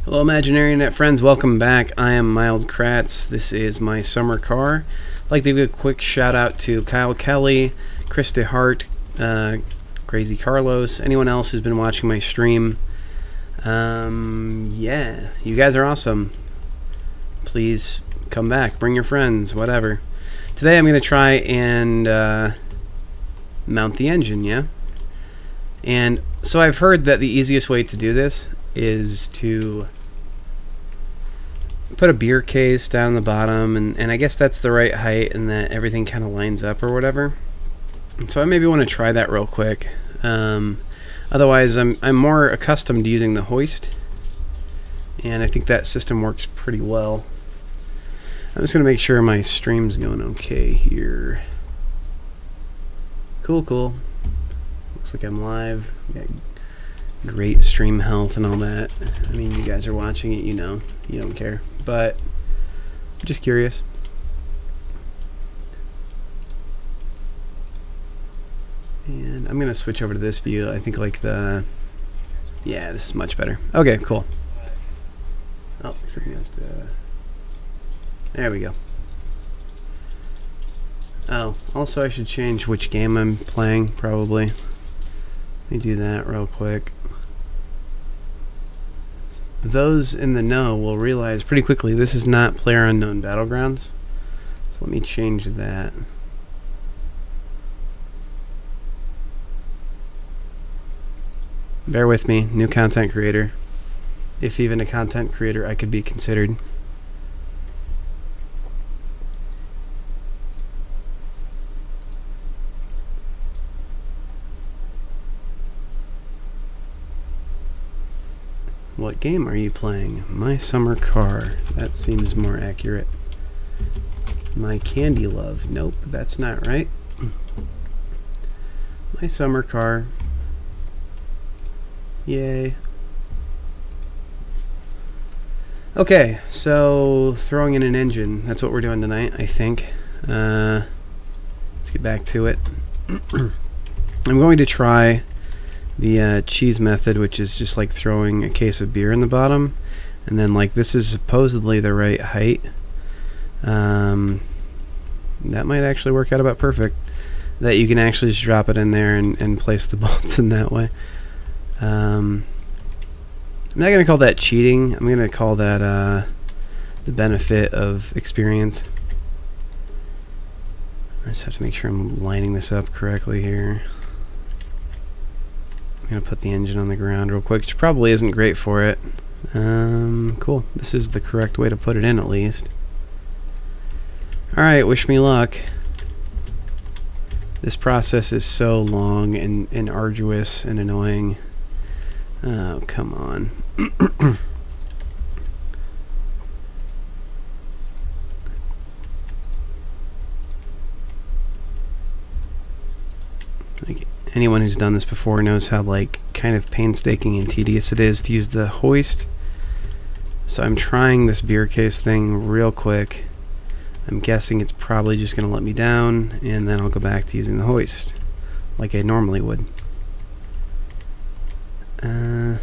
Hello, imaginary net friends. Welcome back. I am Mild Kratz. This is my summer car. I'd like to give a quick shout out to Kyle Kelly, Chris DeHart, Crazy Carlos, anyone else who's been watching my stream. Yeah, you guys are awesome. Please come back. Bring your friends, whatever. Today I'm going to try and mount the engine, yeah? And so I've heard that the easiest way to do this is to put a beer case down the bottom, and I guess that's the right height and that everything kind of lines up or whatever. And so I maybe want to try that real quick. Otherwise, I'm more accustomed to using the hoist, and I think that system works pretty well. I'm just going to make sure my stream's going okay here. Cool. Looks like I'm live. Got great stream health and all that. I mean, you guys are watching it, you know. You don't care. But I'm just curious. And I'm going to switch over to this view. I think like the... Yeah, this is much better. Okay, cool. Oh, looks like we have to... There we go. Oh, also I should change which game I'm playing, probably. Let me do that real quick. Those in the know will realize pretty quickly this is not PlayerUnknown Battlegrounds. So let me change that. Bear with me, new content creator. If even a content creator I could be considered. What game are you playing? My summer car. That seems more accurate. My candy love. Nope, that's not right. My summer car. Yay. Okay, so throwing in an engine. That's what we're doing tonight, I think. Let's get back to it. I'm going to try the cheese method, which is just like throwing a case of beer in the bottom, and then like this is supposedly the right height. That might actually work out about perfect, that you can actually just drop it in there and place the bolts in that way. I'm not going to call that cheating. I'm going to call that the benefit of experience. I just have to make sure I'm lining this up correctly here. I'm going to put the engine on the ground real quick, which probably isn't great for it. Cool. This is the correct way to put it in, at least. Alright, wish me luck. This process is so long and arduous and annoying. Oh, come on. Like, anyone who's done this before knows how like kind of painstaking and tedious it is to use the hoist. So I'm trying this beer case thing real quick. I'm guessing it's probably just going to let me down, and then I'll go back to using the hoist like I normally would. I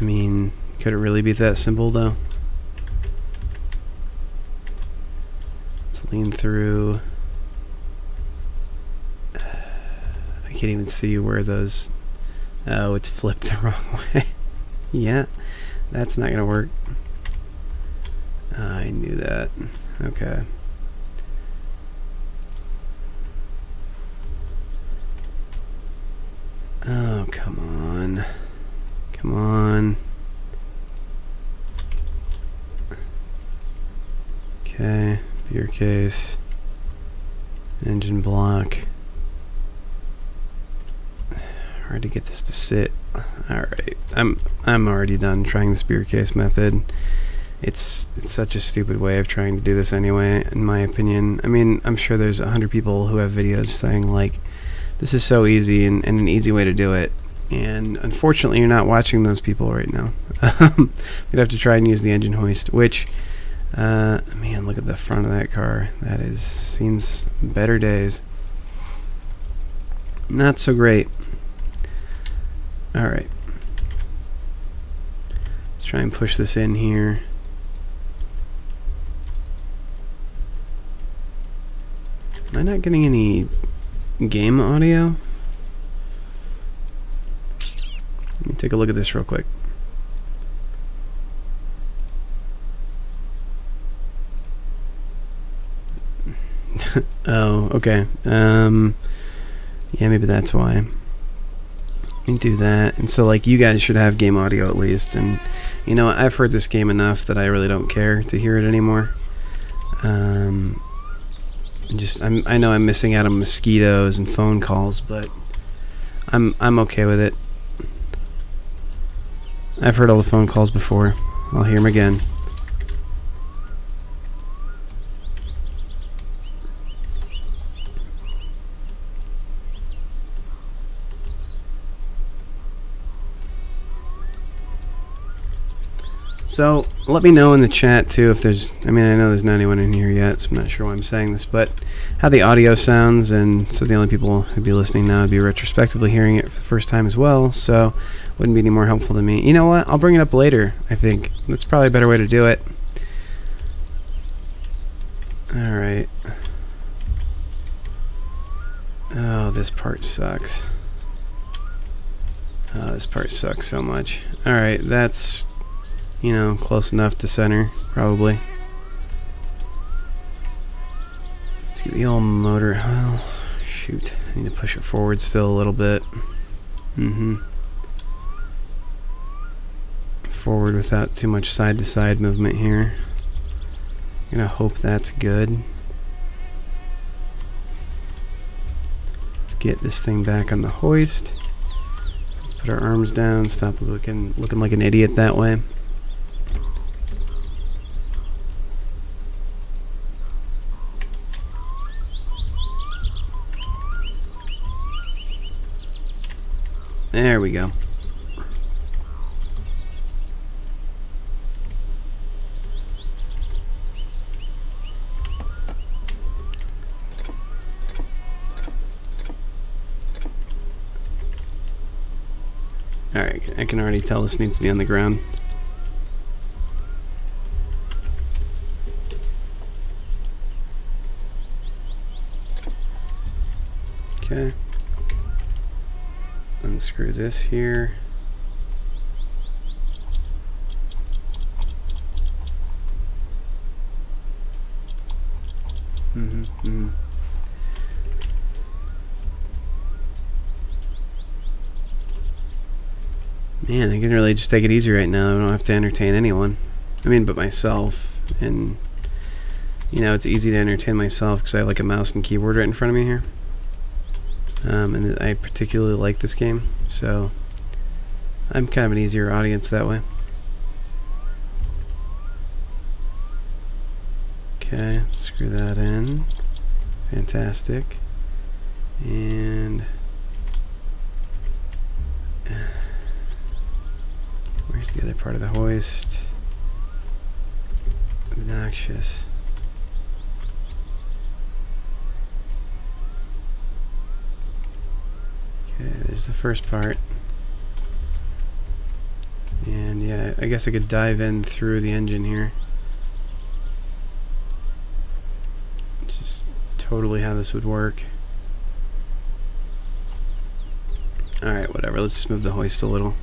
mean, could it really be that simple though? Let's lean through. I can't even see where those... Oh, it's flipped the wrong way. Yeah, that's not gonna work. I knew that. Okay. Oh, come on. Come on. Okay, beer case. Engine block. Hard to get this to sit. Alright, I'm already done trying this beer case method. It's such a stupid way of trying to do this anyway, in my opinion. I mean, I'm sure there's 100 people who have videos saying like, this is so easy and an easy way to do it. And unfortunately, you're not watching those people right now. We'd have to try and use the engine hoist, which, man, look at the front of that car. That is, seems better days. Not so great. Alright. try and push this in here. Am I not getting any game audio? Let me take a look at this real quick. Oh, okay. Yeah, maybe that's why. Let me do that. And so, like, you guys should have game audio at least. And, you know, I've heard this game enough that I really don't care to hear it anymore. I know I'm missing out on mosquitoes and phone calls, but I'm okay with it. I've heard all the phone calls before. I'll hear them again. So, let me know in the chat too if there's, I mean, I know there's not anyone in here yet, so I'm not sure why I'm saying this, but how the audio sounds, and so the only people who'd be listening now would be retrospectively hearing it for the first time as well, so wouldn't be any more helpful to me. You know what? I'll bring it up later, I think. That's probably a better way to do it. Alright. Oh, this part sucks. Oh, this part sucks so much. Alright, that's, you know, close enough to center, probably. Let's get the old motor. Well, shoot. I need to push it forward still a little bit. Forward without too much side-to-side movement here. I'm gonna hope that's good. Let's get this thing back on the hoist. Let's put our arms down. Stop looking like an idiot that way. There we go. Alright, I can already tell this needs to be on the ground. Okay. Unscrew this here. Man, I can really just take it easy right now. I don't have to entertain anyone. I mean, but myself. And, you know, it's easy to entertain myself because I have like a mouse and keyboard right in front of me here. And I particularly like this game, so I'm kind of an easier audience that way. Okay, screw that in. Fantastic. And where's the other part of the hoist? Obnoxious. Okay, there's the first part. And yeah, I guess I could dive in through the engine here. Just totally how this would work. Alright, whatever, let's just move the hoist a little.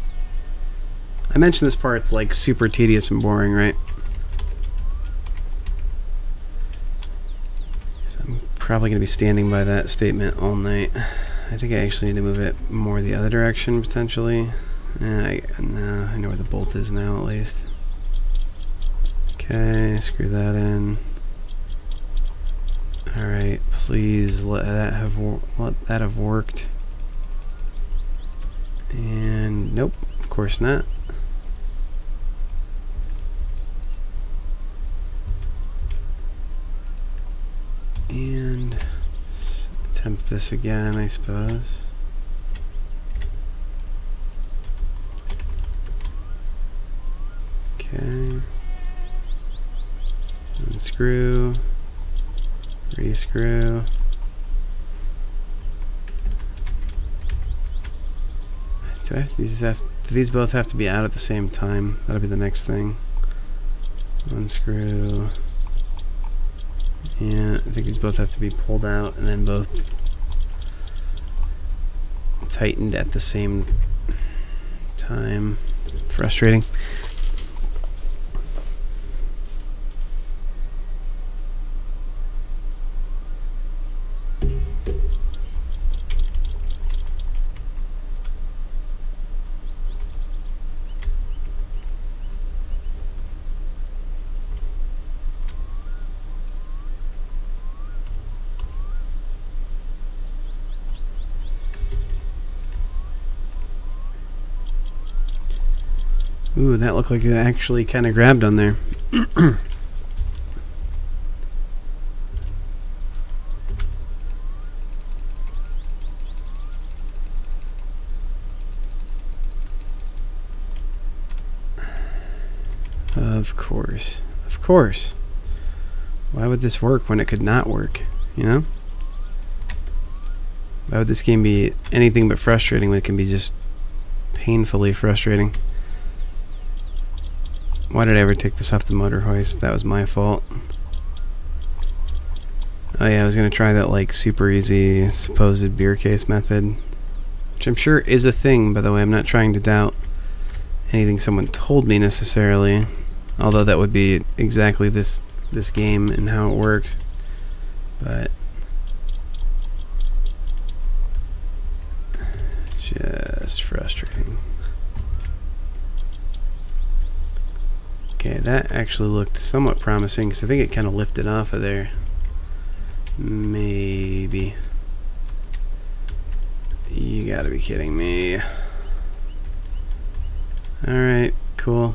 I mentioned this part's like super tedious and boring, right? So I'm probably going to be standing by that statement all night. I think I actually need to move it more the other direction, potentially. I know where the bolt is now, at least. Okay, screw that in. Alright, please let that have worked. And nope, of course not. And let's attempt this again, I suppose. Okay. Unscrew. Rescrew. Do these both have to be out at the same time? That'll be the next thing. Unscrew. Yeah, I think these both have to be pulled out and then both tightened at the same time. Frustrating. Ooh, that looked like it actually kind of grabbed on there. Of course. Of course. Why would this work when it could not work? You know? Why would this game be anything but frustrating when it can be just painfully frustrating? Why did I ever take this off the motor hoist? That was my fault. Oh yeah, I was gonna try that like super easy supposed beer case method, which I'm sure is a thing, by the way. I'm not trying to doubt anything someone told me necessarily, although that would be exactly this game and how it works. But just frustrating. Okay, that actually looked somewhat promising because I think it kind of lifted off of there. Maybe. You gotta be kidding me. Alright, cool.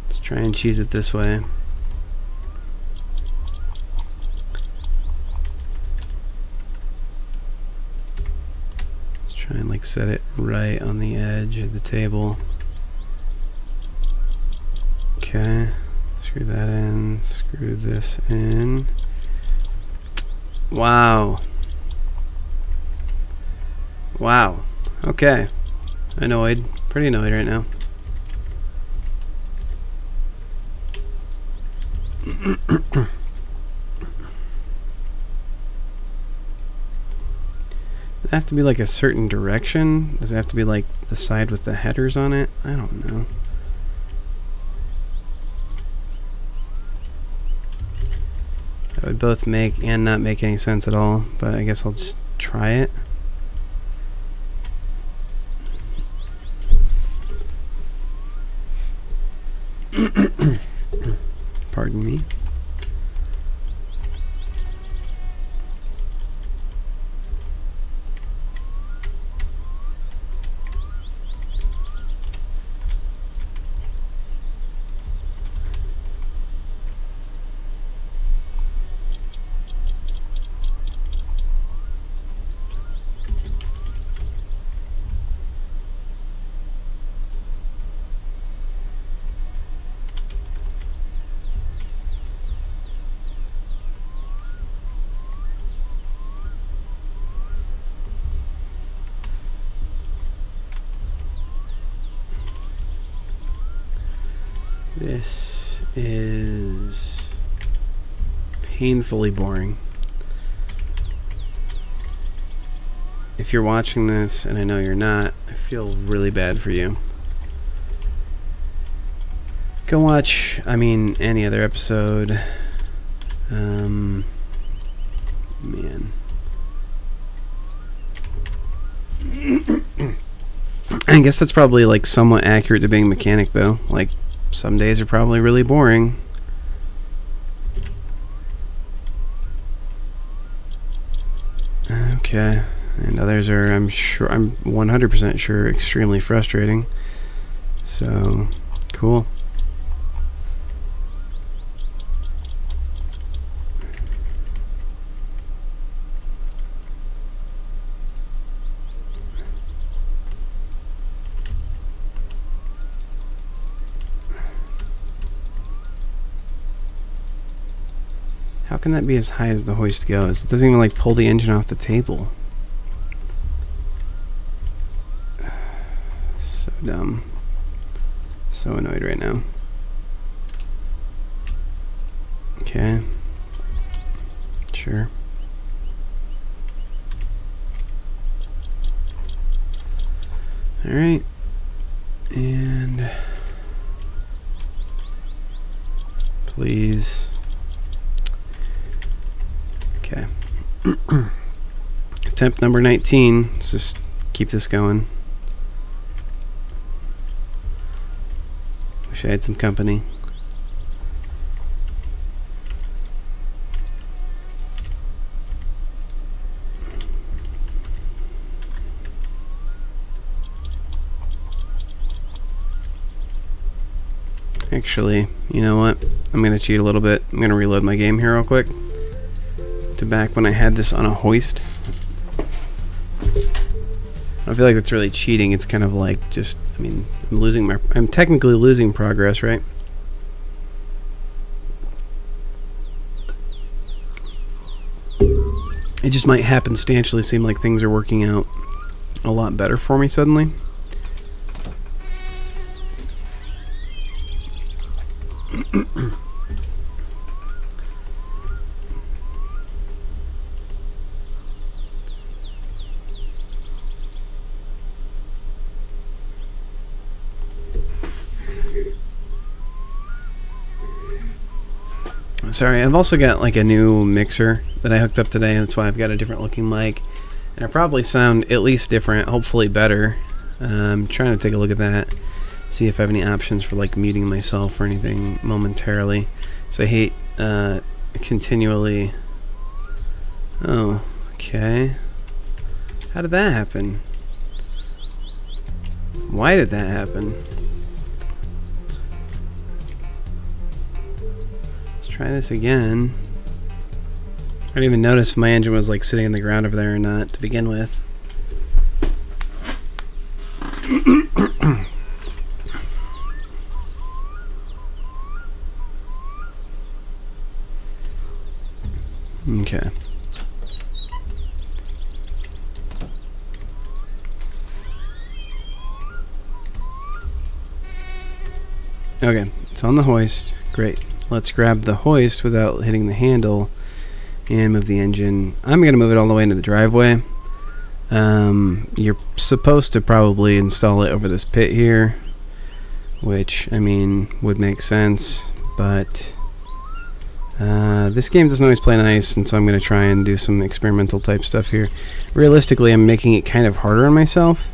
Let's try and cheese it this way. Let's try and like set it right on the edge of the table. Okay, screw that in, screw this in. Wow. Wow. Okay. Annoyed. Pretty annoyed right now. Does it have to be like a certain direction? Does it have to be like the side with the headers on it? I don't know. That would both make and not make any sense at all, but I guess I'll just try it. Pardon me. This is painfully boring. If you're watching this, and I know you're not, I feel really bad for you. Go watch, any other episode. Man. I guess that's probably like somewhat accurate to being a mechanic though. Like, some days are probably really boring. Okay. And others are, I'm 100% sure, extremely frustrating. So, cool. How can that be as high as the hoist goes? It doesn't even like pull the engine off the table. dumb. So annoyed right now. Okay. Sure. Alright. And please. Okay. Attempt number 19. Let's just keep this going. Wish I had some company. Actually, you know what? I'm going to cheat a little bit. I'm going to reload my game here real quick. To back when I had this on a hoist. I feel like that's really cheating. It's kind of like just, I mean, I'm technically losing progress, right? It just might happenstantially seem like things are working out a lot better for me suddenly. Sorry, I've also got like a new mixer that I hooked up today, and that's why I've got a different looking mic. And I probably sound at least different, hopefully better. I'm trying to take a look at that, see if I have any options for like muting myself or anything momentarily. So I hate continually... Oh, okay. How did that happen? Why did that happen? Try this again. I didn't even notice if my engine was like sitting in the ground over there or not to begin with. Okay. Okay, it's on the hoist. Great. Let's grab the hoist without hitting the handle and move the engine. I'm going to move it all the way into the driveway. You're supposed to probably install it over this pit here, which, I mean, would make sense, but this game doesn't always play nice, and so I'm going to try and do some experimental type stuff here. Realistically, I'm making it kind of harder on myself,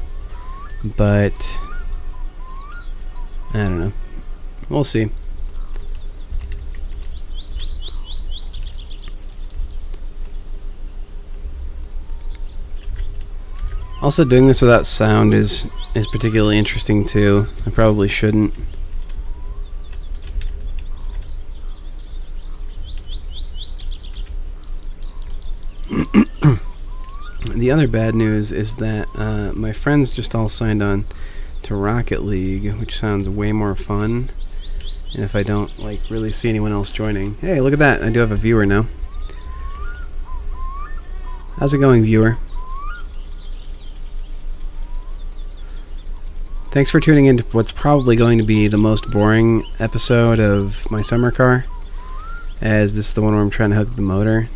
but I don't know. We'll see. Also, doing this without sound is particularly interesting too. I probably shouldn't. The other bad news is that my friends just all signed on to Rocket League, which sounds way more fun. And if I don't like really see anyone else joining, hey, look at that! I do have a viewer now. How's it going, viewer? Thanks for tuning in to what's probably going to be the most boring episode of my summer car, as this is the one where I'm trying to hook the motor.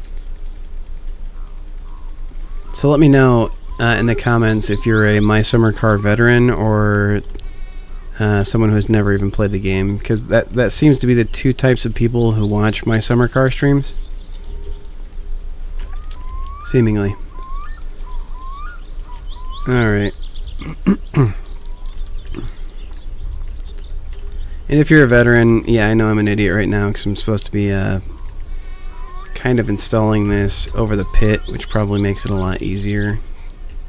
So let me know in the comments if you're a My Summer Car veteran or someone who's never even played the game, because that seems to be the two types of people who watch My Summer Car streams. Seemingly. Alright. And if you're a veteran, yeah, I know I'm an idiot right now because I'm supposed to be kind of installing this over the pit, which probably makes it a lot easier,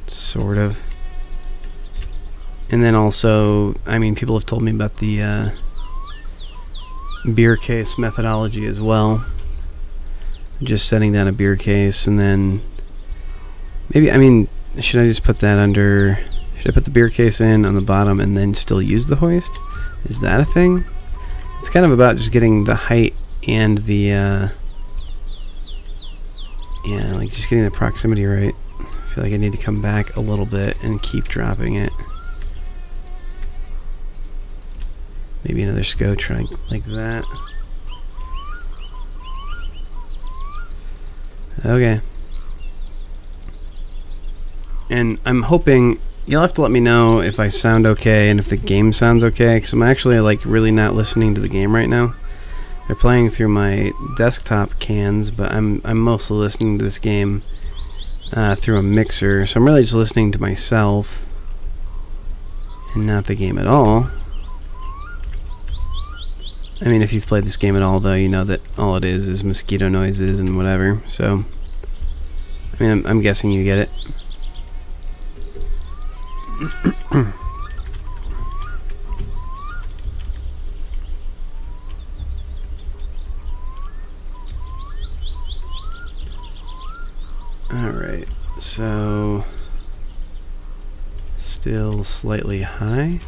sort of. And then also, I mean, people have told me about the beer case methodology as well. Just setting down a beer case and then maybe, I mean, should I just put that under, should I put the beer case in on the bottom and then still use the hoist? Is that a thing? It's kind of about just getting the height and the, yeah, like just getting the proximity right. I feel like I need to come back a little bit and keep dropping it. Maybe another scotch like that. Okay. And I'm hoping you'll have to let me know if I sound okay and if the game sounds okay, because I'm actually like really not listening to the game right now. They're playing through my desktop cans, but I'm mostly listening to this game through a mixer, so I'm really just listening to myself and not the game at all. I mean, if you've played this game at all, though, you know that all it is mosquito noises and whatever, so I mean, I'm guessing you get it. Alright, so still slightly high,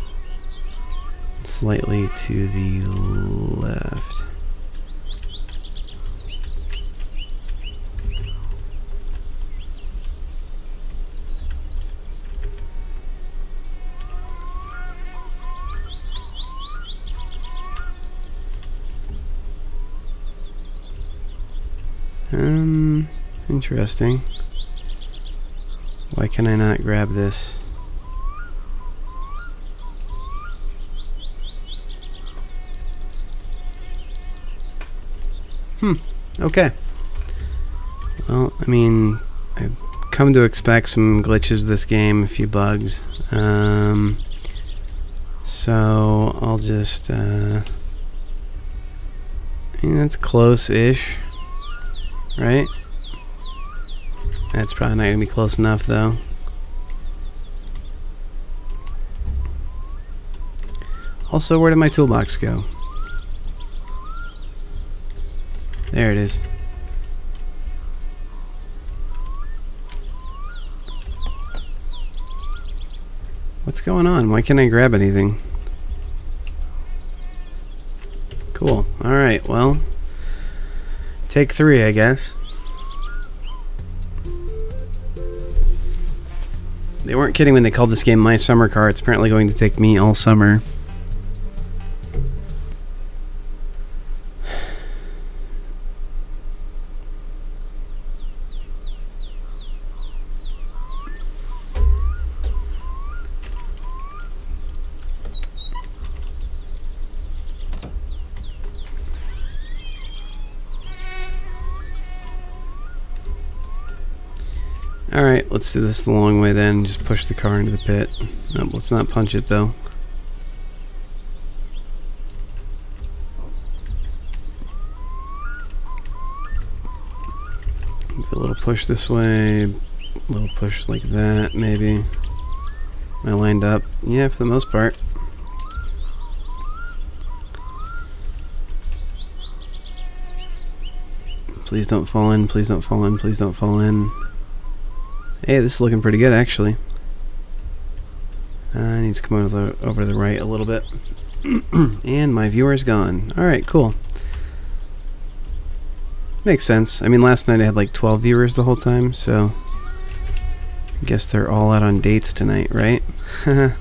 slightly to the left. Interesting. Why can I not grab this? Okay. Well, I mean, I've come to expect some glitches with this game, a few bugs. So I'll just, I mean, that's close-ish, right? That's probably not going to be close enough, though. Also, where did my toolbox go? There it is. What's going on? Why can't I grab anything? Cool. Alright, well, take 3, I guess. They weren't kidding when they called this game My Summer Car. It's apparently going to take me all summer. Alright, let's do this the long way then. Just push the car into the pit. Nope, let's not punch it though. Give a little push this way, a little push like that maybe. Am I lined up? Yeah, for the most part. Please don't fall in, please don't fall in, please don't fall in. Hey, this is looking pretty good, actually. I need to come over to the right a little bit. And my viewer's gone. Alright, cool. Makes sense. I mean, last night I had like 12 viewers the whole time, so I guess they're all out on dates tonight, right? No,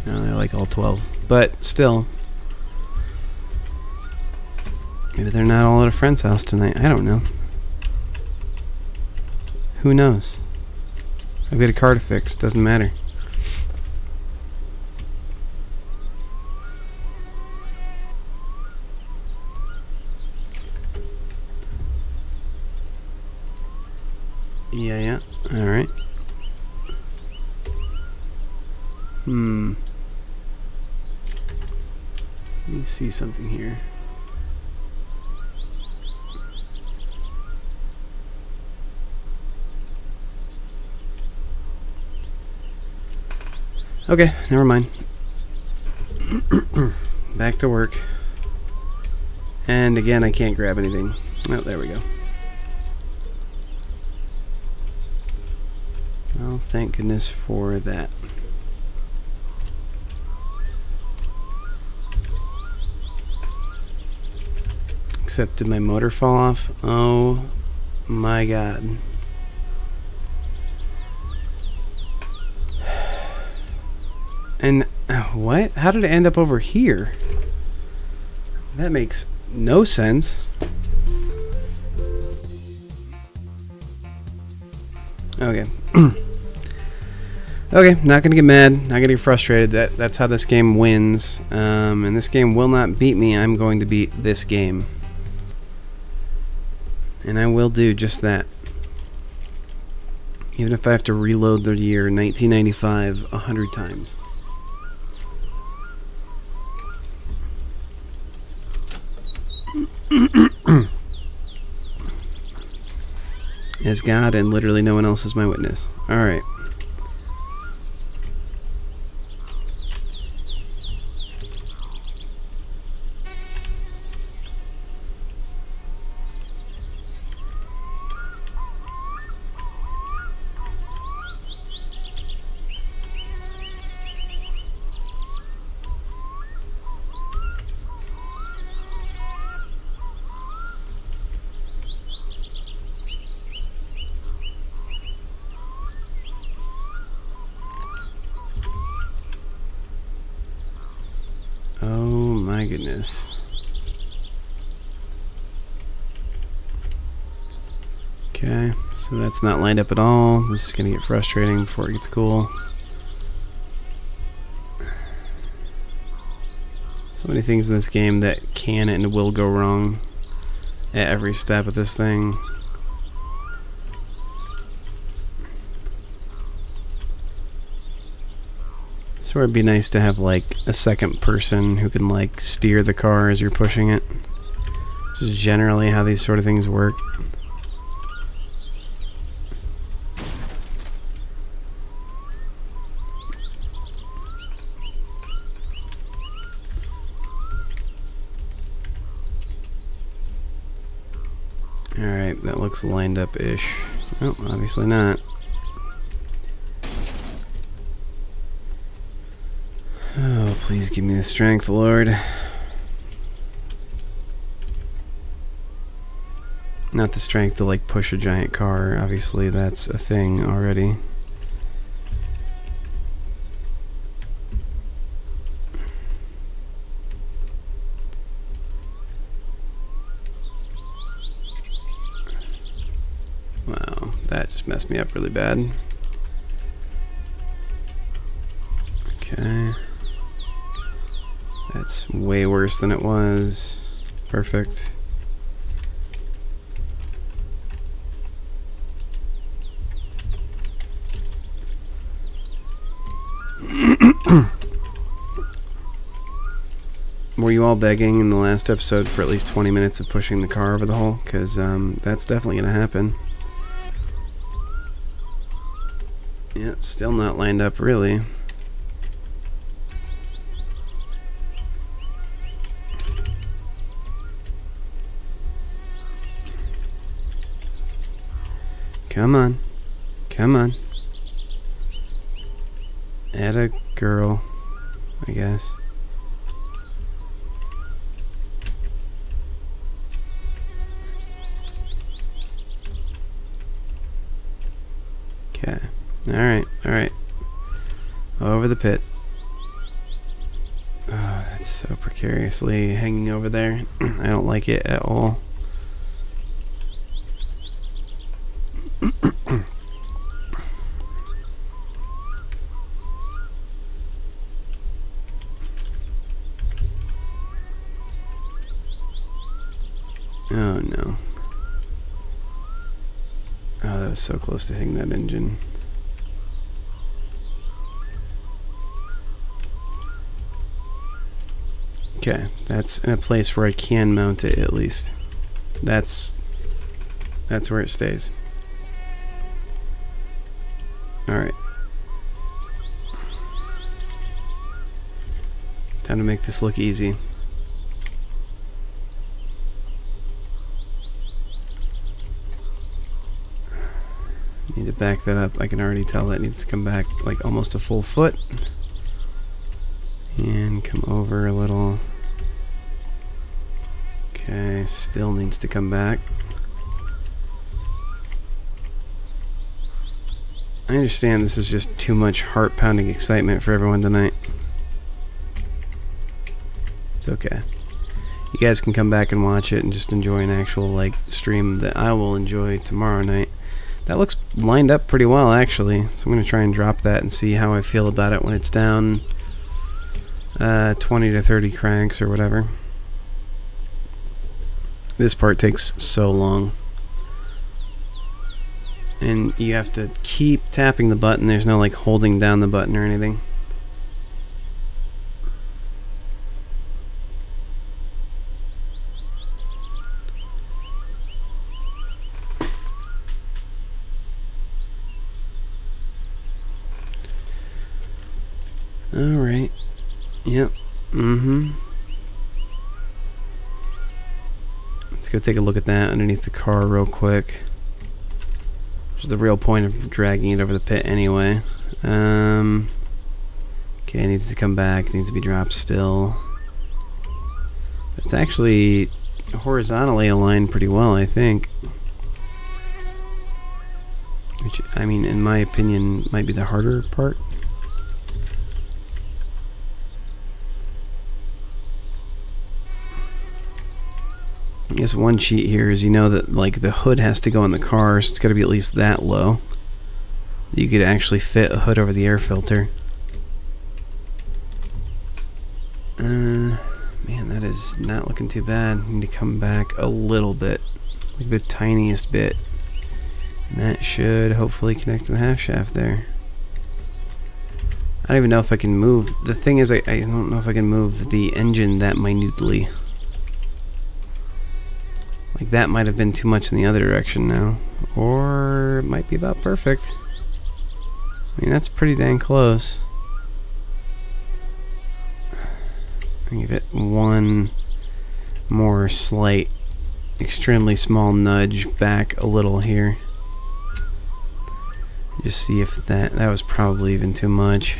they're like all 12. But still, maybe they're not all at a friend's house tonight. I don't know. Who knows? I've got a car to fix. Doesn't matter. Yeah. Alright. Let me see something here. Okay, never mind. Back to work. And again, I can't grab anything. Oh, there we go. Well, thank goodness for that. Except, did my motor fall off? Oh my god. And what? How did it end up over here? That makes no sense. Okay. Okay, not gonna get mad, not gonna get frustrated. That's how this game wins. And this game will not beat me. I'm going to beat this game. And I will do just that. Even if I have to reload the year 1995 100 times. As God and literally no one else is my witness. Alright. Oh my goodness. Okay, so that's not lined up at all. This is gonna get frustrating before it gets cool. So many things in this game that can and will go wrong at every step of this thing. So it'd be nice to have like a second person who can like steer the car as you're pushing it. Just generally how these sort of things work. Alright, that looks lined up-ish. Oh, obviously not. Oh, please give me the strength, Lord. Not the strength to like push a giant car. Obviously that's a thing already. Wow, that just messed me up really bad. Okay. That's way worse than it was. Perfect. Were you all begging in the last episode for at least 20 minutes of pushing the car over the hole? Because that's definitely going to happen. Yeah, still not lined up really. Come on. Come on. Atta girl, I guess. Okay. Alright, alright. Over the pit. Oh, that's so precariously hanging over there. I don't like it at all. Oh no. Oh, that was so close to hitting that engine. Okay, that's in a place where I can mount it at least. That's where it stays. Alright. Time to make this look easy. Need to back that up. I can already tell that needs to come back like almost a full foot. And come over a little. Okay, still needs to come back. I understand this is just too much heart-pounding excitement for everyone tonight. It's okay. You guys can come back and watch it and just enjoy an actual like stream that I will enjoy tomorrow night. That looks lined up pretty well, actually. So I'm going to try and drop that and see how I feel about it when it's down 20 to 30 cranks or whatever. This part takes so long. And you have to keep tapping the button. There's no like holding down the button or anything. Alright. Yep. Let's go take a look at that underneath the car real quick. Which is the real point of dragging it over the pit anyway. Okay, it needs to come back. It needs to be dropped still. But it's actually horizontally aligned pretty well, I think. Which, I mean, in my opinion, might be the harder part. I guess one cheat here is you know that like the hood has to go in the car, so it's got to be at least that low. You could actually fit a hood over the air filter. Man, that is not looking too bad. I need to come back a little bit, like the tiniest bit, and that should hopefully connect to the half shaft there. I don't even know if I can move. The thing is, I don't know if I can move the engine that minutely. Like that might have been too much in the other direction now. Or it might be about perfect. I mean, that's pretty dang close. I'll give it one more slight, extremely small nudge back a little here. Just see if that was probably even too much.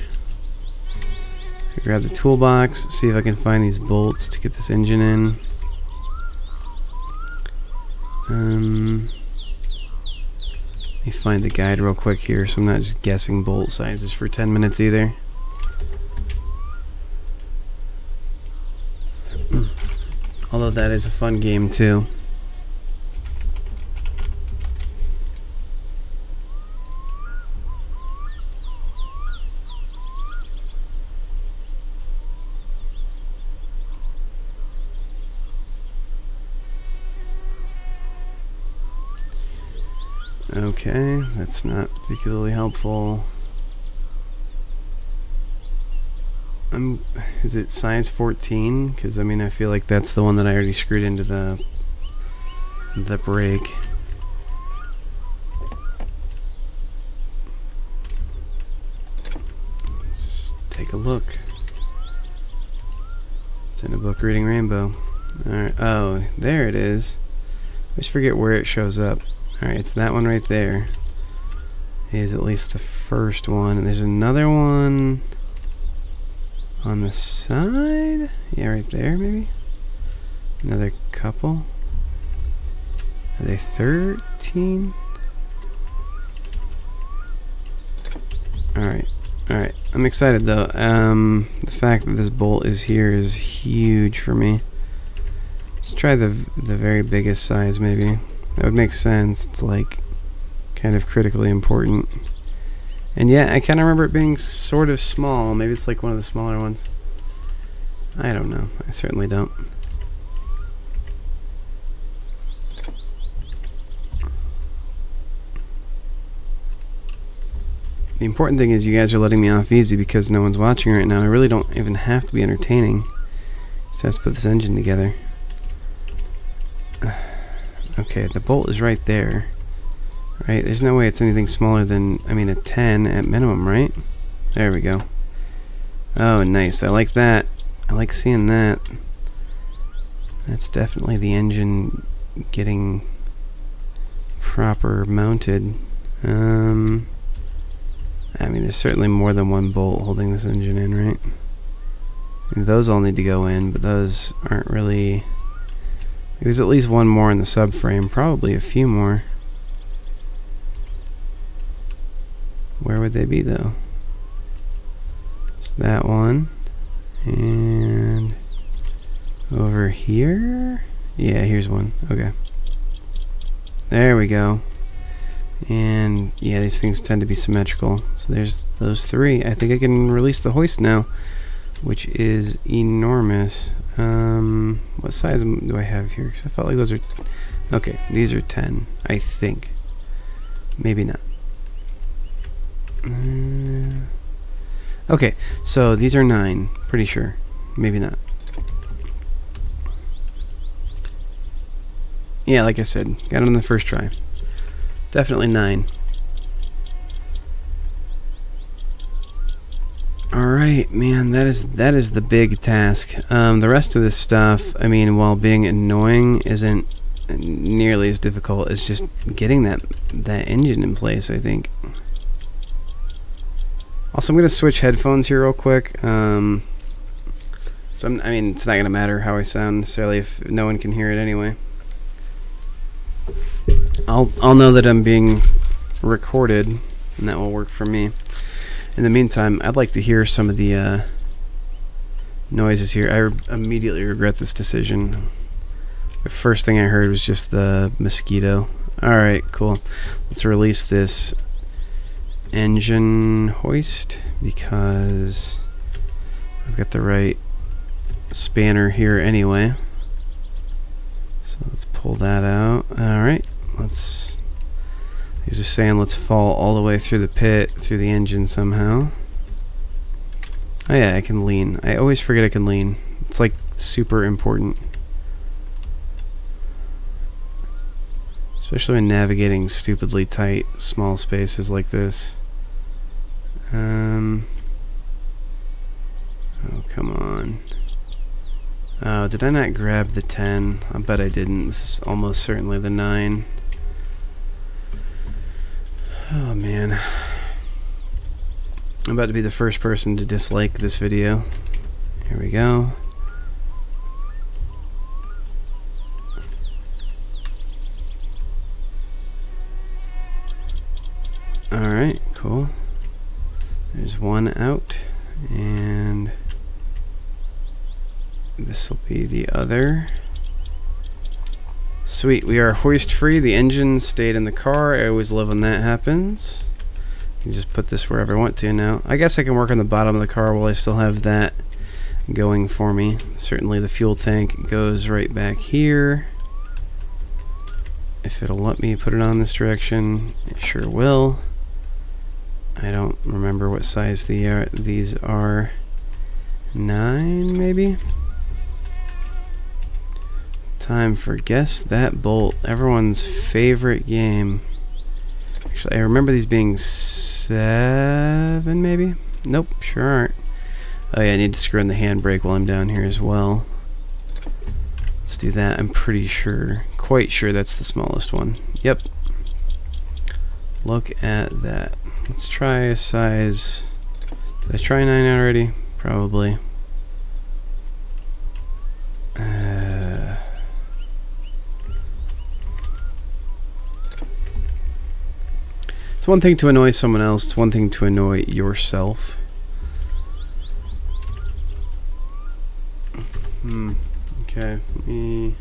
So grab the toolbox, see if I can find these bolts to get this engine in. Let me find the guide real quick here so I'm not just guessing bolt sizes for 10 minutes either. Although that is a fun game too. Okay, that's not particularly helpful. Is it size 14? Because I mean, I feel like that's the one that I already screwed into the brake. Let's take a look. It's in a book reading rainbow. Alright, oh, there it is. I always forget where it shows up. Alright, it's that one right there. Is at least the first one. And there's another one on the side? Yeah, right there maybe? Another couple? Are they 13? Alright, alright. I'm excited though. The fact that this bolt is here is huge for me. Let's try the very biggest size maybe. That would make sense. It's like kind of critically important. And yeah, I kind of remember it being sort of small. Maybe it's like one of the smaller ones. I don't know. I certainly don't. The important thing is you guys are letting me off easy because no one's watching right now. I really don't even have to be entertaining. Just have to put this engine together. Okay, the bolt is right there. Right, there's no way it's anything smaller than, I mean, a 10 at minimum, right? There we go. Oh, nice. I like that. I like seeing that. That's definitely the engine getting proper mounted. I mean, there's certainly more than one bolt holding this engine in, right? And those all need to go in, but those aren't really... There's at least one more in the subframe, probably a few more. Where would they be though? It's that one. And over here? Yeah, here's one. Okay. There we go. And yeah, these things tend to be symmetrical. So there's those three. I think I can release the hoist now, which is enormous. What size do I have here? 'Cause I felt like those are... Okay, these are 10, I think. Maybe not. Okay, so these are 9, pretty sure. Maybe not. Yeah, like I said, got it on the first try. Definitely 9. Alright, man, that is the big task. The rest of this stuff, I mean, while being annoying, isn't nearly as difficult as just getting that engine in place, I think. Also, I'm going to switch headphones here real quick. I mean, it's not going to matter how I sound necessarily if no one can hear it anyway. I'll know that I'm being recorded, and that will work for me. In the meantime, I'd like to hear some of the noises here. I immediately regret this decision. The first thing I heard was just the mosquito. Alright, cool. Let's release this engine hoist because I've got the right spanner here anyway. So let's pull that out. Alright, he's just saying let's fall all the way through the pit, through the engine somehow. Oh yeah, I can lean. I always forget I can lean. It's like super important. Especially when navigating stupidly tight, small spaces like this. Oh, come on. Oh, did I not grab the 10? I bet I didn't. This is almost certainly the 9. Oh, man. I'm about to be the first person to dislike this video. Here we go. Alright, cool. There's one out, and this will be the other. Sweet, we are hoist free. The engine stayed in the car. I always love when that happens. You can just put this wherever I want to now. I guess I can work on the bottom of the car while I still have that going for me. Certainly the fuel tank goes right back here. If it'll let me put it on this direction, it sure will. I don't remember what size these are. 9 maybe? Time for Guess That Bolt. Everyone's favorite game. Actually, I remember these being 7 maybe? Nope, sure aren't. Oh yeah, I need to screw in the handbrake while I'm down here as well. Let's do that. I'm pretty sure, quite sure that's the smallest one. Yep. Look at that. Let's try a size. Did I try 9 already? Probably. It's one thing to annoy someone else, it's one thing to annoy yourself. Okay, let me...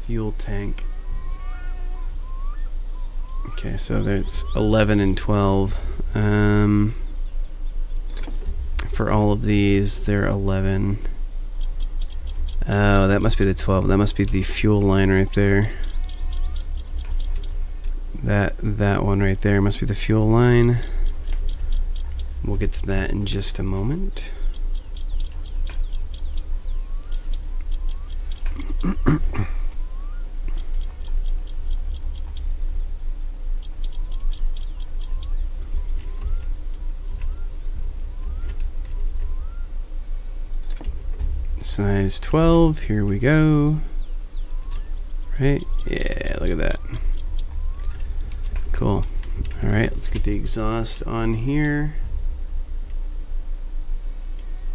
Fuel tank. Okay, so there's 11 and 12. For all of these, they're 11. Oh, that must be the 12. That must be the fuel line right there. That one right there must be the fuel line. We'll get to that in just a moment. Size 12, here we go. Right? Yeah, look at that. Cool. Alright, let's get the exhaust on here.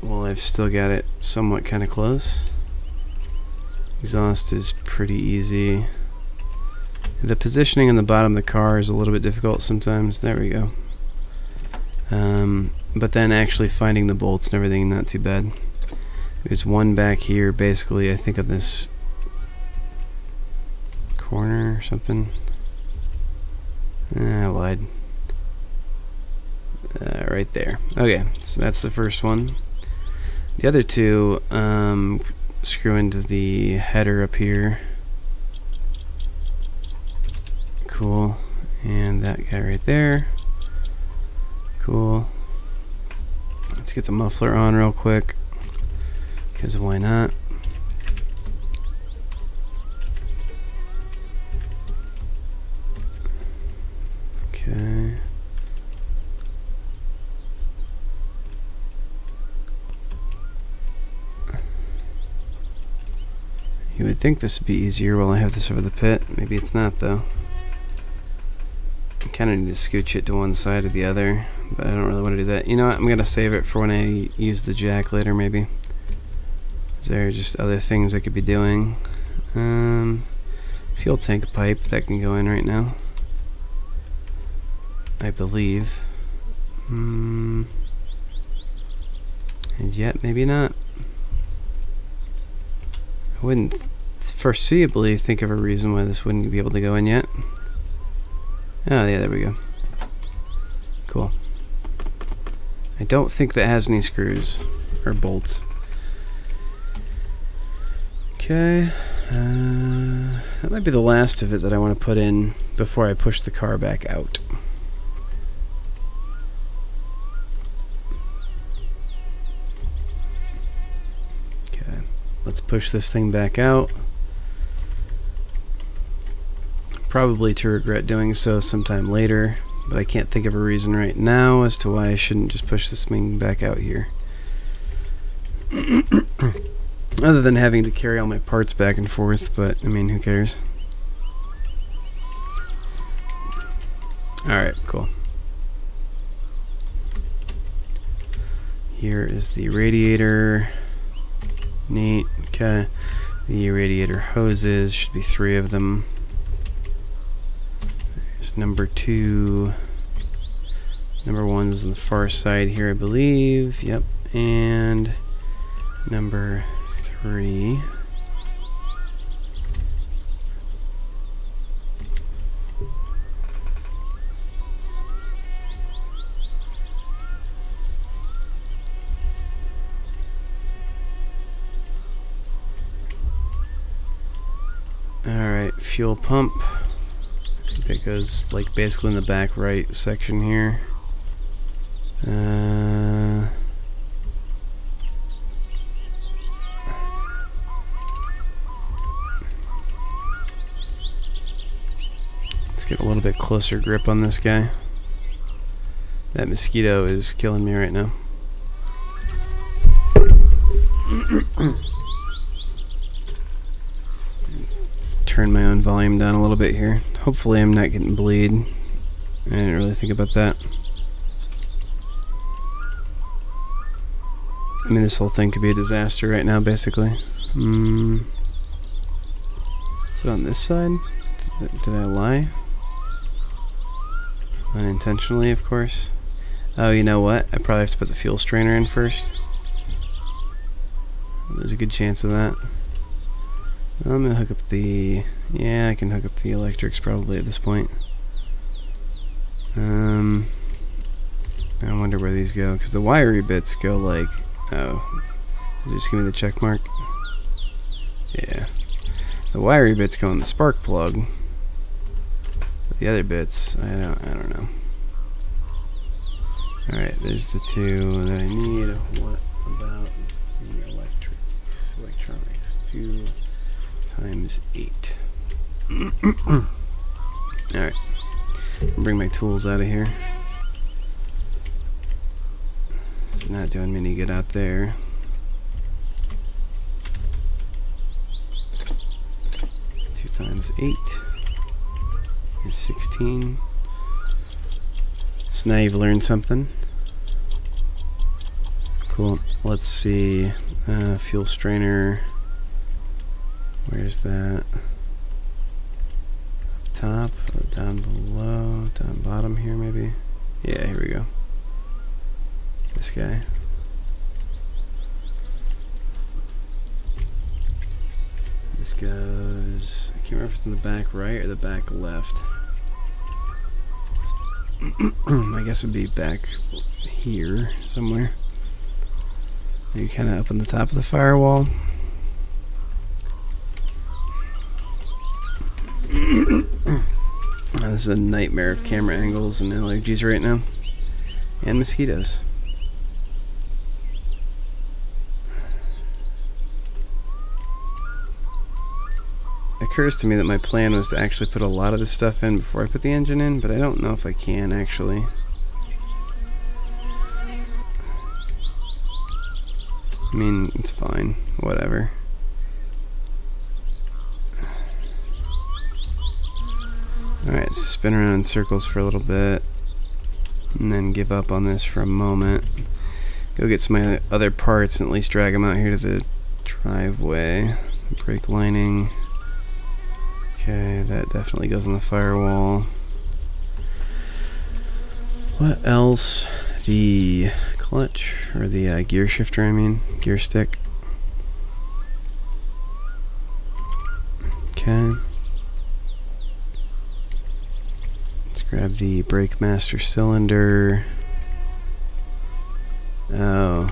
Well, I've still got it somewhat kind of close. Exhaust is pretty easy. The positioning on the bottom of the car is a little bit difficult sometimes. There we go. But then actually finding the bolts and everything, not too bad. There's one back here, basically, I think on this corner or something. I lied. Right there. Okay, so that's the first one. The other two screw into the header up here. Cool. And that guy right there. Cool. Let's get the muffler on real quick, because why not? Okay. You would think this would be easier while I have this over the pit. Maybe it's not, though. I kind of need to scooch it to one side or the other, but I don't really want to do that. You know what? I'm going to save it for when I use the jack later, maybe. Is there just other things I could be doing? Fuel tank pipe, that can go in right now, I believe. And yet, maybe not. I wouldn't foreseeably think of a reason why this wouldn't be able to go in yet. Oh yeah, there we go. Cool. I don't think that has any screws or bolts. Okay, that might be the last of it that I want to put in before I push the car back out. Okay, let's push this thing back out. Probably to regret doing so sometime later, but I can't think of a reason right now as to why I shouldn't just push this thing back out here. Other than having to carry all my parts back and forth, but I mean, who cares? Alright, cool. Here is the radiator. Neat. Okay. The radiator hoses, should be 3 of them. There's number 2. Number 1's on the far side here, I believe. Yep. And number 3. Alright, fuel pump. I think that goes like basically in the back right section here. Let's get a little bit closer grip on this guy. That mosquito is killing me right now. Turn my own volume down a little bit here. Hopefully I'm not getting bleed. I didn't really think about that. I mean, this whole thing could be a disaster right now, basically. Is it on this side? Did I lie? Unintentionally, of course. Oh, you know what? I probably have to put the fuel strainer in first. There's a good chance of that. I'm gonna hook up the... yeah, I can hook up the electrics probably at this point. I wonder where these go, because the wiry bits go like... oh, did you just give me the check mark? Yeah. The wiry bits go in the spark plug. But the other bits, I don't know. Alright, there's the 2 that I need. What about the electronics? 2 times 8. Alright. Bring my tools out of here. It's not doing me any good out there. Two times 8 is 16. So now you've learned something. Cool. Let's see. Fuel strainer. Where's that? Up top, down below, down bottom here maybe. Yeah, here we go. This guy. This goes, I can't remember if it's in the back right or the back left. I guess it would be back here somewhere. Maybe kind of up on the top of the firewall. This is a nightmare of camera angles and allergies right now. And mosquitoes. It occurs to me that my plan was to actually put a lot of this stuff in before I put the engine in, but I don't know if I can actually. I mean, it's fine. Whatever. Alright, so spin around in circles for a little bit. And then give up on this for a moment. Go get some of my other parts and at least drag them out here to the driveway. Brake lining. Okay, that definitely goes on the firewall. What else? The clutch, or the gear shifter, I mean, gear stick. Okay. Let's grab the brake master cylinder. Oh,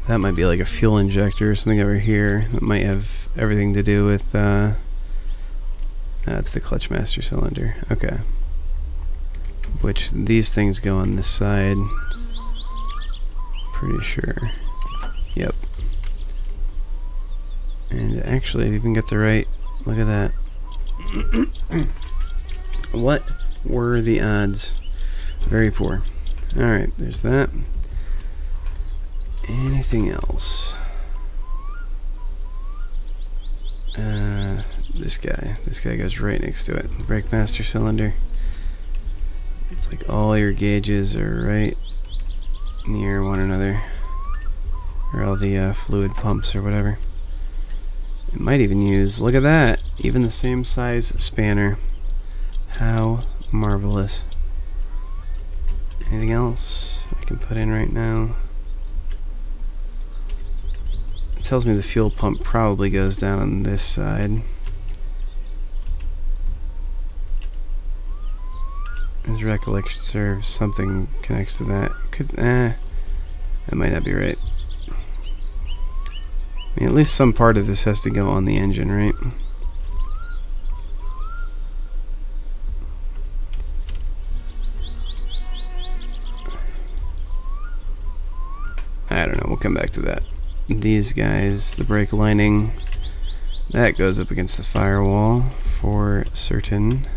that might be like a fuel injector or something over here. That might have everything to do with, that's the clutch master cylinder. Okay. Which these things go on this side. Pretty sure. Yep. And actually, I even got the right. Look at that. What were the odds? Very poor. Alright, there's that. Anything else? This guy. This guy goes right next to it. Brake master cylinder. It's like all your gauges are right near one another. Or all the fluid pumps or whatever. It might even use, look at that, even the same size spanner. How marvelous. Anything else I can put in right now? It tells me the fuel pump probably goes down on this side. As recollection serves, something connects to that. That might not be right. I mean, at least some part of this has to go on the engine, right? I don't know, we'll come back to that. These guys, the brake lining, that goes up against the firewall for certain.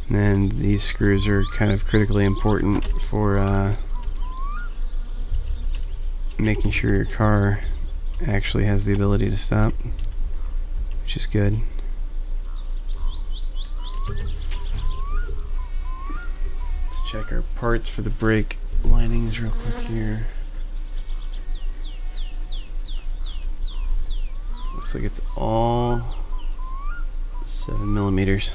And then these screws are kind of critically important for making sure your car actually has the ability to stop, which is good. Let's check our parts for the brake linings real quick here. Looks like it's all 7mm.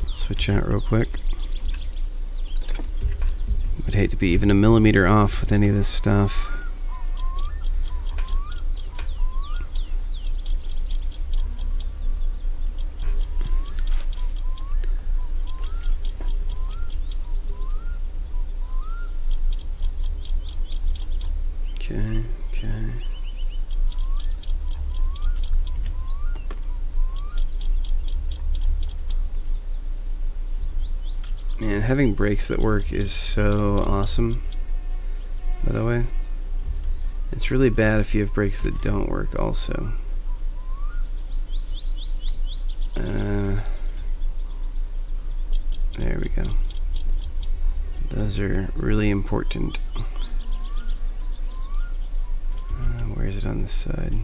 Let's switch out real quick. Would hate to be even a millimeter off with any of this stuff. Okay. Man, having brakes that work is so awesome, by the way. It's really bad if you have brakes that don't work also. There we go. Those are really important. Where is it on this side?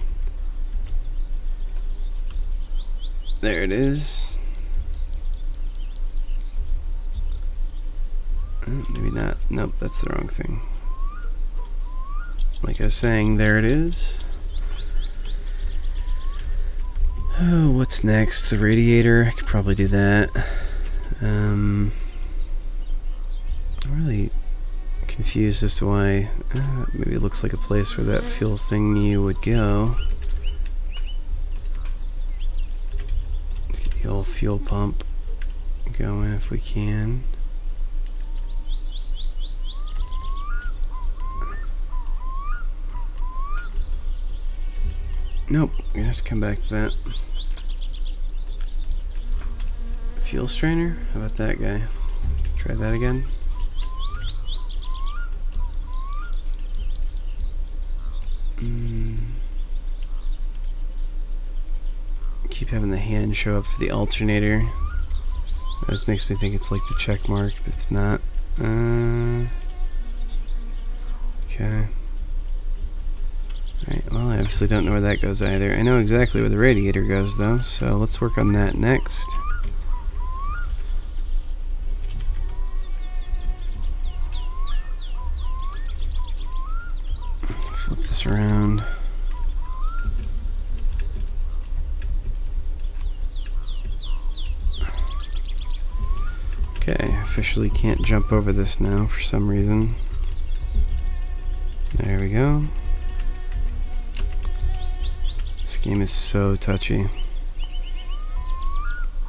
There it is. Maybe not. Nope, that's the wrong thing. Like I was saying, there it is. Oh, what's next? The radiator. I could probably do that. I'm really confused as to why. Maybe it looks like a place where that fuel thingy would go. Let's get the old fuel pump going if we can. Nope, we're gonna have to come back to that. Fuel strainer? How about that guy? Try that again. Keep having the hand show up for the alternator. That just makes me think it's like the check mark, but it's not. Okay. Alright, well, I obviously don't know where that goes either. I know exactly where the radiator goes, though, so let's work on that next. Flip this around. Okay, officially can't jump over this now for some reason. There we go. This game is so touchy.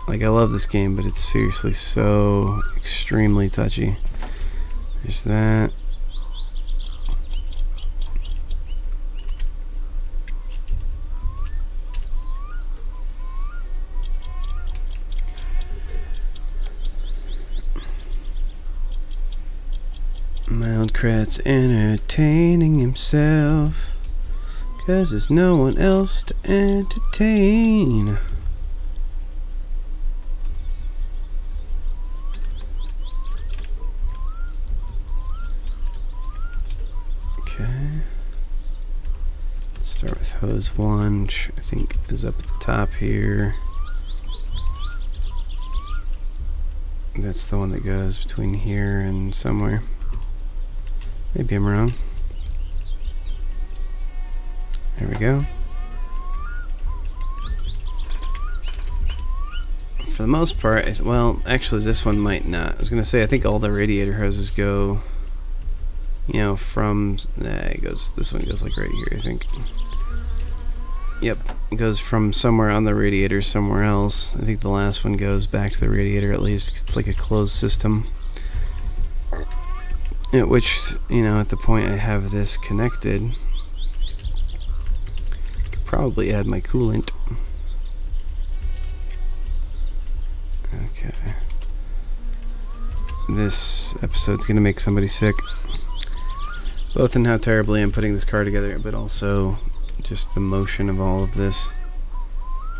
Like, I love this game, but it's seriously so extremely touchy. There's that. Mild Kratz entertaining himself, 'cause there's no one else to entertain. Okay. Let's start with hose 1, which I think is up at the top here. That's the one that goes between here and somewhere. Maybe I'm wrong. There we go. For the most part, well, actually this one might not. I was gonna say, I think all the radiator hoses go, you know, from, it goes, this one goes like right here, I think. Yep, it goes from somewhere on the radiator somewhere else. I think the last one goes back to the radiator at least. It's like a closed system. At which, you know, at the point I have this connected, I could probably add my coolant. Okay. This episode's gonna make somebody sick. Both in how terribly I'm putting this car together, but also just the motion of all of this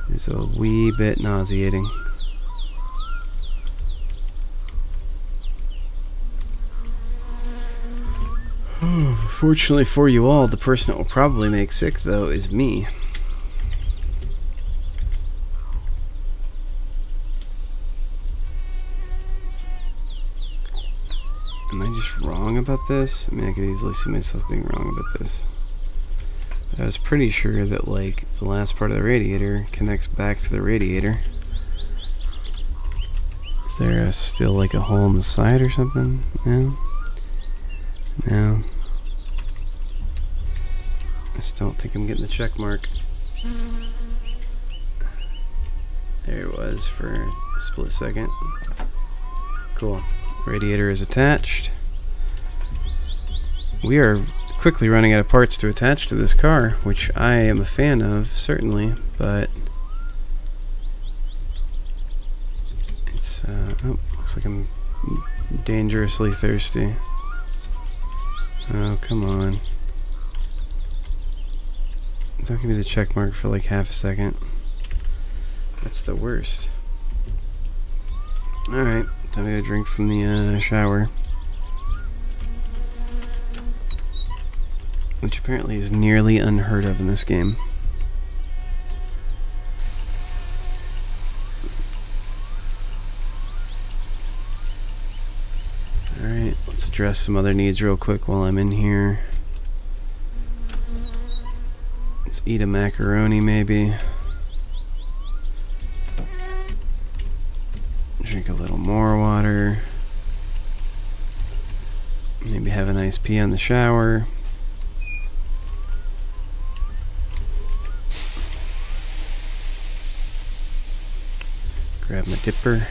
is a wee bit nauseating. Fortunately for you all, the person that will probably make sick, though, is me. Am I just wrong about this? I mean, I could easily see myself being wrong about this. But I was pretty sure that, like, the last part of the radiator connects back to the radiator. Is there still, like, a hole in the side or something? No? No. I just don't think I'm getting the check mark. There it was for a split second. Cool. Radiator is attached. We are quickly running out of parts to attach to this car, which I am a fan of, certainly, but it's, oh, looks like I'm dangerously thirsty. Oh, come on. Don't give me the check mark for like half a second. That's the worst. Alright, time to get a drink from the shower. Which apparently is nearly unheard of in this game. Alright, let's address some other needs real quick while I'm in here. Let's eat a macaroni, maybe. Drink a little more water. Maybe have a nice pee on the shower. Grab my dipper.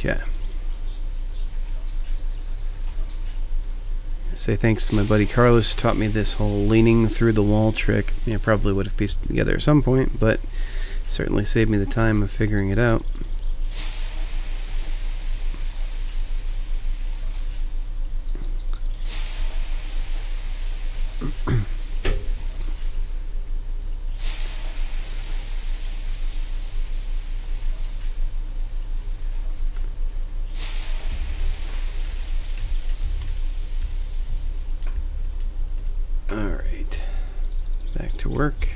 Okay. Say thanks to my buddy Carlos, taught me this whole leaning through the wall trick. I probably would have pieced it together at some point, but certainly saved me the time of figuring it out. Alright, back to work.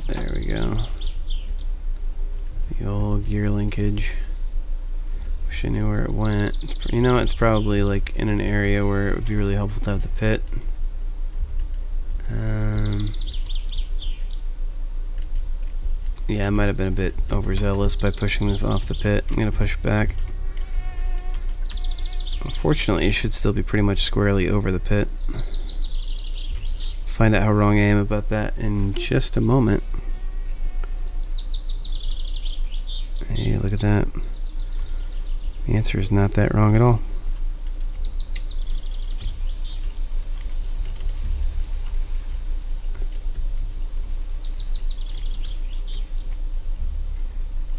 There we go. The old gear linkage. Wish I knew where it went. You know, it's probably like in an area where it would be really helpful to have the pit. Yeah, I might have been a bit overzealous by pushing this off the pit. I'm gonna push it back. Unfortunately, it should still be pretty much squarely over the pit. Find out how wrong I am about that in just a moment. Hey, look at that. The answer is not that wrong at all.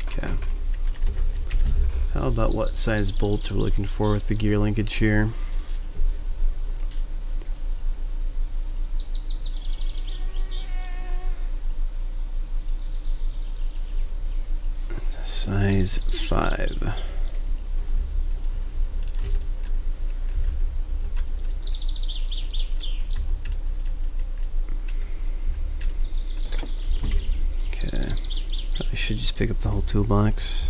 Okay. How about what size bolts we're looking for with the gear linkage here? Size 5. Okay. Probably should just pick up the whole toolbox.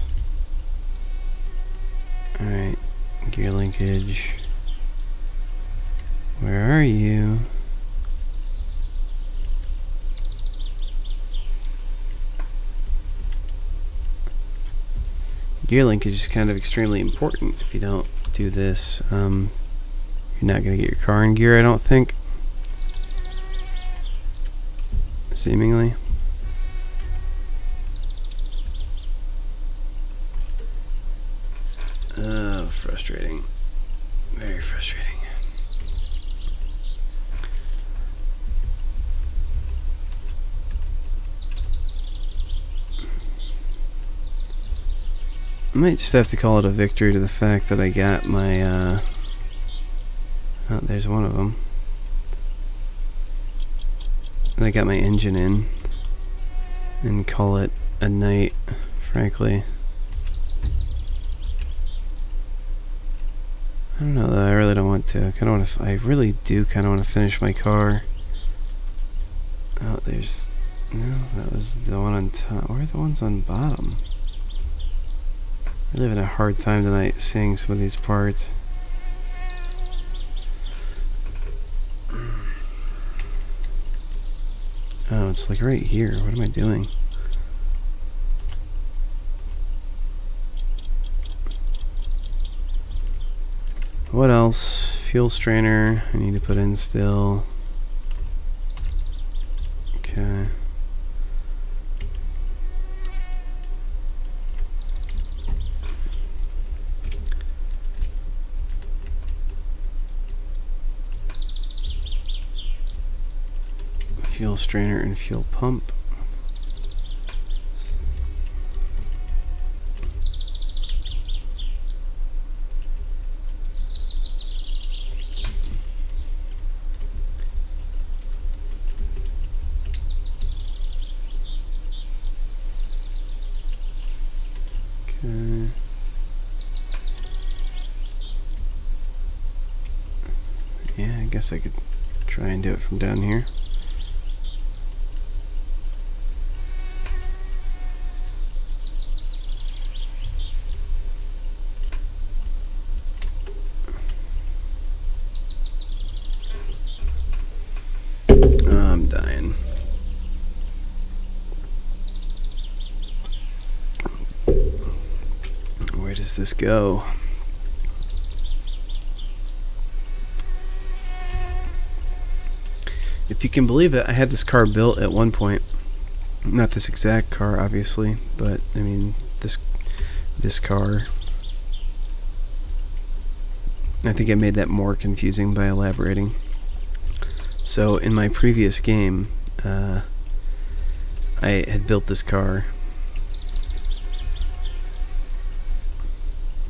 Alright. Gear linkage. Where are you? Gear linkage is kind of extremely important. If you don't do this, you're not going to get your car in gear, I don't think. Seemingly. Oh, frustrating. Very frustrating. I might just have to call it a victory to the fact that I got my, oh, there's one of them. And I got my engine in. And call it a night, frankly. I don't know though, I really don't want to. I really do kind of want to finish my car. Oh, there's, no, that was the one on top. Where are the ones on bottom? We're having a hard time tonight seeing some of these parts. Oh, it's like right here. What am I doing? What else? Fuel strainer. I need to put in still. Okay. Fuel strainer and fuel pump. Okay. Yeah, I guess I could try and do it from down here. I'm dying. Where does this go? If you can believe it, I had this car built at one point. Not this exact car, obviously, but I mean this car. I think I made that more confusing by elaborating. So in my previous game, I had built this car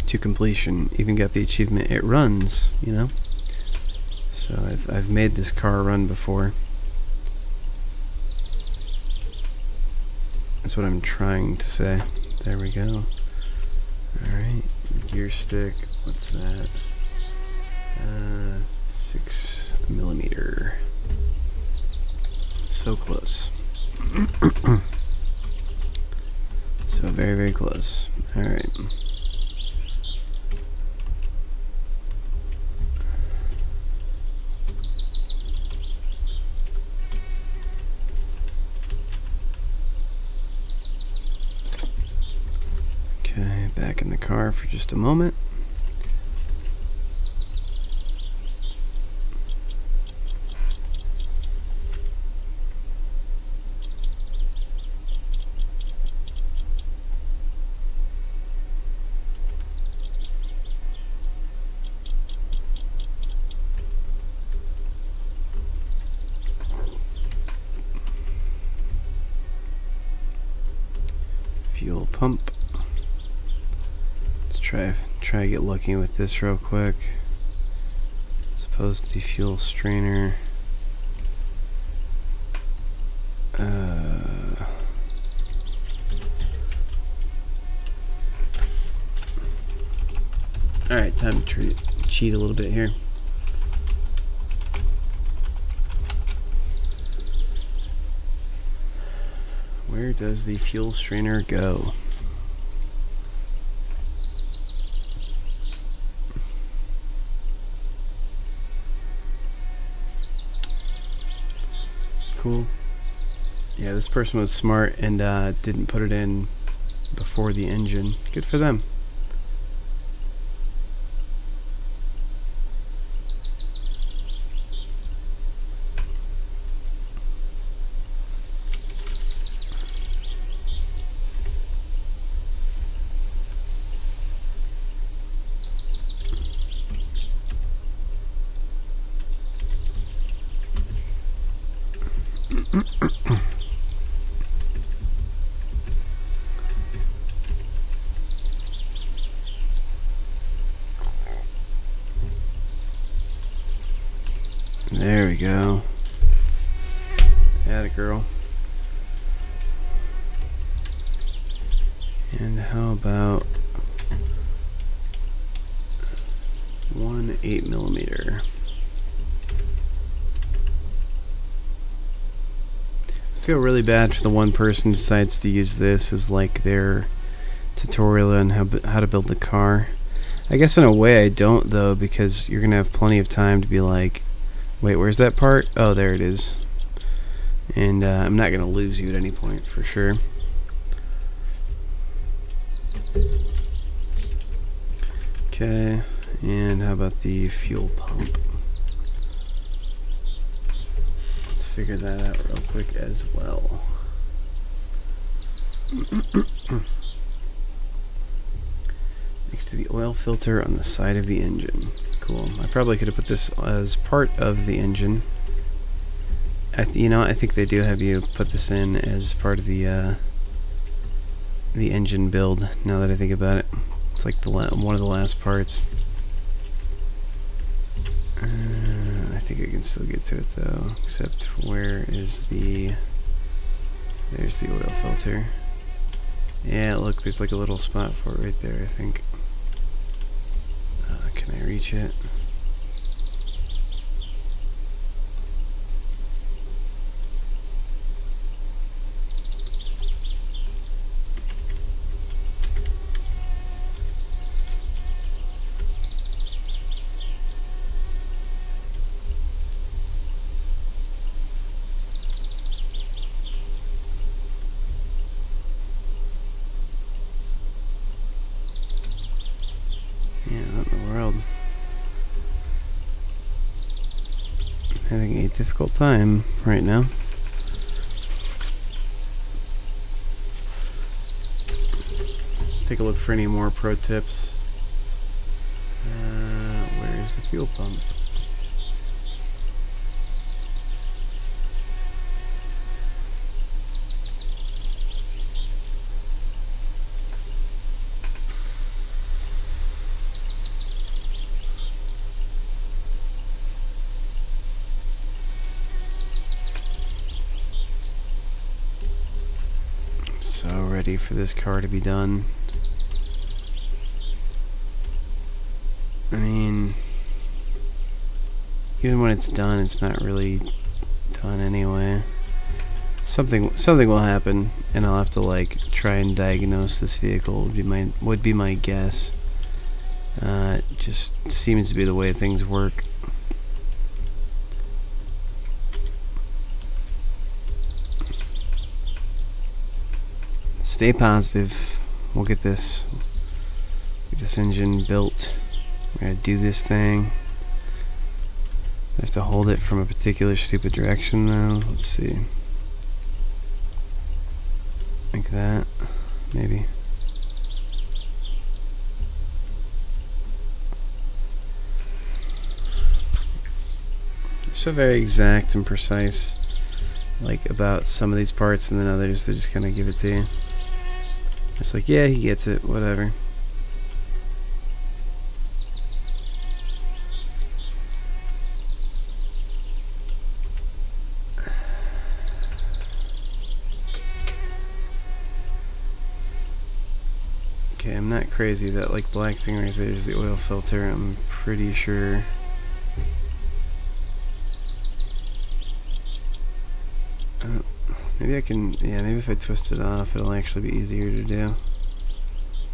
to completion. Even got the achievement. It runs, you know. So I've made this car run before. That's what I'm trying to say. There we go. Alright, gear stick, what's that? 6 millimeter. So close. So very, very close. Alright. Okay, back in the car for just a moment. Fuel pump. Try to get lucky with this real quick. Suppose the fuel strainer. Alright, time to cheat a little bit here. Where does the fuel strainer go? Cool. Yeah, this person was smart and didn't put it in before the engine. Good for them. There we go. Atta girl. And how about 1 8mm? I feel really bad for the one person who decides to use this as like their tutorial on how to build the car. I guess in a way I don't, though, because you're gonna have plenty of time to be like, wait, where's that part? Oh, there it is. And I'm not gonna lose you at any point, for sure. Okay, and how about the fuel pump? Let's figure that out real quick as well. Next to the oil filter on the side of the engine. Cool. I probably could have put this as part of the engine. You know, I think they do have you put this in as part of the engine build. Now that I think about it, it's like one of the last parts. I think I can still get to it though. Except where is the? There's the oil filter. Yeah, look, there's like a little spot for it right there, I think. Can I reach it? Yeah, what in the world? I'm having a difficult time right now. Let's take a look for any more pro tips. Where's the fuel pump? So ready for this car to be done. I mean, even when it's done, it's not really done anyway. Something will happen, and I'll have to like try and diagnose this vehicle. Would be my guess. It just seems to be the way things work. Stay positive. We'll get this engine built. We're gonna do this thing. I have to hold it from a particular stupid direction though. Let's see. Like that, maybe. So very exact and precise, like about some of these parts, and then others they just kind of give it to you. It's like, yeah, he gets it, whatever. Okay, I'm not crazy. That like black thing right there is the oil filter. I'm pretty sure. Maybe I can, yeah, maybe if I twist it off, it'll actually be easier to do.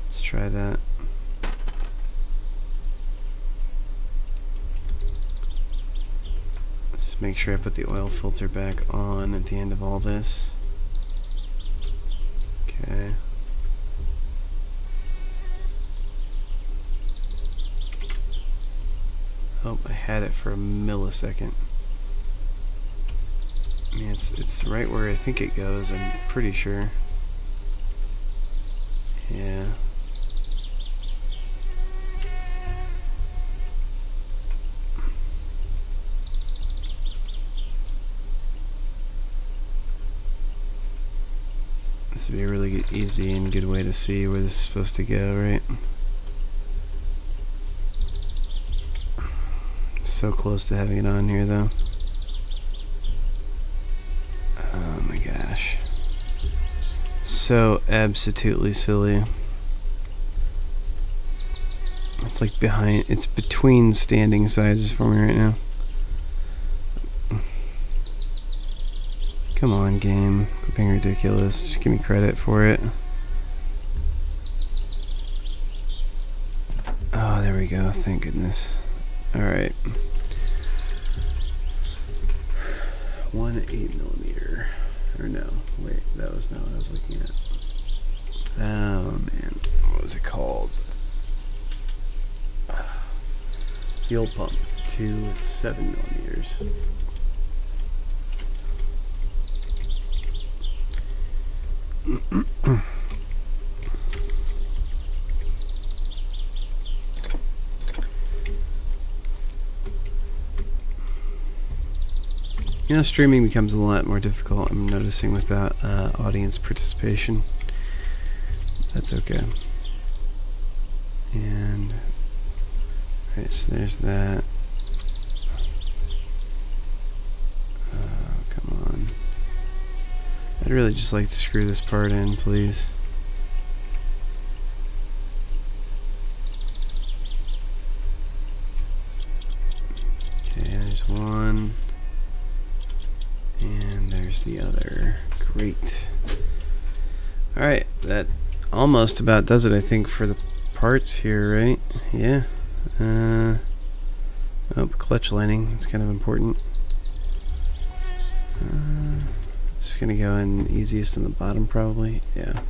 Let's try that. Let's make sure I put the oil filter back on at the end of all this. Okay. Oh, I had it for a millisecond. I mean, it's right where I think it goes, I'm pretty sure. Yeah. This would be a really good, easy and good way to see where this is supposed to go, right? So close to having it on here, though. Oh my gosh. So absolutely silly. It's like behind, it's between standing sizes for me right now. Come on, game. Quit being ridiculous. Just give me credit for it. Oh, there we go. Thank goodness. Alright. 1 8mm. Or no. Wait, that was not what I was looking at. Oh, man. What was it called? Fuel pump. 2 7mm. You know, streaming becomes a lot more difficult, I'm noticing, without audience participation. That's okay. And alright, so there's that. Come on. I'd really just like to screw this part in, please. the other. Great. Alright, that almost about does it, I think, for the parts here, right? Yeah. Oh, clutch lining. It's kind of important. Just gonna go in easiest in the bottom, probably. Yeah.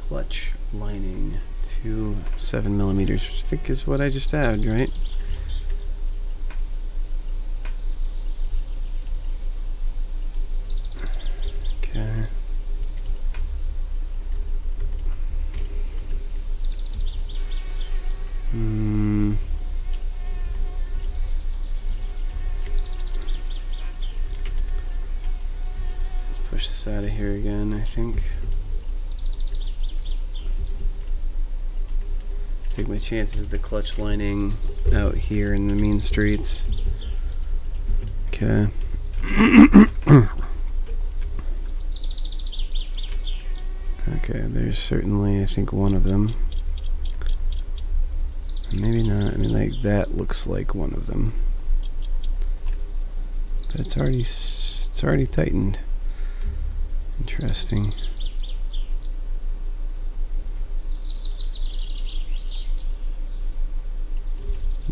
Clutch lining to 7mm, which I think is what I just had, right? Okay. Let's push this out of here again, I think. Take my chances of the clutch lining out here in the mean streets. Okay. Okay, there's certainly, I think, one of them. Maybe not. I mean, like, that looks like one of them. But it's already tightened. Interesting.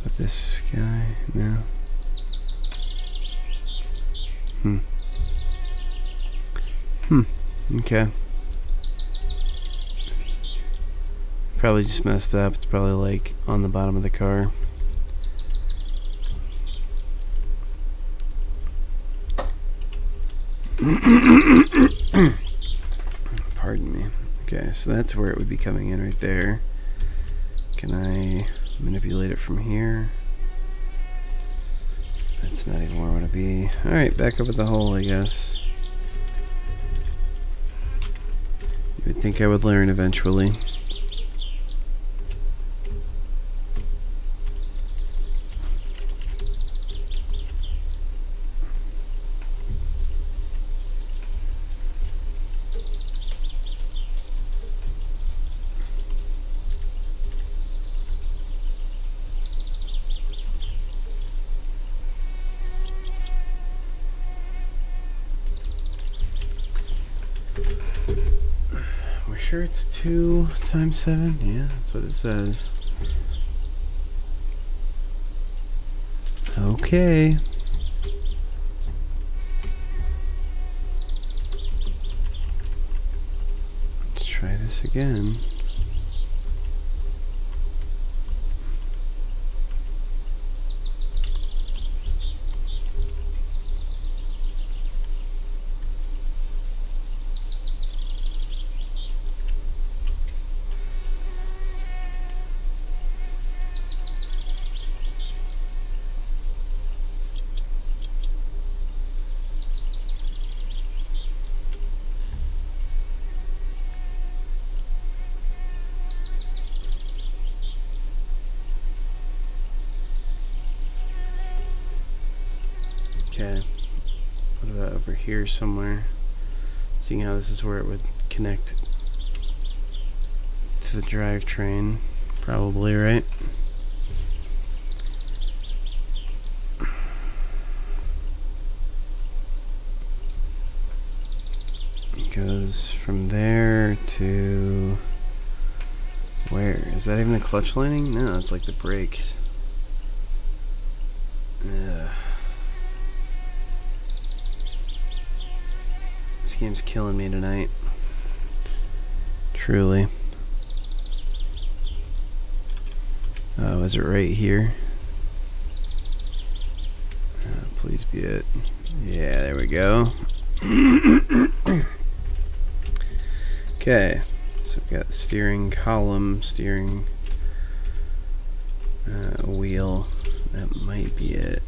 But this guy, no. Okay. Probably just messed up. It's probably like on the bottom of the car. Pardon me. Okay, so that's where it would be coming in right there. Can I manipulate it from here? That's not even where I want to be. Alright, back up at the hole, I guess. You would think I would learn eventually. Sure it's 2 times 7? Yeah, that's what it says. Okay. Let's try this again. Okay, what about over here somewhere? Seeing how this is where it would connect to the drivetrain, probably, right? It goes from there to where? Is that even the clutch lining? No, it's like the brakes. Ugh. This game's killing me tonight. Truly. Oh, is it right here? Please be it. Yeah, there we go. Okay, so we've got the steering column, steering wheel. That might be it.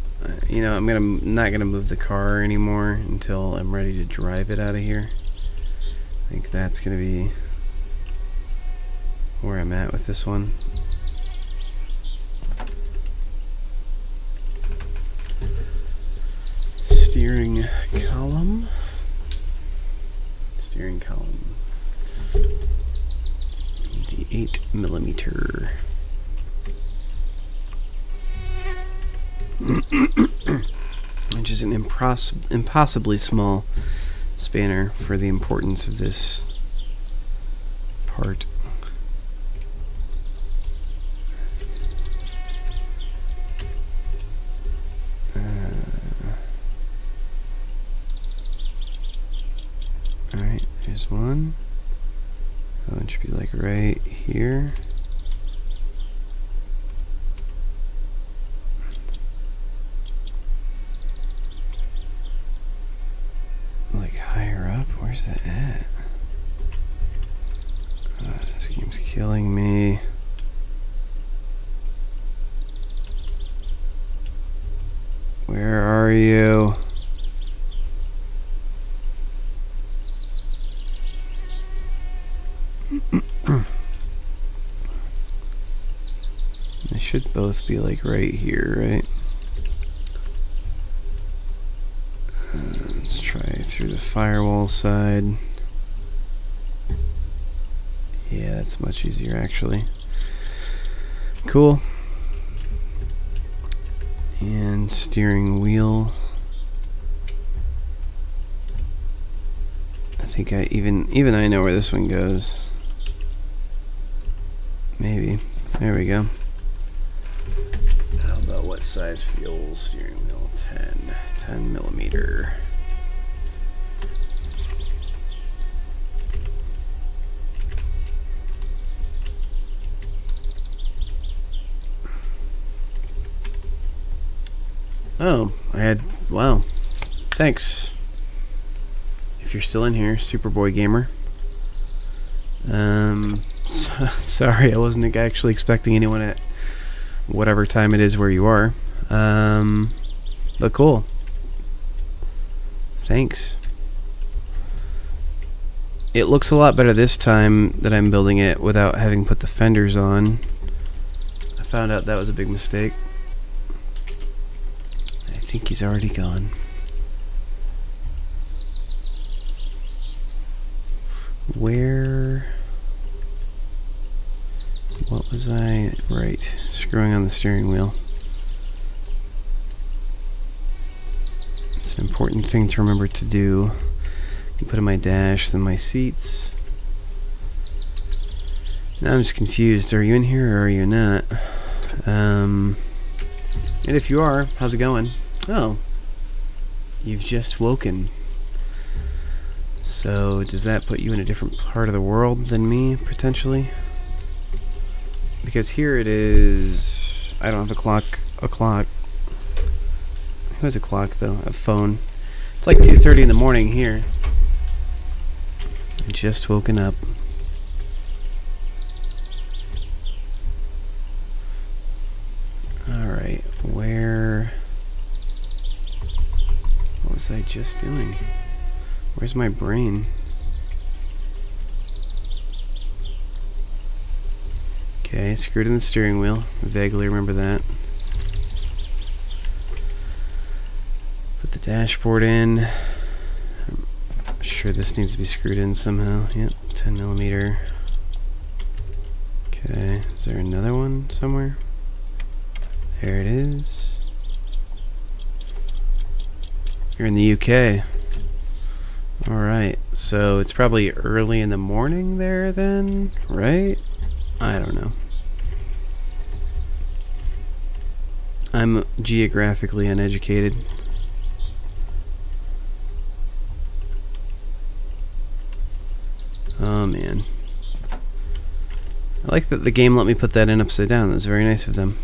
You know, I'm not gonna move the car anymore until I'm ready to drive it out of here. I think that's gonna be where I'm at with this one. Steering column. Steering column. The 8mm. which is an impossibly small spanner for the importance of this part. Alright, there's one. Oh, it should be like right here. Like higher up? Where's that at? This game's killing me. Where are you? They should both be like right here, right? Let's try through the firewall side. Yeah, that's much easier actually. Cool. And steering wheel. I think even I know where this one goes. Maybe. There we go. How about what size for the old steering wheel? 10 millimeter. Oh, wow. Thanks. If you're still in here, Superboy Gamer. Sorry, I wasn't actually expecting anyone at whatever time it is where you are. But cool. Thanks. It looks a lot better this time that I'm building it without having put the fenders on. I found out that was a big mistake. I think he's already gone. Where... What was I... Right, screwing on the steering wheel. It's an important thing to remember to do. Put in my dash, then my seats. Now I'm just confused. Are you in here or are you not? And if you are, how's it going? Oh, you've just woken. So does that put you in a different part of the world than me, potentially? Because here it is... I don't have a clock. Who has a clock, though? A phone. It's like 2:30 in the morning here. Just woken up. Alright, where... What was I just doing? Where's my brain? Okay, screwed in the steering wheel. I vaguely remember that. Put the dashboard in. I'm sure this needs to be screwed in somehow. Yep, 10 millimeter. Okay, is there another one somewhere? There it is. You're in the UK. Alright, so it's probably early in the morning there then, right? I don't know. I'm geographically uneducated. Oh man. I like that the game let me put that in upside down. That was very nice of them.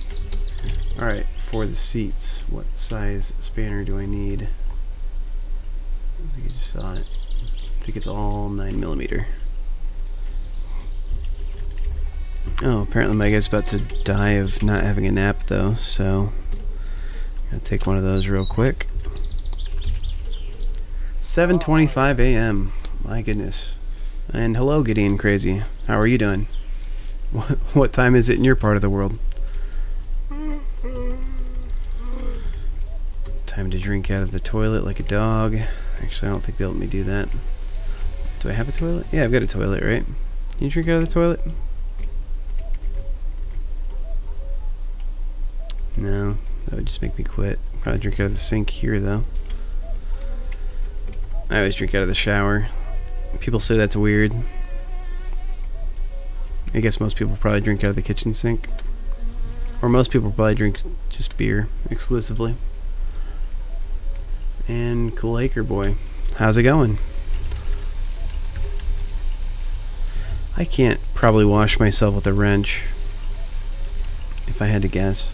Alright, for the seats, what size spanner do I need? I think I just saw it. I think it's all 9 millimeter. Oh, apparently my guy's about to die of not having a nap though, so I'm gonna take one of those real quick. 7:25 a.m. My goodness. And hello, Gideon Crazy. How are you doing? What time is it in your part of the world? Time to drink out of the toilet like a dog. Actually, I don't think they'll let me do that. Do I have a toilet? Yeah, I've got a toilet, right? Can you drink out of the toilet? No, That would just make me quit. Probably drink out of the sink here, though. I always drink out of the shower. People say that's weird. I guess most people probably drink out of the kitchen sink. Or most people probably drink just beer exclusively. And Cool Acre Boy. How's it going? I can't probably wash myself with a wrench, if I had to guess.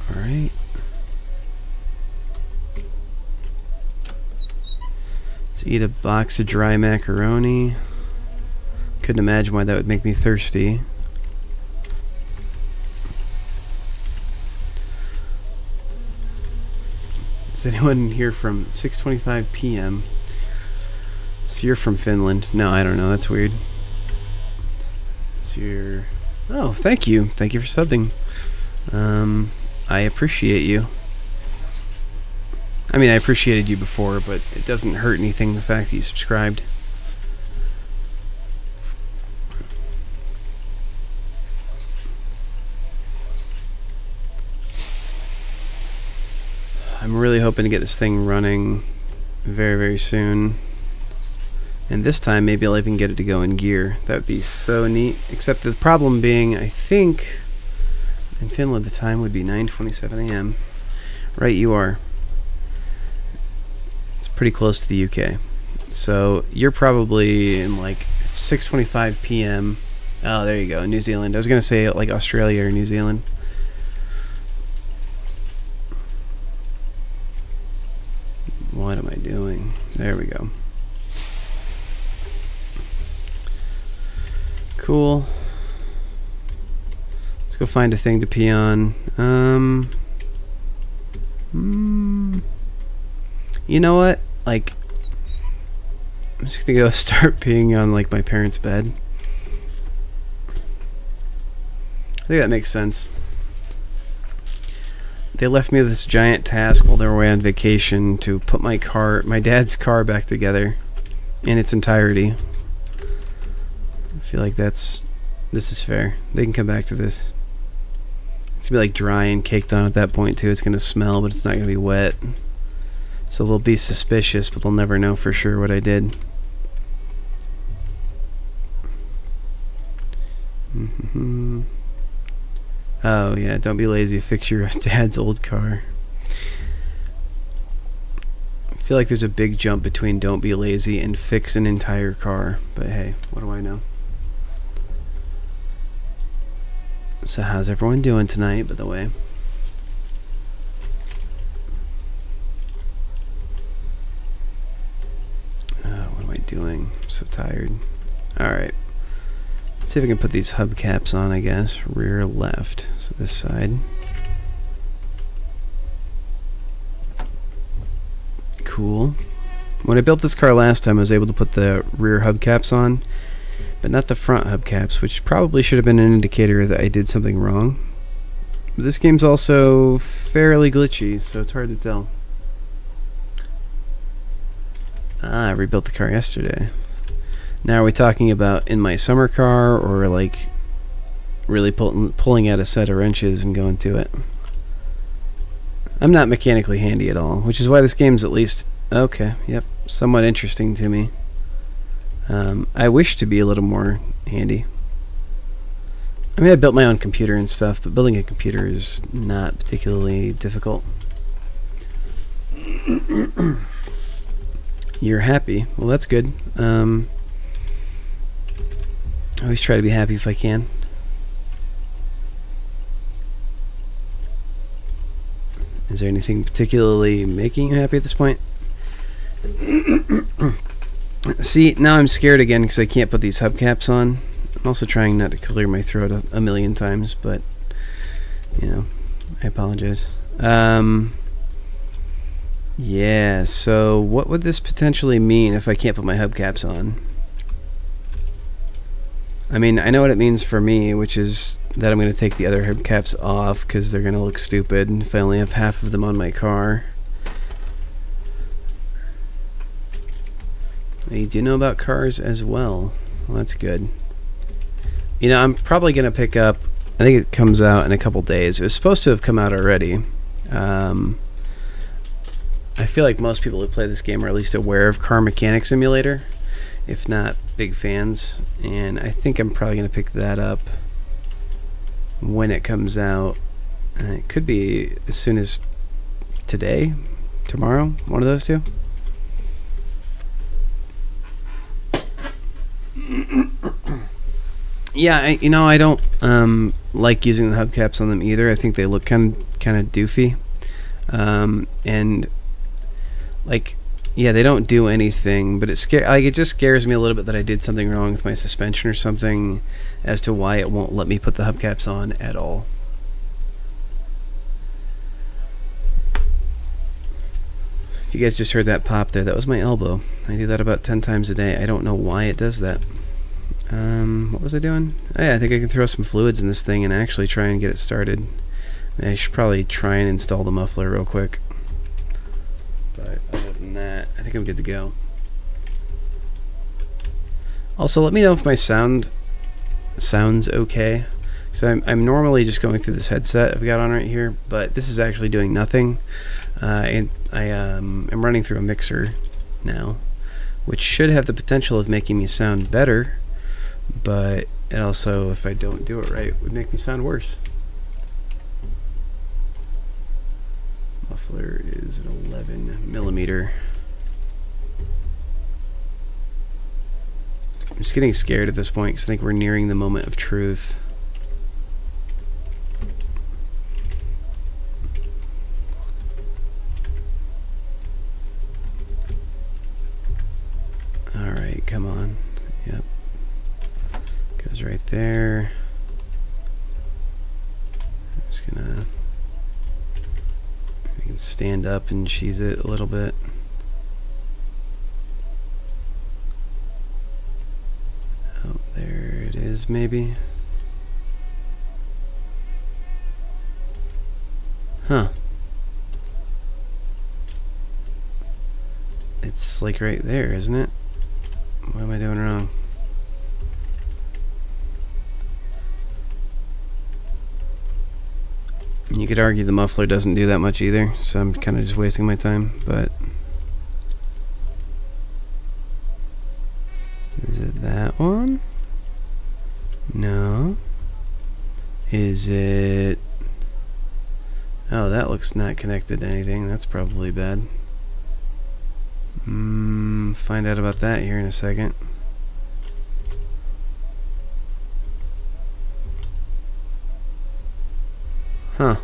Alright. Let's eat a box of dry macaroni. Couldn't imagine why that would make me thirsty. Is anyone here from 6:25 p.m.? So you're from Finland? No, I don't know. That's weird. So you're... Oh, thank you. Thank you for subbing. I appreciate you. I mean, I appreciated you before, but it doesn't hurt anything the fact that you subscribed. I'm really hoping to get this thing running very, very soon. And this time, maybe I'll even get it to go in gear. That would be so neat. Except the problem being, I think, in Finland, the time would be 9:27 a.m. Right, you are. It's pretty close to the UK. So, you're probably in, like, 6:25 p.m. Oh, there you go, New Zealand. I was going to say, like, Australia or New Zealand. What am I doing? There we go. Cool. Let's go find a thing to pee on. You know what? Like, I'm just gonna go start peeing on, like, my parents' bed. I think that makes sense. They left me with this giant task while they were away on vacation to put my dad's car back together in its entirety. I feel like this is fair. They can come back to this. It's gonna be like dry and caked on at that point too. It's gonna smell, but it's not gonna be wet. So they'll be suspicious, but they'll never know for sure what I did. Oh yeah, don't be lazy. Fix your dad's old car. I feel like there's a big jump between don't be lazy and fix an entire car. But hey, what do I know? So how's everyone doing tonight, by the way? What am I doing? I'm so tired. Alright. Let's see if I can put these hubcaps on, I guess. Rear left. So this side. Cool. When I built this car last time, I was able to put the rear hubcaps on, but not the front hubcaps, which probably should have been an indicator that I did something wrong. But this game's also fairly glitchy, so it's hard to tell. I rebuilt the car yesterday. Now, are we talking about in my summer car, or like really pulling out a set of wrenches and going to it? I'm not mechanically handy at all, which is why this game's at least, okay, yep, somewhat interesting to me. I wish to be a little more handy. I mean, I built my own computer and stuff, but building a computer is not particularly difficult. You're happy. Well, that's good. I always try to be happy if I can. Is there anything particularly making you happy at this point? See, now I'm scared again because I can't put these hubcaps on. I'm also trying not to clear my throat a million times, but, you know, I apologize. Yeah, so what would this potentially mean if I can't put my hubcaps on? I mean, I know what it means for me, which is that I'm going to take the other hubcaps off because they're going to look stupid if I only have half of them on my car. You do know about cars as well. Well, that's good. You know, I'm probably going to pick up I think it comes out in a couple days. It was supposed to have come out already. I feel like most people who play this game are at least aware of Car Mechanic Simulator, if not big fans, and I think I'm probably going to pick that up when it comes out. It could be as soon as today, tomorrow, one of those two. Yeah, I don't like using the hubcaps on them either. I think they look kind of doofy, and like, yeah, they don't do anything. But it just scares me a little bit that I did something wrong with my suspension or something, as to why it won't let me put the hubcaps on at all. If you guys just heard that pop there, that was my elbow. I do that about 10 times a day. I don't know why it does that. What was I doing? Oh, yeah, I think I can throw some fluids in this thing and actually try and get it started. I should probably try and install the muffler real quick. But other than that, I think I'm good to go. Also, let me know if my sound sounds okay. So I'm normally just going through this headset I've got on right here, but this is actually doing nothing. And I'm running through a mixer now, which should have the potential of making me sound better, but it also, if I don't do it right, would make me sound worse. Muffler is an 11mm. I'm just getting scared at this point because I think we're nearing the moment of truth. Alright, come on. Yep. Goes right there. I'm just gonna... We can stand up and cheese it a little bit. Oh, there it is, maybe. Huh. It's like right there, isn't it? What am I doing wrong? You could argue the muffler doesn't do that much either, so I'm kind of just wasting my time, but... Is it that one? No. Is it... Oh, that looks not connected to anything. That's probably bad. Find out about that here in a second. Huh.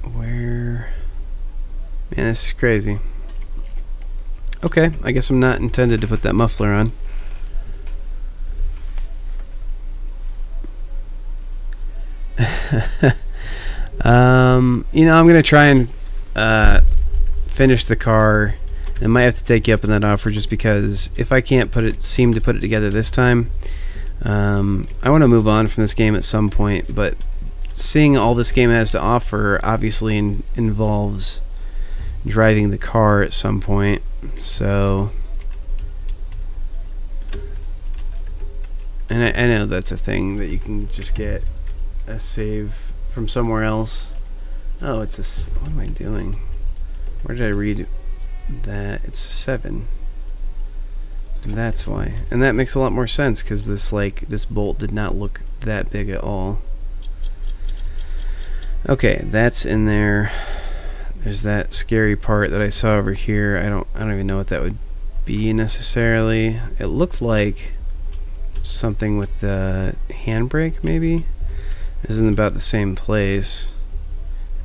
Where... Man, this is crazy. Okay, I guess I'm not intended to put that muffler on. You know, I'm gonna try and finish the car. I might have to take you up on that offer, just because if I can't seem to put it together this time, I want to move on from this game at some point. But seeing all this game has to offer obviously involves driving the car at some point. So, and I know that's a thing that you can just get a save from somewhere else. Oh, it's a... What am I doing? Where did I read that? It's 7. And that's why. And that makes a lot more sense, because this bolt did not look that big at all. Okay, that's in there. There's that scary part that I saw over here. I don't even know what that would be necessarily. It looked like something with the handbrake, maybe. It isn't about the same place.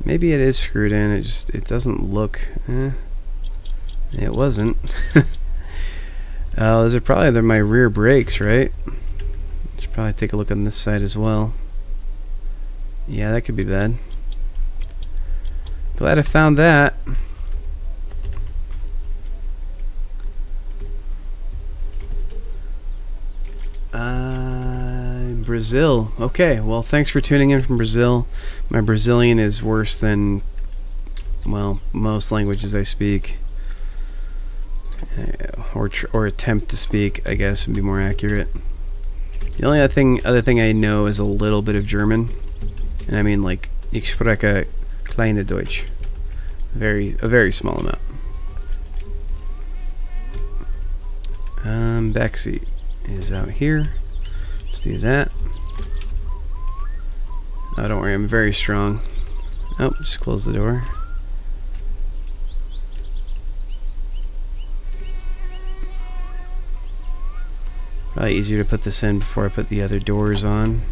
Maybe it is screwed in. It doesn't look. It wasn't. Those are probably my rear brakes, right? Should probably take a look on this side as well. Yeah, that could be bad. Glad I found that. Brazil. Okay, well, thanks for tuning in from Brazil. My Brazilian is worse than, well, most languages I speak. Or attempt to speak, I guess, would be more accurate. The only other thing I know is a little bit of German, and I mean like ich spreche kleine Deutsch, a very small amount. Backseat is out here. Let's do that. Oh, don't worry, I'm very strong. Oh, just close the door. Probably easier to put this in before I put the other doors on.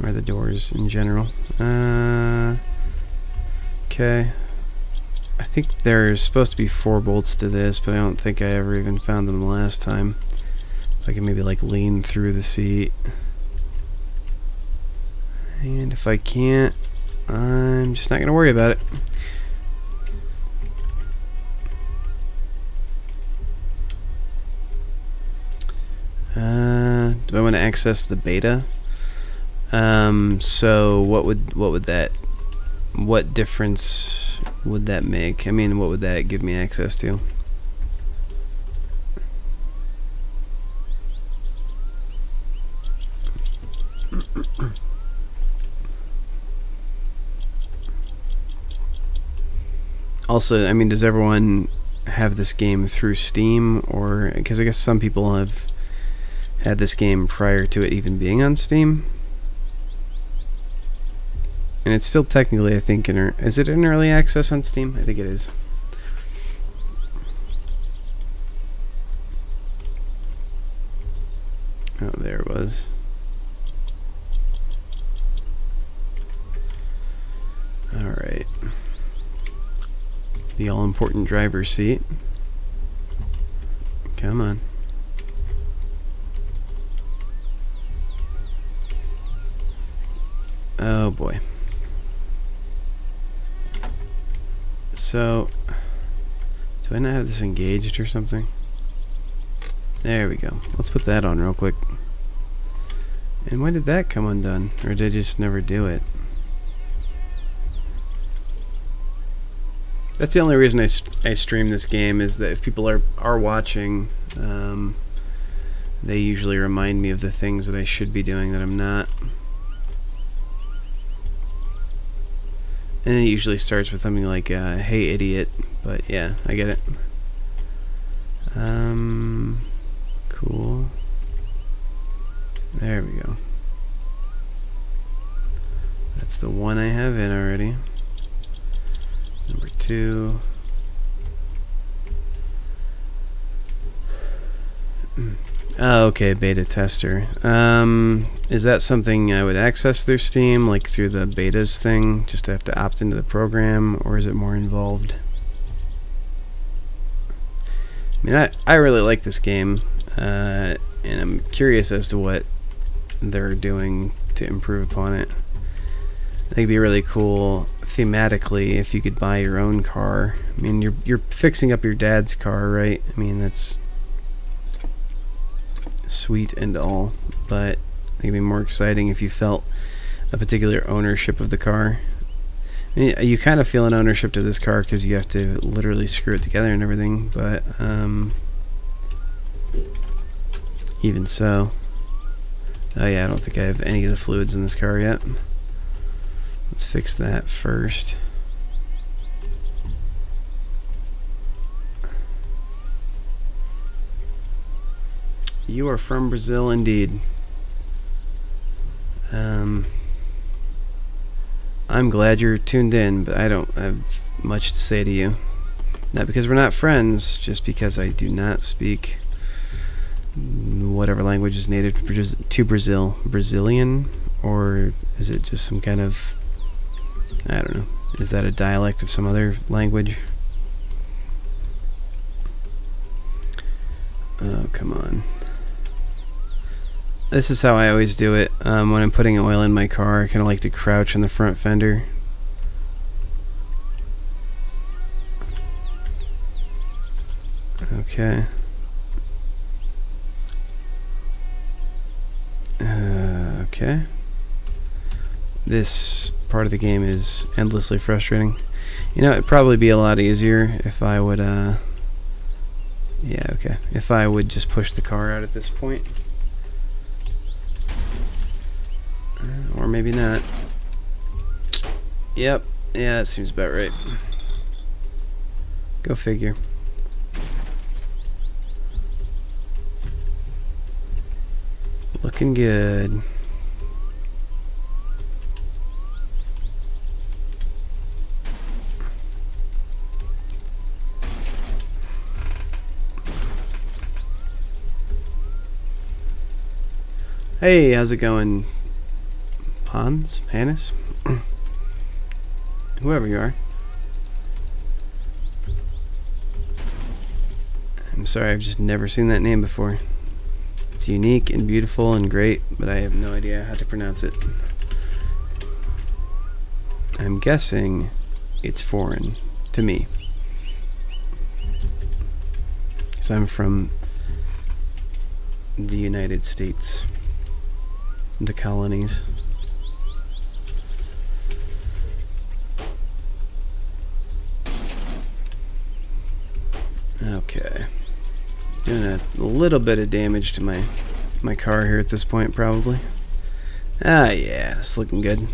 Or the doors in general. Okay. I think there's supposed to be 4 bolts to this, but I don't think I ever even found them the last time. If I can maybe like lean through the seat. And if I can't, I'm just not going to worry about it. Do I want to access the beta? So what difference would that make? I mean, what would that give me access to? Also, I mean, does everyone have this game through Steam, or because I guess some people have had this game prior to it even being on Steam, and it's still technically, I think, is it in early access on Steam? I think it is. Oh, there it was. All right. The all-important driver's seat. Come on. Oh boy. So, do I not have this engaged or something? There we go. Let's put that on real quick. And when did that come undone? Or did I just never do it? That's the only reason I stream this game, is that if people are watching, they usually remind me of the things that I should be doing that I'm not. And it usually starts with something like, hey idiot, but yeah, I get it. Cool. There we go. That's the one I have in already. Number 2. Oh, okay, beta tester. Is that something I would access through Steam, like through the betas thing, just to have to opt into the program, or is it more involved? I mean, I really like this game, and I'm curious as to what they're doing to improve upon it. I think it'd be really cool thematically if you could buy your own car. I mean, you're fixing up your dad's car, right? I mean, that's sweet and all, but I think it'd be more exciting if you felt a particular ownership of the car. I mean, you kind of feel an ownership to this car because you have to literally screw it together and everything, but even so. Oh yeah, I don't think I have any of the fluids in this car yet. Let's fix that first. You are from Brazil indeed. I'm glad you're tuned in, but I don't have much to say to you. Not because we're not friends, just because I do not speak whatever language is native to Brazil. Brazilian? Or is it just some kind of, I don't know, is that a dialect of some other language? Oh, come on. This is how I always do it. When I'm putting oil in my car, I kind of like to crouch in the front fender. Okay. Okay. This part of the game is endlessly frustrating. You know, it'd probably be a lot easier if I would, yeah, okay. If I would just push the car out at this point. maybe not. Yep. Yeah, that seems about right. Go figure. Looking good. Hey, how's it going? Panis? Whoever you are. I'm sorry, I've just never seen that name before. It's unique and beautiful and great, but I have no idea how to pronounce it. I'm guessing it's foreign to me. Because I'm from the United States. The colonies. Okay. Doing a little bit of damage to my car here at this point, probably. Ah, yeah, it's looking good.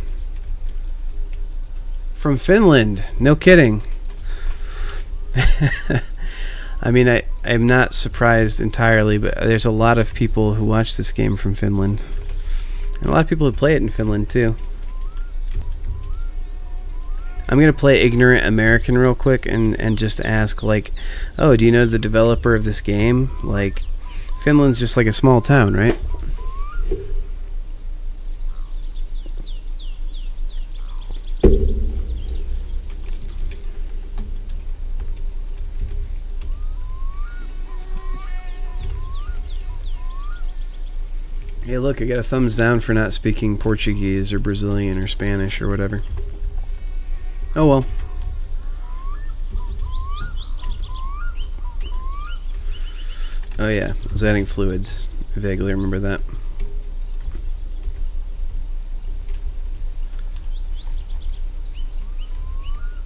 From Finland, no kidding. I mean, I'm not surprised entirely, but there's a lot of people who watch this game from Finland. And a lot of people who play it in Finland, too. I'm going to play Ignorant American real quick and just ask, like, oh, do you know the developer of this game? Like, Finland's just like a small town, right? Hey, look, I got a thumbs down for not speaking Portuguese or Brazilian or Spanish or whatever. Oh well. Oh yeah, I was adding fluids. I vaguely remember that.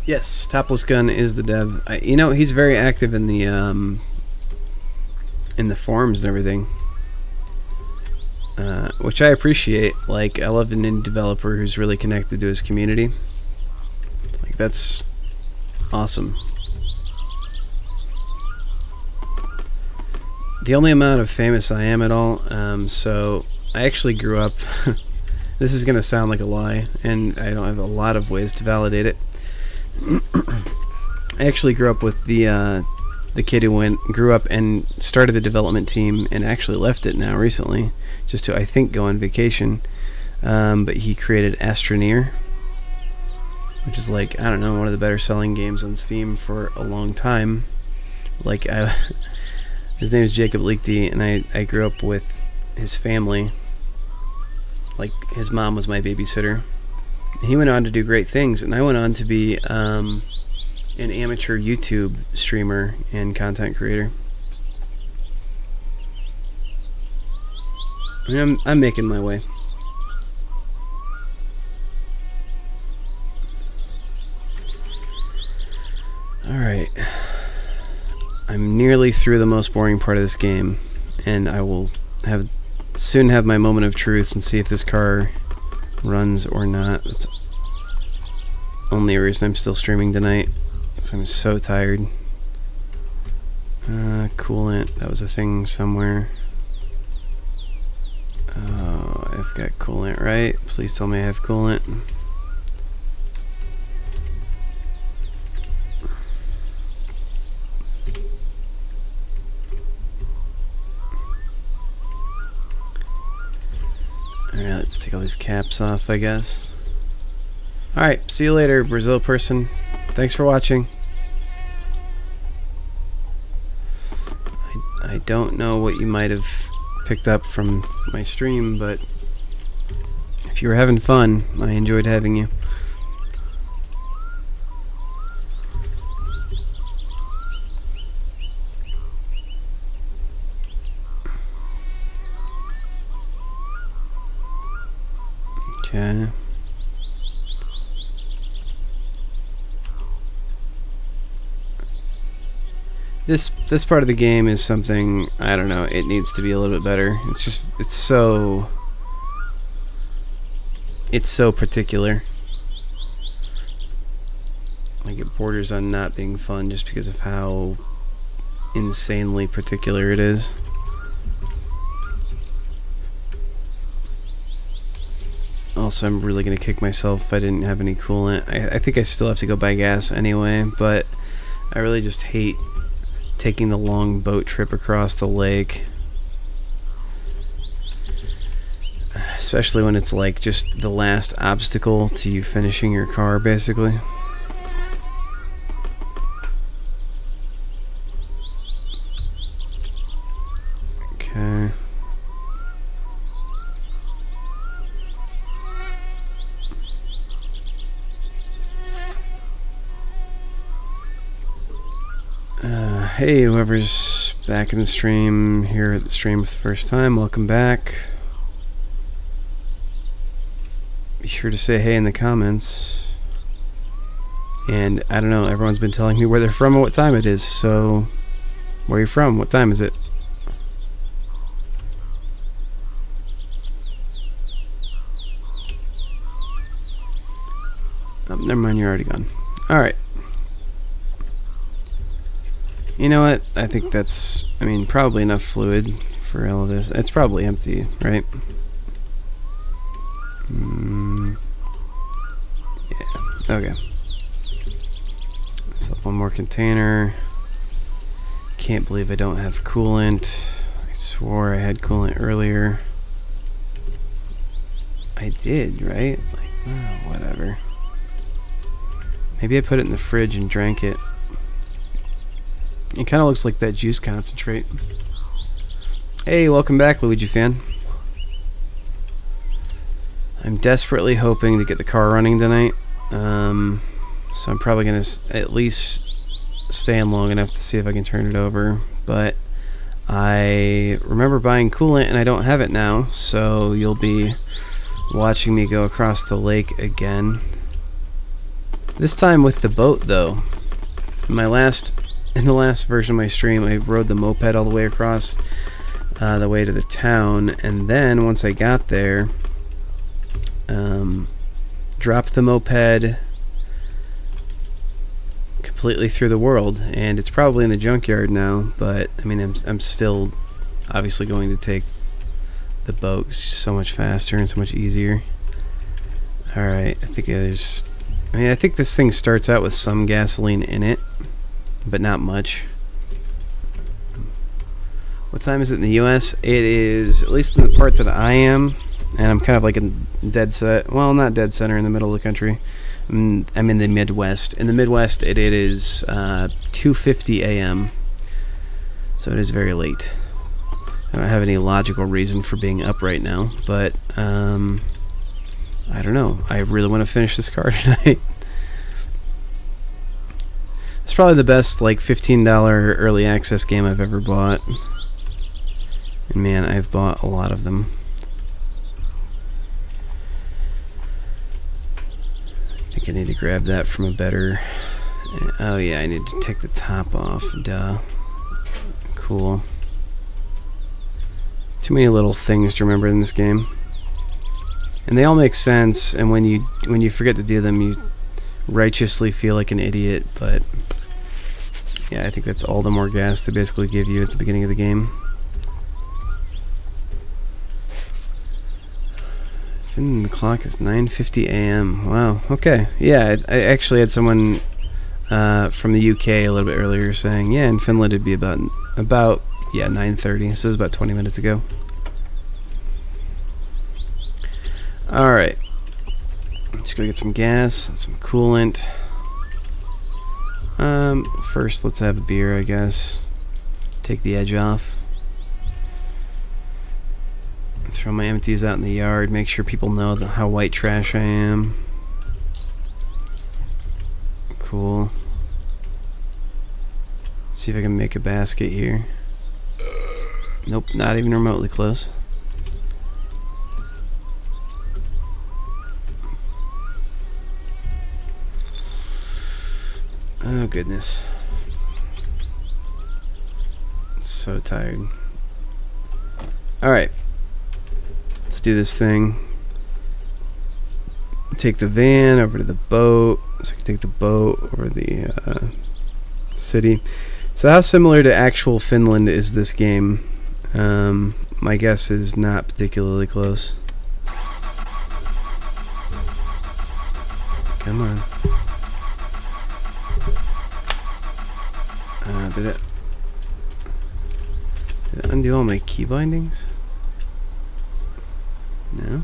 Yes, Topless Gun is the dev. You know, he's very active in the forums and everything. Which I appreciate. Like, I love an indie developer who's really connected to his community. Like, that's awesome. The only amount of famous I am at all, so I actually grew up... This is going to sound like a lie, and I don't have a lot of ways to validate it. I actually grew up with the kid who grew up and started the development team and actually left it now recently, just to, I think, go on vacation. But he created Astroneer, which is like, I don't know, one of the better selling games on Steam for a long time. Like, his name is Jacob Liechty, and I grew up with his family. Like, his mom was my babysitter. He went on to do great things, and I went on to be an amateur YouTube streamer and content creator. I mean, I'm making my way. Alright. I'm nearly through the most boring part of this game, and I will soon have my moment of truth and see if this car runs or not. That's only a reason I'm still streaming tonight, because I'm so tired. Coolant, that was a thing somewhere. Oh, I've got coolant, right? Please tell me I have coolant. Alright, let's take all these caps off, I guess. Alright, see you later, Brazil person. Thanks for watching. I don't know what you might have picked up from my stream, but if you were having fun, I enjoyed having you. Okay. This part of the game is something, I don't know, it needs to be a little bit better. It's so it's so particular. Like, it borders on not being fun just because of how insanely particular it is. Also, I'm really going to kick myself if I didn't have any coolant. I think I still have to go buy gas anyway, but I really just hate taking the long boat trip across the lake. Especially when it's like just the last obstacle to you finishing your car, basically. Okay. Hey, whoever's back in the stream, here at the stream for the first time, welcome back. Be sure to say hey in the comments. And I don't know, everyone's been telling me where they're from and what time it is, so where are you from? What time is it? Oh, never mind, you're already gone. Alright. You know what? I think that's, I mean, probably enough fluid for all of this. It's probably empty, right? Yeah, okay. Set up one more container. Can't believe I don't have coolant. I swore I had coolant earlier. I did, right? Like, oh, whatever. Maybe I put it in the fridge and drank it. It kind of looks like that juice concentrate. Hey, welcome back, Luigi fan. I'm desperately hoping to get the car running tonight. So I'm probably going to at least stay in long enough to see if I can turn it over. But I remember buying coolant and I don't have it now. So you'll be watching me go across the lake again. This time with the boat, though. In the last version of my stream, I rode the moped all the way across the way to the town, and then once I got there, dropped the moped completely through the world, and it's probably in the junkyard now. But I mean, I'm still obviously going to take the boat. It's just so much faster and so much easier. All right, I think I think this thing starts out with some gasoline in it, but not much. What time is it in the US? It is, at least in the part that I am, and I'm kind of like in dead set, well, not dead center, in the middle of the country. I'm in the Midwest. In the Midwest, it is 2:50 a.m., so it is very late. I don't have any logical reason for being up right now, but I don't know. I really want to finish this car tonight. It's probably the best, like, $15 early access game I've ever bought. And man, I've bought a lot of them. I think I need to grab that from a better... Oh yeah, I need to take the top off. Duh. Cool. Too many little things to remember in this game. And they all make sense, and when you forget to do them, you righteously feel like an idiot, but yeah, I think that's all the more gas they basically give you at the beginning of the game. The clock is 9:50 a.m. Wow, okay. Yeah, I actually had someone from the UK a little bit earlier saying, yeah, in Finland it'd be about 9:30, so it was about 20 minutes ago. Alright. Just gonna get some gas and some coolant. First let's have a beer, I guess. Take the edge off. Throw my empties out in the yard, make sure people know how white trash I am. Cool. See if I can make a basket here. Nope, not even remotely close. Oh goodness. So tired. Alright. Let's do this thing. take the van over to the boat, so I can take the boat over the city. So how similar to actual Finland is this game? My guess is not particularly close. Come on. Did it undo all my key bindings? No?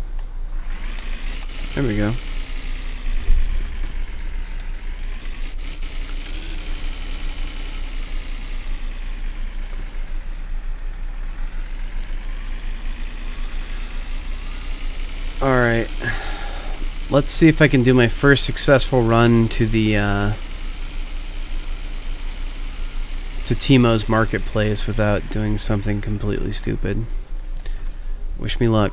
There we go. Alright. Let's see if I can do my first successful run to the to Timo's marketplace without doing something completely stupid. Wish me luck.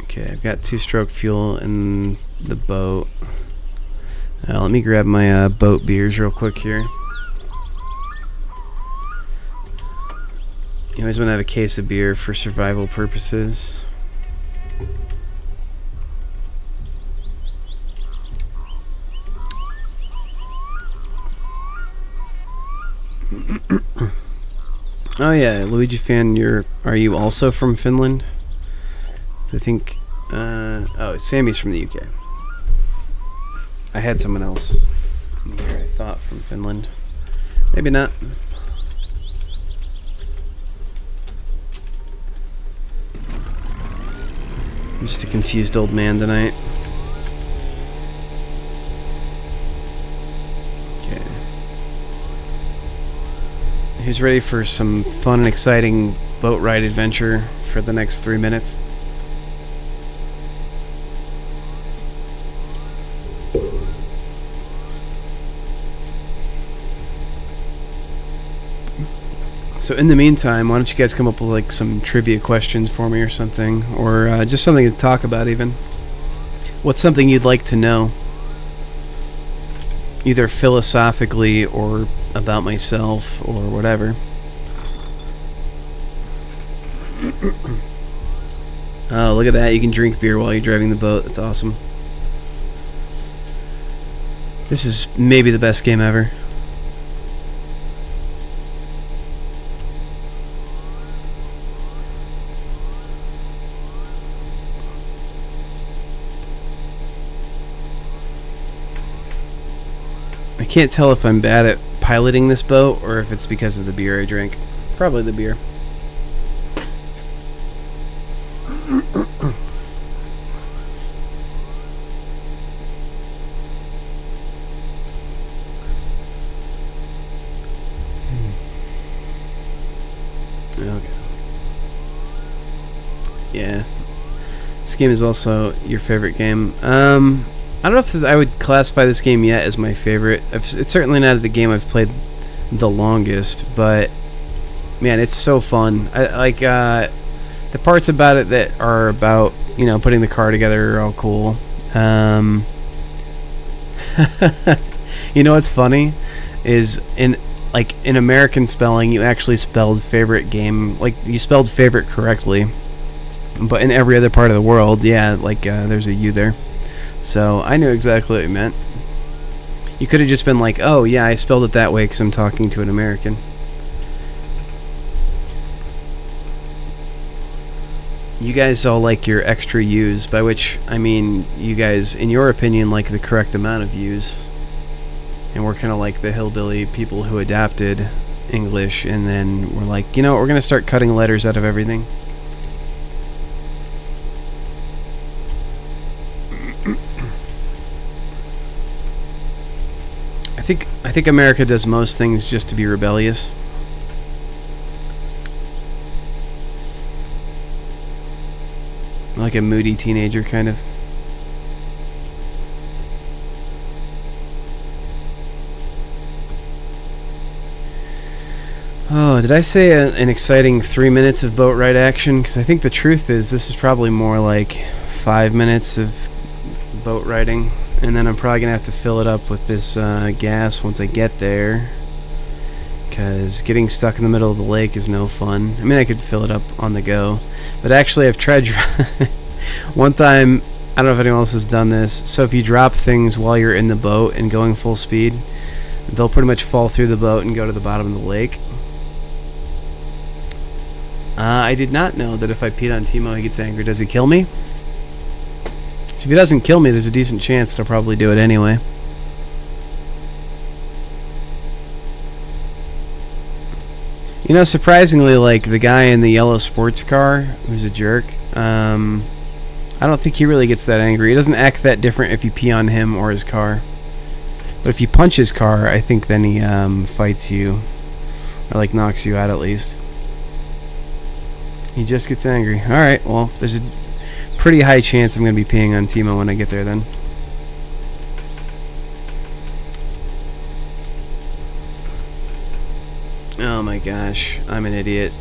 Okay, I've got 2-stroke fuel in the boat. Let me grab my boat beers real quick here. You always want to have a case of beer for survival purposes. Oh yeah, Luigi fan, are you also from Finland? I think oh, Sammy's from the UK. I had someone else here I thought from Finland. Maybe not. I'm just a confused old man tonight. Okay. Who's ready for some fun and exciting boat ride adventure for the next 3 minutes? So in the meantime, why don't you guys come up with like some trivia questions for me or something, or just something to talk about even. What's something you'd like to know? Either philosophically or about myself or whatever. Oh, look at that. You can drink beer while you're driving the boat. That's awesome. This is maybe the best game ever. I can't tell if I'm bad at piloting this boat or if it's because of the beer I drank. Probably the beer. Okay. Yeah. This game is also your favorite game. I don't know if I would classify this game yet as my favorite. It's certainly not the game I've played the longest, but man, it's so fun. I like the parts about it that are about, you know, putting the car together are all cool. You know what's funny is in American spelling, you actually spelled favorite game, like you spelled favorite correctly, but in every other part of the world, yeah, like there's a U there. So I knew exactly what you meant. You could have just been like, oh yeah, I spelled it that way because I'm talking to an American. You guys all like your extra U's, by which I mean you guys, in your opinion, like the correct amount of U's. And we're kind of like the hillbilly people who adapted English, and then we're like, you know, we're going to start cutting letters out of everything. I think America does most things just to be rebellious. Like a moody teenager, kind of. Oh, did I say an exciting 3 minutes of boat ride action? Because I think the truth is this is probably more like 5 minutes of boat riding. And then I'm probably going to have to fill it up with this gas once I get there. because getting stuck in the middle of the lake is no fun. I mean, I could fill it up on the go, but actually I've tried one time, I don't know if anyone else has done this, so if you drop things while you're in the boat and going full speed, they'll pretty much fall through the boat and go to the bottom of the lake. I did not know that if I peed on Timo he gets angry. Does he kill me? So if he doesn't kill me, there's a decent chance that I'll probably do it anyway. You know, surprisingly, like the guy in the yellow sports car, who's a jerk, I don't think he really gets that angry. He doesn't act that different if you pee on him or his car. But if you punch his car, I think then he fights you, or like knocks you out at least. He just gets angry. Alright, well, there's a pretty high chance I'm going to be peeing on Timo when I get there then. Oh my gosh, I'm an idiot.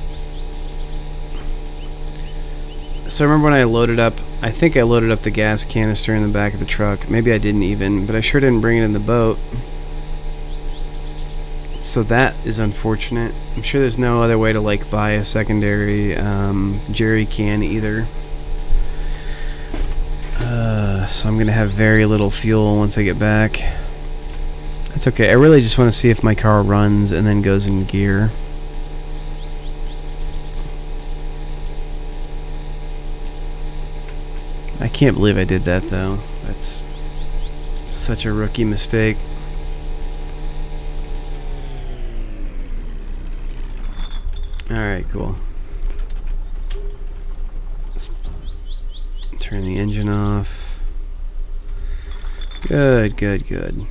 So remember when I loaded up, I think I loaded up the gas canister in the back of the truck. Maybe I didn't even, but I sure didn't bring it in the boat. So that is unfortunate. I'm sure there's no other way to like buy a secondary jerry can either. So I'm gonna have very little fuel once I get back. That's okay. I really just want to see if my car runs and then goes in gear. I can't believe I did that though. That's such a rookie mistake. Alright, cool. Let's turn the engine off. Good, good, good.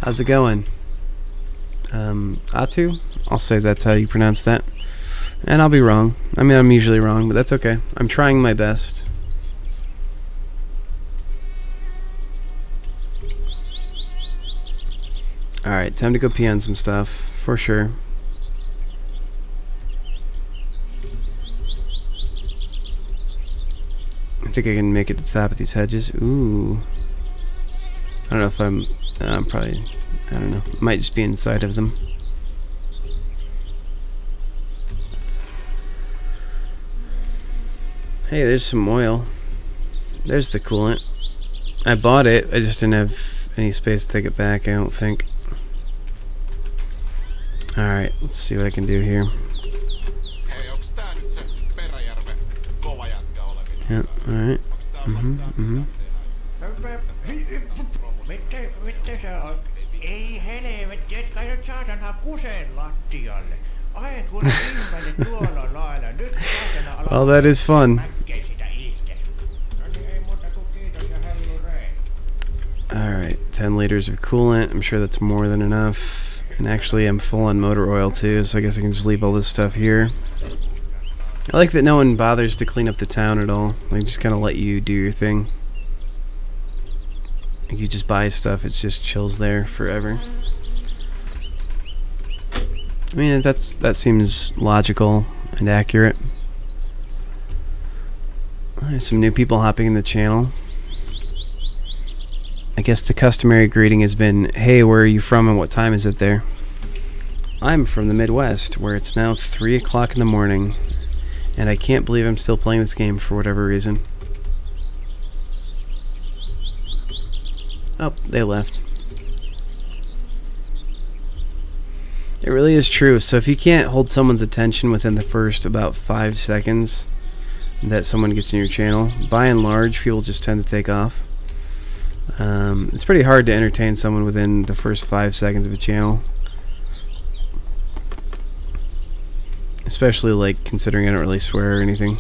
How's it going? Atu? I'll say that's how you pronounce that. And I'll be wrong. I mean, I'm usually wrong, but that's okay. I'm trying my best. Alright, time to go pee on some stuff, for sure. I think I can make it to the top of these hedges. Ooh. I don't know if I'm probably, I don't know. Might just be inside of them. Hey, there's some oil. There's the coolant. I bought it, I just didn't have any space to take it back, I don't think. Alright, let's see what I can do here. Yeah, alright. Well, that is fun. Alright, 10 liters of coolant. I'm sure that's more than enough. And actually, I'm full on motor oil too, so I guess I can just leave all this stuff here. I like that no one bothers to clean up the town at all. They just kind of let you do your thing. Like you just buy stuff, it just chills there forever. I mean, that seems logical and accurate. There's some new people hopping in the channel. I guess the customary greeting has been, hey, where are you from and what time is it there? I'm from the Midwest, where it's now 3 o'clock in the morning, and I can't believe I'm still playing this game for whatever reason. Oh, they left. It really is true. So if you can't hold someone's attention within the first about 5 seconds that someone gets in your channel, by and large, people just tend to take off. It's pretty hard to entertain someone within the first 5 seconds of a channel. Especially, like, considering I don't really swear or anything.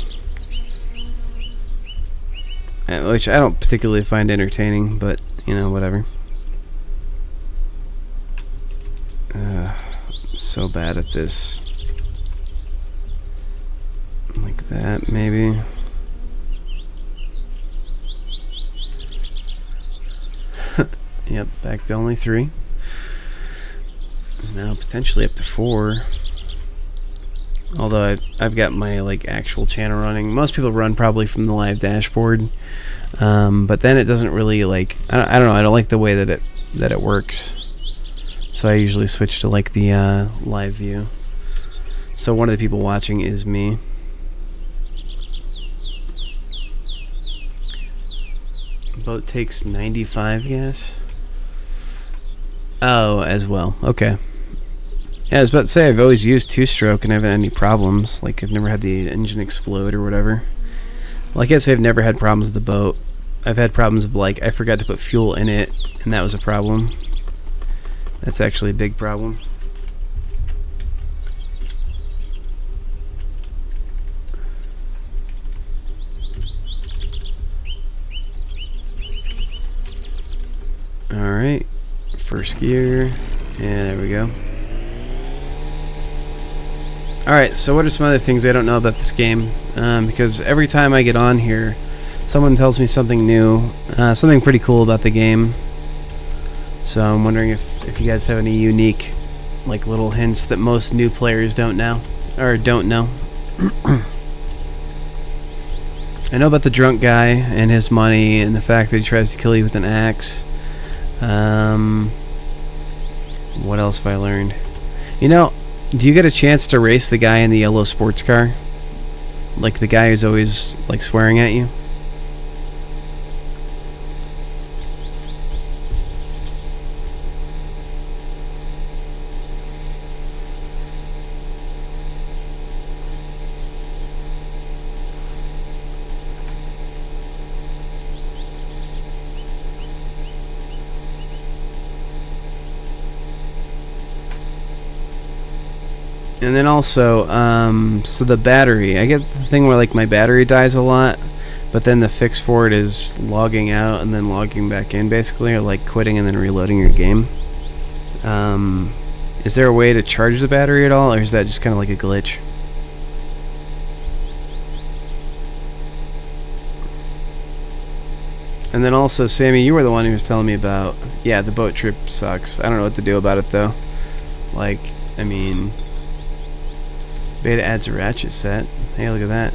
Which I don't particularly find entertaining, but, you know, whatever. So bad at this. Like that, maybe. Yep, back to only 3. Now potentially up to 4. Although I've got my like actual channel running. Most people run probably from the live dashboard, but then it doesn't really like I don't know. I don't like the way that it works. So I usually switch to like the live view. So one of the people watching is me. Boat takes 95 gas. Oh, as well. Okay. Yeah, I was about to say, I've always used two-stroke and I haven't had any problems. Like, I've never had the engine explode or whatever. Well, I can't say I've never had problems with the boat. I've had problems of, like, I forgot to put fuel in it, and that was a problem. That's actually a big problem. Alright. First gear. Yeah, there we go. Alright, so what are some other things I don't know about this game? Because every time I get on here, someone tells me something new, something pretty cool about the game. So I'm wondering if you guys have any unique, like, little hints that most new players don't know, or don't know. I know about the drunk guy and his money and the fact that he tries to kill you with an axe. What else have I learned? You know, do you get a chance to race the guy in the yellow sports car? Like the guy who's always like swearing at you? And then also, so the battery. I get the thing where like my battery dies a lot, but then the fix for it is logging out and then logging back in, basically, or like quitting and then reloading your game. Is there a way to charge the battery at all, or is that just kind of like a glitch? And then also, Sammy, you were the one who was telling me about, yeah, the boat trip sucks. I don't know what to do about it though. Like, I mean, beta adds a ratchet set. Hey, look at that.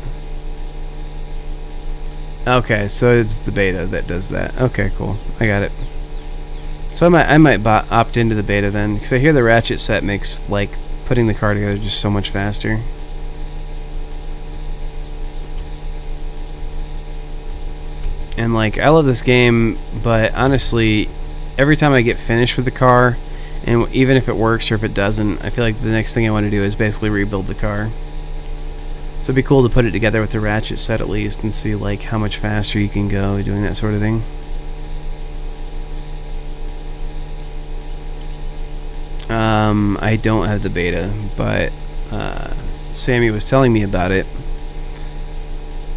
Okay, so it's the beta that does that. Okay, cool. I got it. So I might opt into the beta then, because I hear the ratchet set makes like putting the car together just so much faster. And like, I love this game, but honestly, every time I get finished with the car, and even if it works or if it doesn't, I feel like the next thing I want to do is basically rebuild the car. So it'd be cool to put it together with the ratchet set at least and see like how much faster you can go doing that sort of thing. I don't have the beta, but Sammy was telling me about it.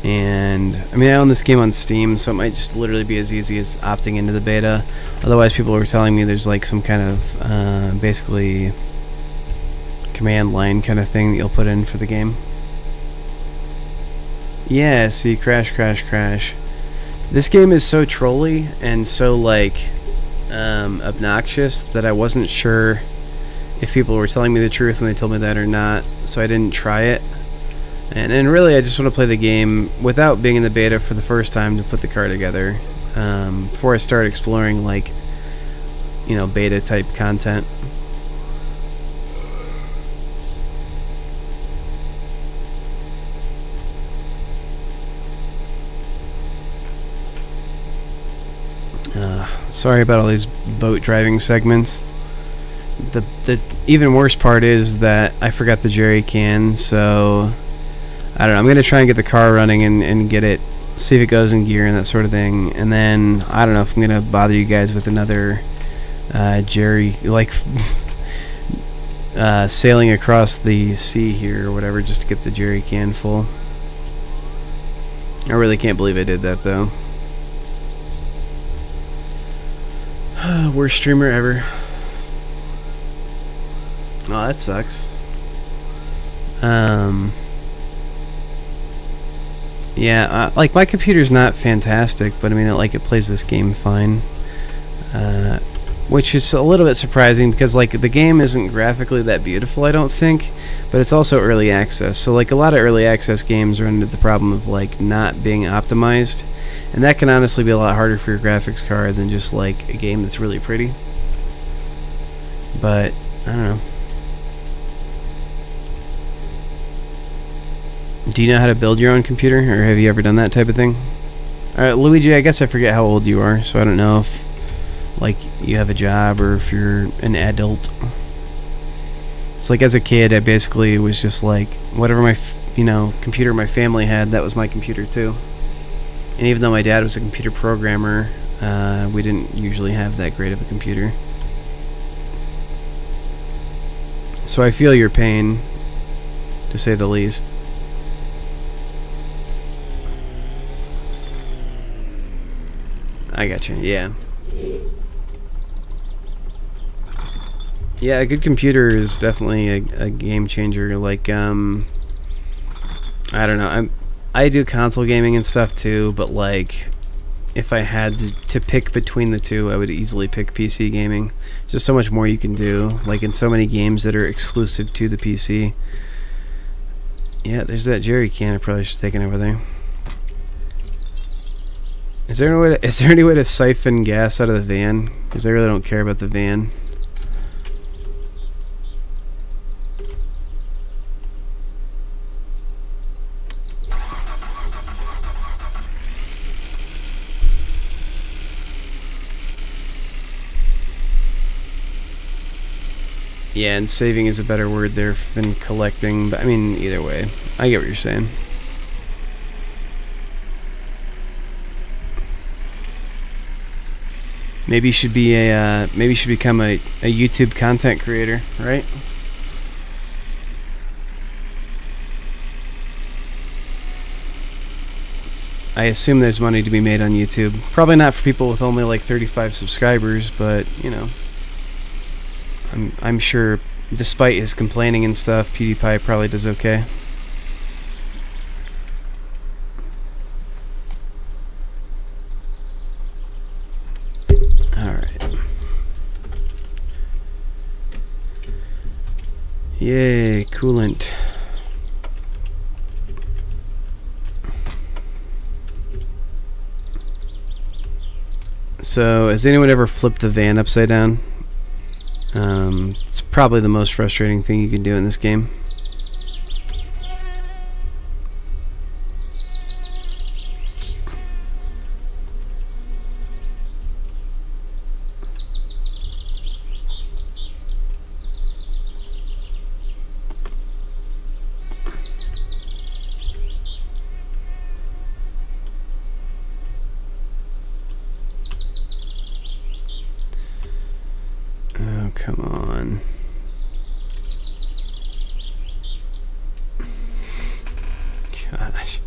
And I mean, I own this game on Steam, so it might just literally be as easy as opting into the beta. Otherwise, people were telling me there's like some kind of basically command line kind of thing that you'll put in for the game. Yeah, see, crash, crash, crash. This game is so trolly and so like obnoxious that I wasn't sure if people were telling me the truth when they told me that or not, so I didn't try it. And really, I just want to play the game without being in the beta for the first time to put the car together before I start exploring, like, you know, beta type content. Sorry about all these boat driving segments. The even worse part is that I forgot the jerry can, so I don't know, I'm going to try and get the car running and get it, see if it goes in gear and that sort of thing, and then I don't know if I'm going to bother you guys with another jerry, like sailing across the sea here or whatever just to get the jerry can full. I really can't believe I did that though. Worst streamer ever. Oh, that sucks. Yeah, like my computer's not fantastic, but I mean, it plays this game fine. which is a little bit surprising because like the game isn't graphically that beautiful, I don't think, but it's also early access. So like a lot of early access games run into the problem of like not being optimized, and that can honestly be a lot harder for your graphics card than just like a game that's really pretty. But I don't know. Do you know how to build your own computer, or have you ever done that type of thing? Alright, Luigi, I guess I forget how old you are, so I don't know if like you have a job or if you're an adult. It's like as a kid, I basically was just like whatever my computer my family had, that was my computer too. And even though my dad was a computer programmer, we didn't usually have that great of a computer. So I feel your pain, to say the least. I gotcha, yeah. Yeah, a good computer is definitely a game changer. Like, I don't know. I do console gaming and stuff too, but like, if I had to pick between the two, I would easily pick PC gaming. Just so much more you can do, like in so many games that are exclusive to the PC. Yeah, there's that jerry can I probably should have taken over there. Is there any way to siphon gas out of the van? Because I really don't care about the van. Yeah, and saving is a better word there than collecting, but I mean, either way, I get what you're saying. Maybe you should be maybe you should become a YouTube content creator, right? I assume there's money to be made on YouTube. Probably not for people with only like 35 subscribers, but you know, I'm sure, despite his complaining and stuff, PewDiePie probably does okay. Alright. Yay, coolant. So, has anyone ever flipped the van upside down? It's probably the most frustrating thing you can do in this game. Oh, come on. Gosh.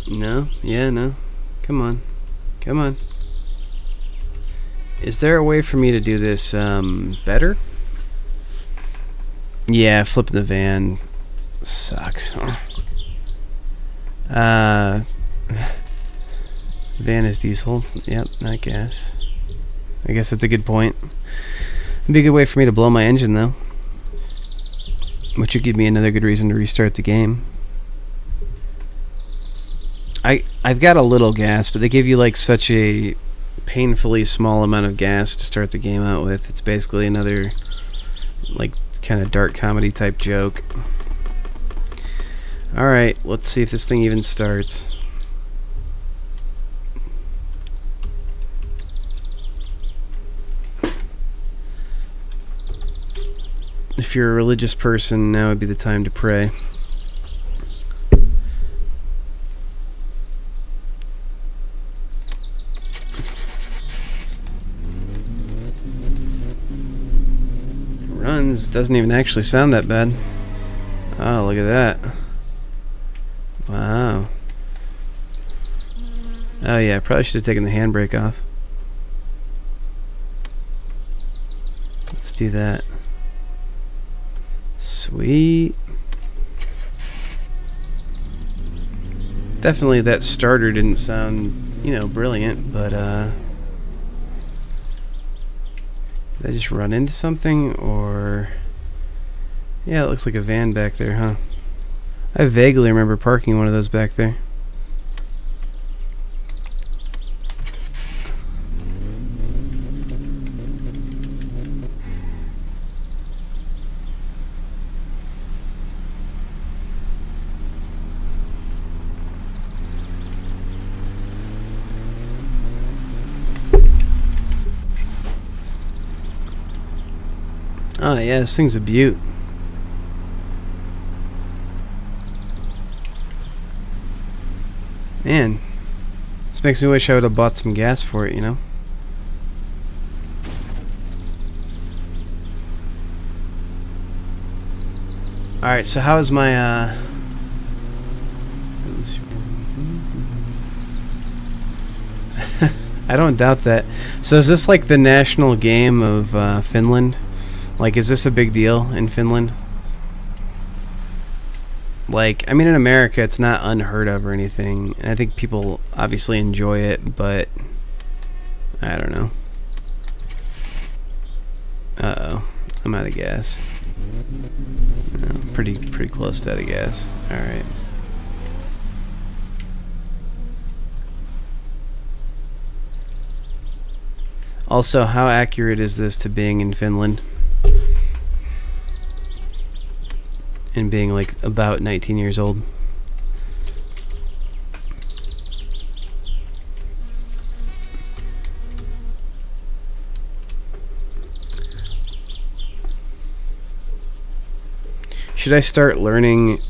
No? Yeah, no. Come on. Come on. Is there a way for me to do this better? Yeah, flipping the van sucks. Van is diesel. Yep, I guess. I guess that's a good point. It'd be a good way for me to blow my engine, though. Which would give me another good reason to restart the game. I've got a little gas, but they give you like such a painfully small amount of gas to start the game out with. It's basically another like kind of dark comedy type joke. Alright, let's see if this thing even starts. If you're a religious person, now would be the time to pray. Runs, doesn't even actually sound that bad. Oh, look at that. Wow. Oh yeah, probably should have taken the handbrake off. Let's do that. Sweet. Definitely that starter didn't sound, you know, brilliant, but Did I just run into something, or... Yeah, it looks like a van back there, huh? I vaguely remember parking one of those back there. Oh yeah, this thing's a beaut. Man, this makes me wish I would have bought some gas for it, you know? Alright, so how is my, I don't doubt that. So is this like the national game of Finland? Like, is this a big deal in Finland? Like, I mean, in America, it's not unheard of or anything. And I think people obviously enjoy it, but I don't know. Uh-oh. I'm out of gas. No, pretty close to out of gas. Alright. Also, how accurate is this to being in Finland? And being like about 19 years old. Should I start learning?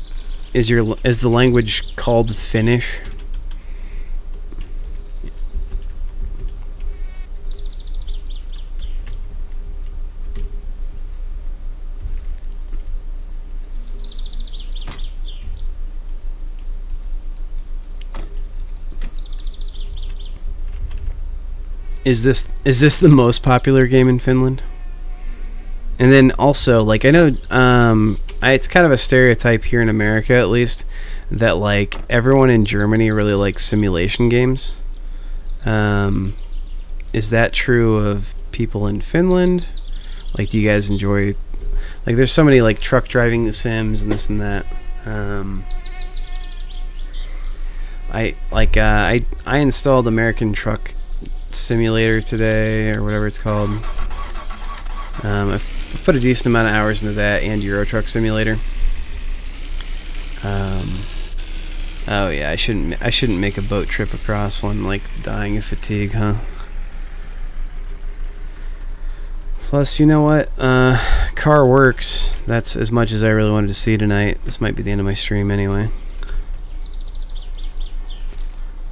Is the language called Finnish? Is this the most popular game in Finland? And then also, like, I know it's kind of a stereotype here in America, at least, that like everyone in Germany really likes simulation games. Is that true of people in Finland? Like, do you guys enjoy, like, there's so many like truck driving sims and this and that. I installed American Truck Simulator today, or whatever it's called. I've put a decent amount of hours into that, and Euro Truck Simulator. Oh yeah, I shouldn't make a boat trip across one, like dying of fatigue, huh? Plus, you know what? Car works. That's as much as I really wanted to see tonight. This might be the end of my stream anyway.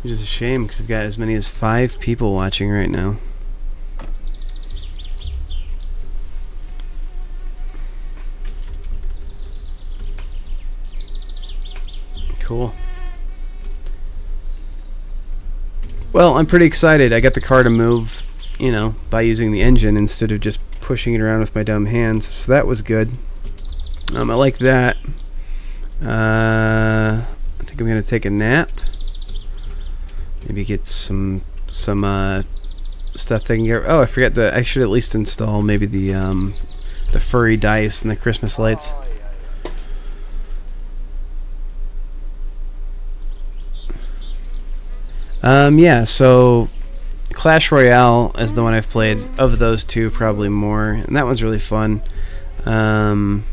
Which is a shame, because I've got as many as 5 people watching right now. Cool. Well, I'm pretty excited. I got the car to move, you know, by using the engine instead of just pushing it around with my dumb hands. So that was good. I like that. I think I'm going to take a nap. Maybe get some stuff taken care of. Oh, I forgot I should at least install maybe the furry dice and the Christmas lights. Yeah, so Clash Royale is the one I've played. Of those two, probably more, and that one's really fun. And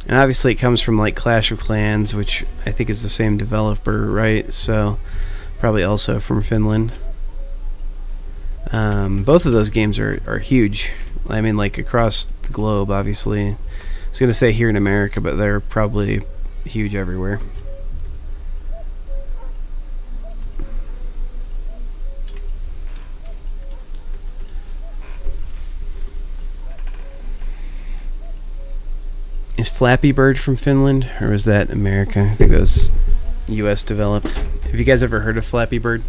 obviously it comes from like Clash of Clans, which I think is the same developer, right? So probably also from Finland. Both of those games are huge. I mean, like across the globe, obviously. I was gonna say here in America, but they're probably huge everywhere. Is Flappy Bird from Finland, or was that America? I think that was US developed. Have you guys ever heard of Flappy Bird?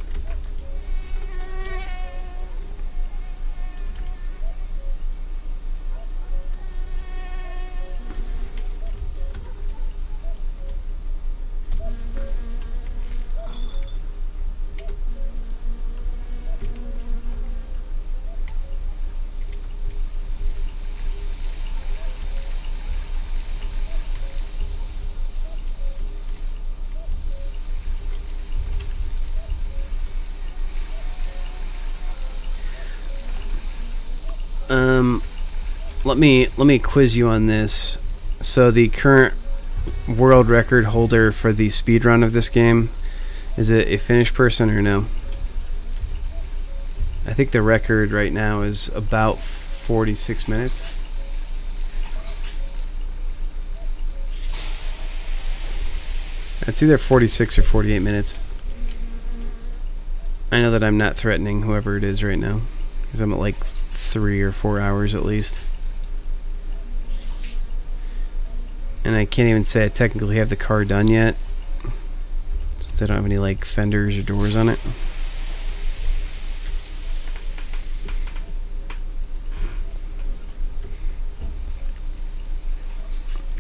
Um, let me quiz you on this. So the current world record holder for the speed run of this game, is it a Finnish person or no? I think the record right now is about 46 minutes. It's either 46 or 48 minutes. I know that I'm not threatening whoever it is right now, because I'm at like 3 or 4 hours at least. And I can't even say I technically have the car done yet, since I don't have any like fenders or doors on it.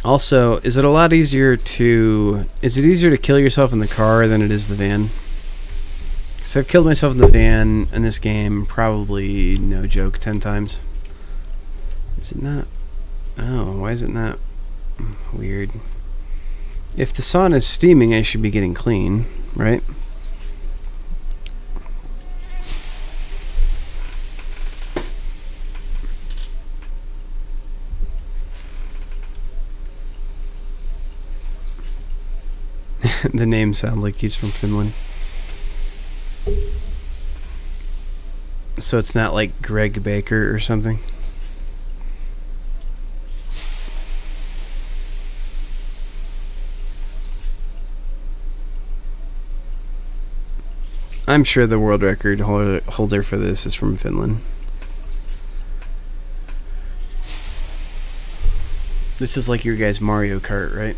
Also, is it easier to kill yourself in the car than it is the van? So I've killed myself in the van in this game probably, no joke, 10 times. Is it not? Oh, why is it not? Weird. If the sauna is steaming, I should be getting clean, right? The name sounds like he's from Finland. So it's not like Greg Baker or something? I'm sure the world record holder for this is from Finland. This is like your guys' Mario Kart, right?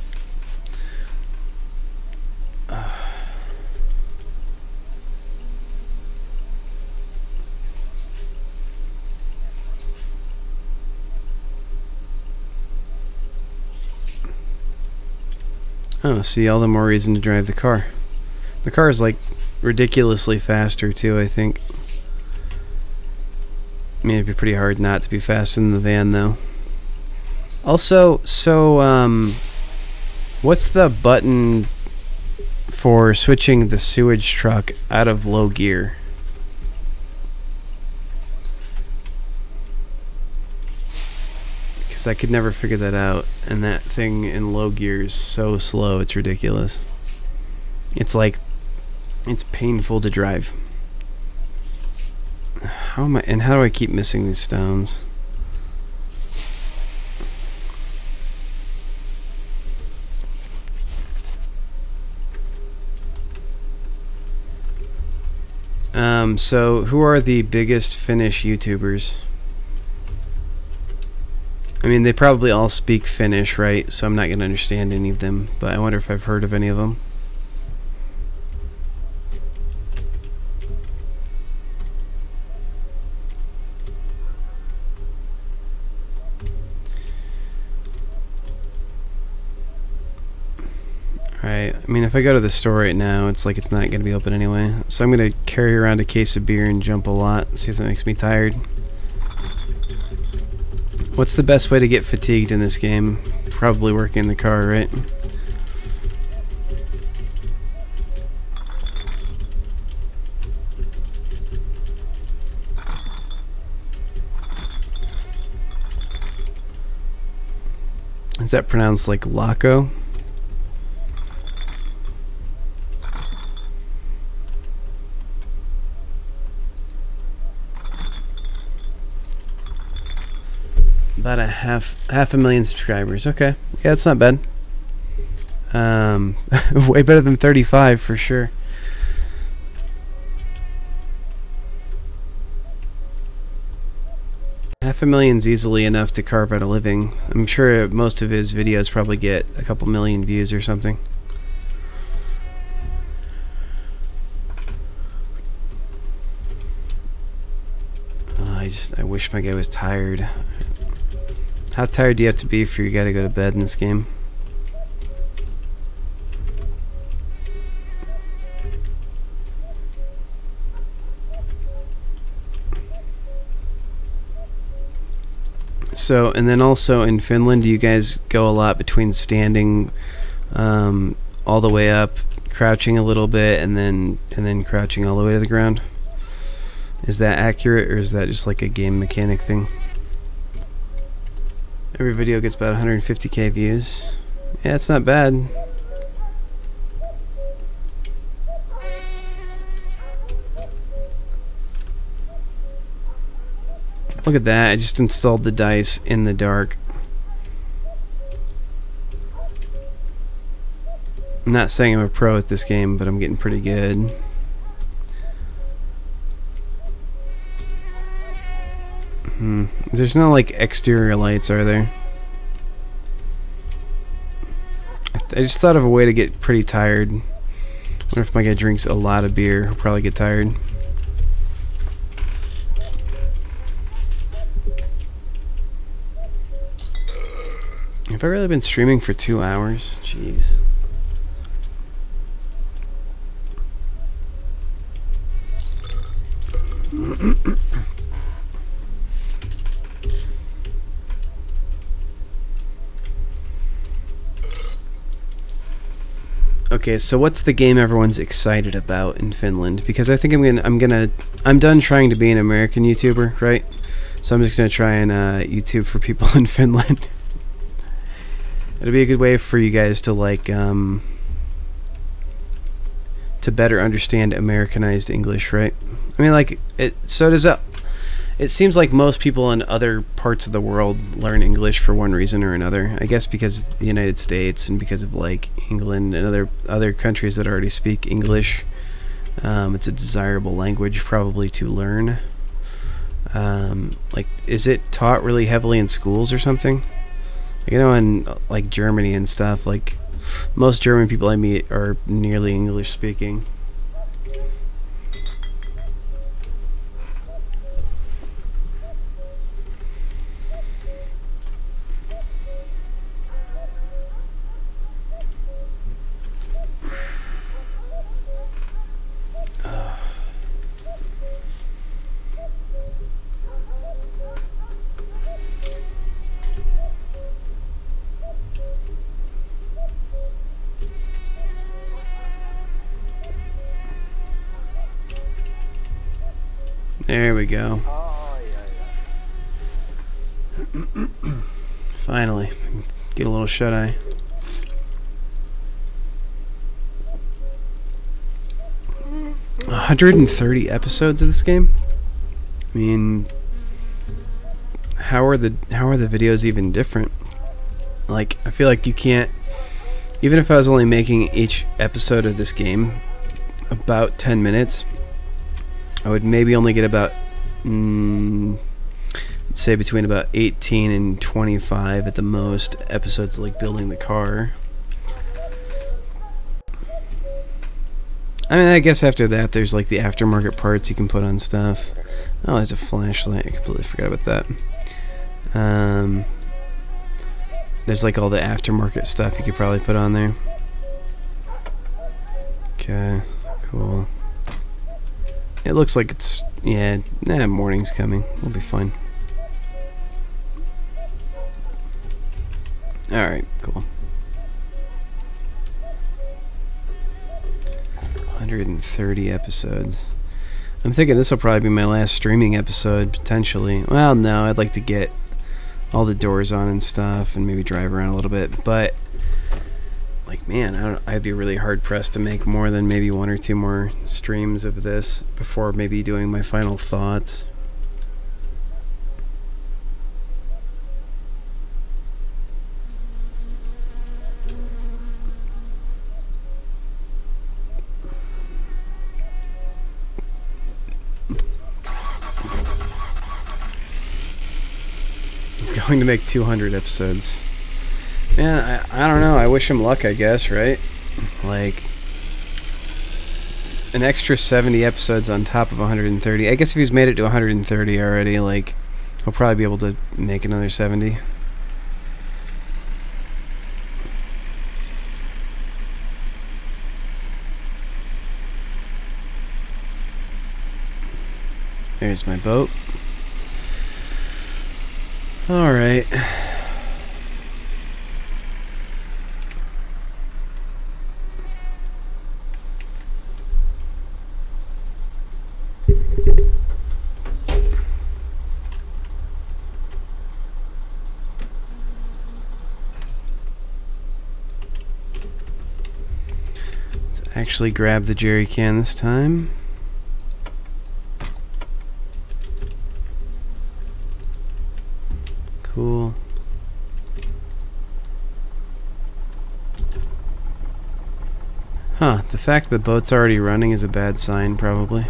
Oh, see, all the more reason to drive the car. The car is like ridiculously faster too, I think. I mean, it'd be pretty hard not to be faster than the van, though. Also, so, what's the button for switching the sewage truck out of low gear? I could never figure that out, and that thing in low gear is so slow, it's ridiculous. It's like, it's painful to drive. How do I keep missing these stones? So who are the biggest Finnish YouTubers? I mean, they probably all speak Finnish, right? So I'm not going to understand any of them, but I wonder if I've heard of any of them. Alright, I mean, if I go to the store right now, it's like it's not going to be open anyway. So I'm going to carry around a case of beer and jump a lot, see if that makes me tired. What's the best way to get fatigued in this game? Probably working in the car, right? Is that pronounced like Laco? About a half a million subscribers. Okay, yeah, it's not bad. Way better than 35 for sure. Half a million's easily enough to carve out a living. I'm sure most of his videos probably get a couple million views or something. I wish my guy was tired. How tired do you have to be for you gotta go to bed in this game? So, and then also in Finland, do you guys go a lot between standing all the way up, crouching a little bit, and then crouching all the way to the ground? Is that accurate, or is that just like a game mechanic thing? Every video gets about 150k views. Yeah, it's not bad. Look at that, I just installed the dice in the dark. I'm not saying I'm a pro at this game, but I'm getting pretty good. There's no like exterior lights, are there? I just thought of a way to get pretty tired. I wonder if my guy drinks a lot of beer, he'll probably get tired. Have I really been streaming for 2 hours? Jeez. Okay, so what's the game everyone's excited about in Finland? Because I think I'm done trying to be an American YouTuber, right? So I'm just gonna try and YouTube for people in Finland. It'll be a good way for you guys to like to better understand Americanized English, right? I mean, like it seems like most people in other parts of the world learn English for one reason or another. I guess because of the United States and because of like England and other countries that already speak English. It's a desirable language probably to learn. Like, is it taught really heavily in schools or something? You know, in like Germany and stuff, like most German people I meet are nearly English speaking. There we go. Finally, get a little shut-eye. A 130 episodes of this game? I mean, how are the videos even different? Like, I feel like you can't, even if I was only making each episode of this game about 10 minutes, I would maybe only get about, say between about 18 and 25 at the most episodes, like building the car. I mean, I guess after that there's like the aftermarket parts you can put on stuff. Oh, there's a flashlight. I completely forgot about that. There's like all the aftermarket stuff you could probably put on there. Okay, cool. It looks like it's, yeah, morning's coming. We'll be fine. Alright, cool. 130 episodes. I'm thinking this will probably be my last streaming episode, potentially. Well, no, I'd like to get all the doors on and stuff and maybe drive around a little bit, but like, man, I'd be really hard pressed to make more than maybe 1 or 2 more streams of this before maybe doing my final thoughts. He's going to make 200 episodes. Man, I don't know. I wish him luck, I guess, right? Like, an extra 70 episodes on top of 130. I guess if he's made it to 130 already, like, he'll probably be able to make another 70. There's my boat. Alright. actually grab the jerry can this time. Cool. Huh, the fact the boat's already running is a bad sign, probably.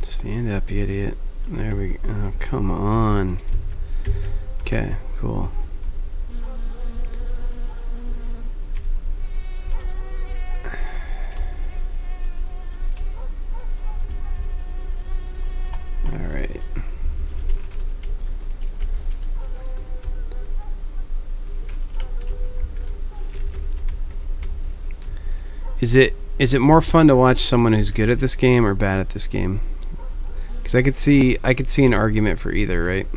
Stand up, you idiot. There we go. Oh, come on. Okay, cool. Alright. Is it more fun to watch someone who's good at this game or bad at this game? Because I could see an argument for either, right?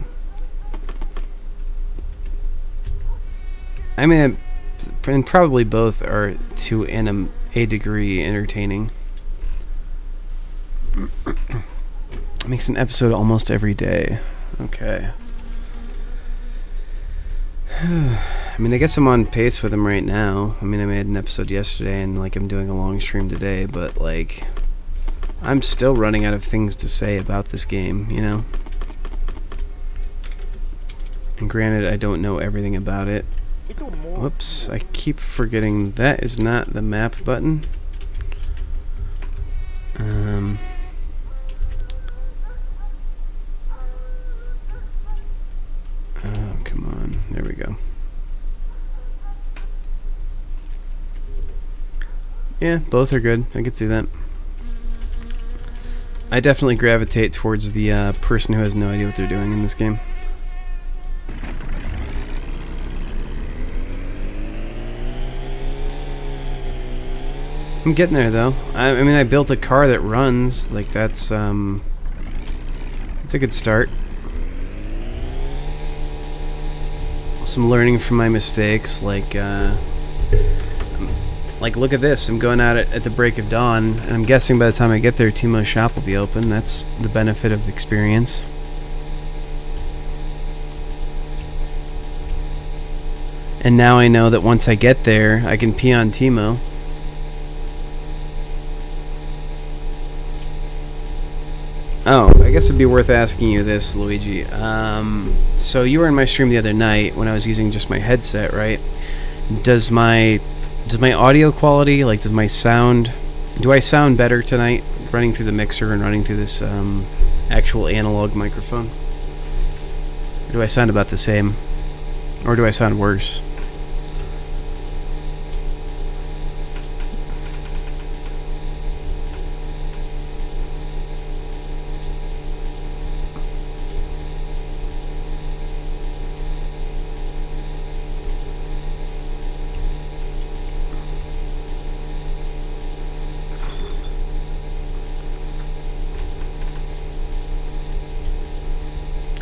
I mean, and probably both are to a degree entertaining. Makes an episode almost every day. Okay. I mean, I guess I'm on pace with him right now. I mean, I made an episode yesterday, and like I'm doing a long stream today, but like I'm still running out of things to say about this game, you know? And granted, I don't know everything about it. Whoops, I keep forgetting that is not the map button. Oh, come on. There we go. Yeah, both are good. I could see that. I definitely gravitate towards the person who has no idea what they're doing in this game. I'm getting there though. I mean, I built a car that runs. Like that's a good start. Some learning from my mistakes. Like look at this. I'm going out at the break of dawn, and I'm guessing by the time I get there, Timo's shop will be open. That's the benefit of experience. And now I know that once I get there, I can pee on Timo. Oh, I guess it'd be worth asking you this, Luigi. So you were in my stream the other night when I was using just my headset, right? Does my audio quality, like, do I sound better tonight running through the mixer and running through this actual analog microphone? Or do I sound about the same? Or do I sound worse?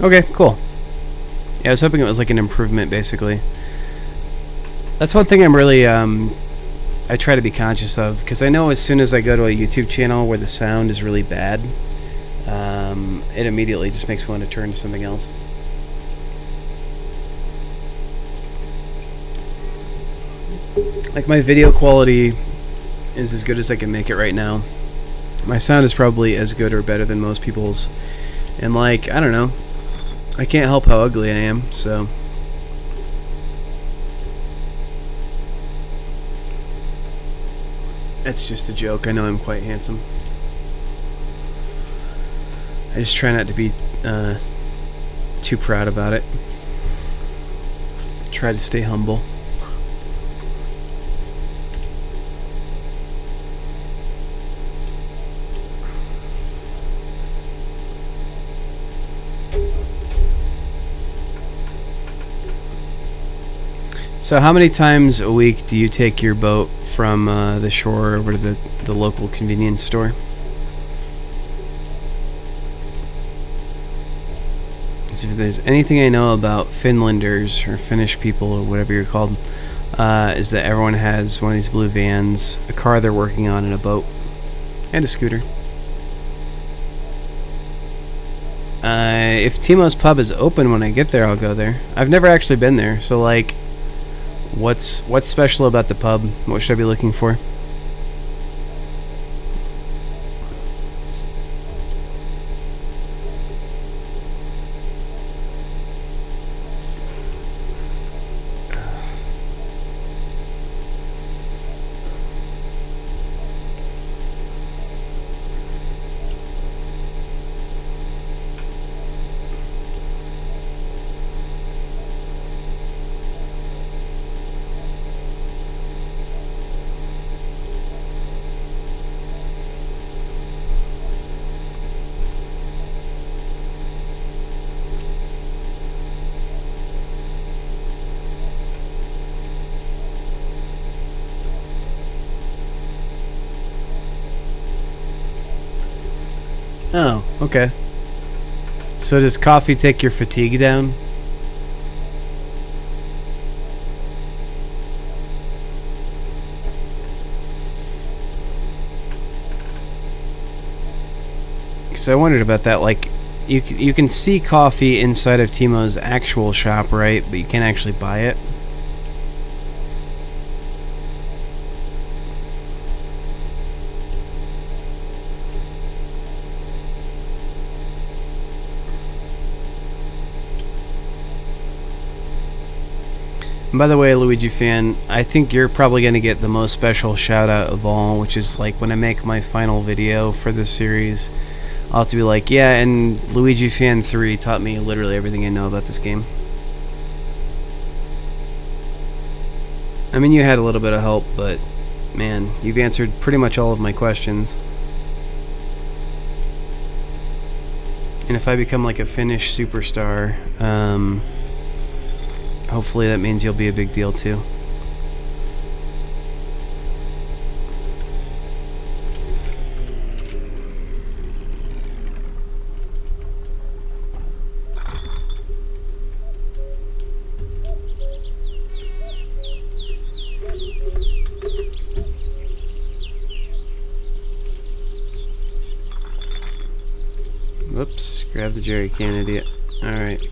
Okay, cool. Yeah, I was hoping it was like an improvement, basically. That's one thing I'm really, I try to be conscious of, because I know as soon as I go to a YouTube channel where the sound is really bad, it immediately just makes me want to turn to something else. Like, my video quality is as good as I can make it right now. My sound is probably as good or better than most people's. And, like, I don't know. I can't help how ugly I am, so... That's just a joke. I know I'm quite handsome. I just try not to be too proud about it. Try to stay humble. So how many times a week do you take your boat from the shore over to the local convenience store? So if there's anything I know about Finlanders or Finnish people or whatever you're called, is that everyone has one of these blue vans, a car they're working on, and a boat, and a scooter. If Timo's Pub is open when I get there, I'll go there. I've never actually been there, so like, what's special about the pub? What should I be looking for? Oh, okay. So does coffee take your fatigue down? Because I wondered about that. Like, you can see coffee inside of Timo's actual shop, right? But you can't actually buy it. And by the way, Luigi fan, I think you're probably going to get the most special shout out of all, which is like when I make my final video for this series, I'll have to be like, yeah, and Luigi fan 3 taught me literally everything I know about this game. I mean, you had a little bit of help, but man, you've answered pretty much all of my questions. And if I become like a Finnish superstar, hopefully that means you'll be a big deal too. Whoops, grab the jerry can, idiot. Alright.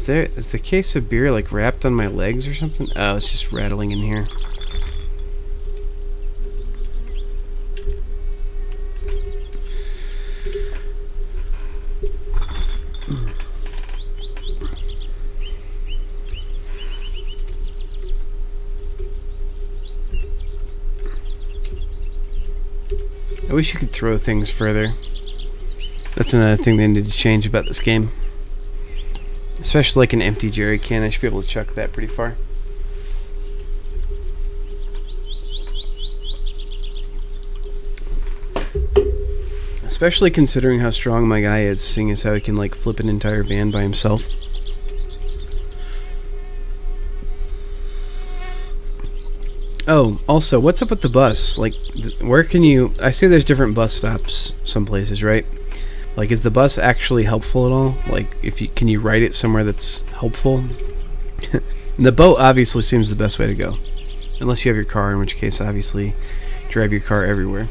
Is the case of beer like wrapped on my legs or something? Oh, it's just rattling in here. I wish you could throw things further. That's another thing they need to change about this game. Especially like an empty jerry can, I should be able to chuck that pretty far. Especially considering how strong my guy is, seeing as how he can like flip an entire van by himself. Oh, also, what's up with the bus? Like, where can you... I see there's different bus stops some places, right? Like, is the bus actually helpful at all? Like, can you ride it somewhere that's helpful? The boat obviously seems the best way to go. Unless you have your car, in which case, obviously, drive your car everywhere.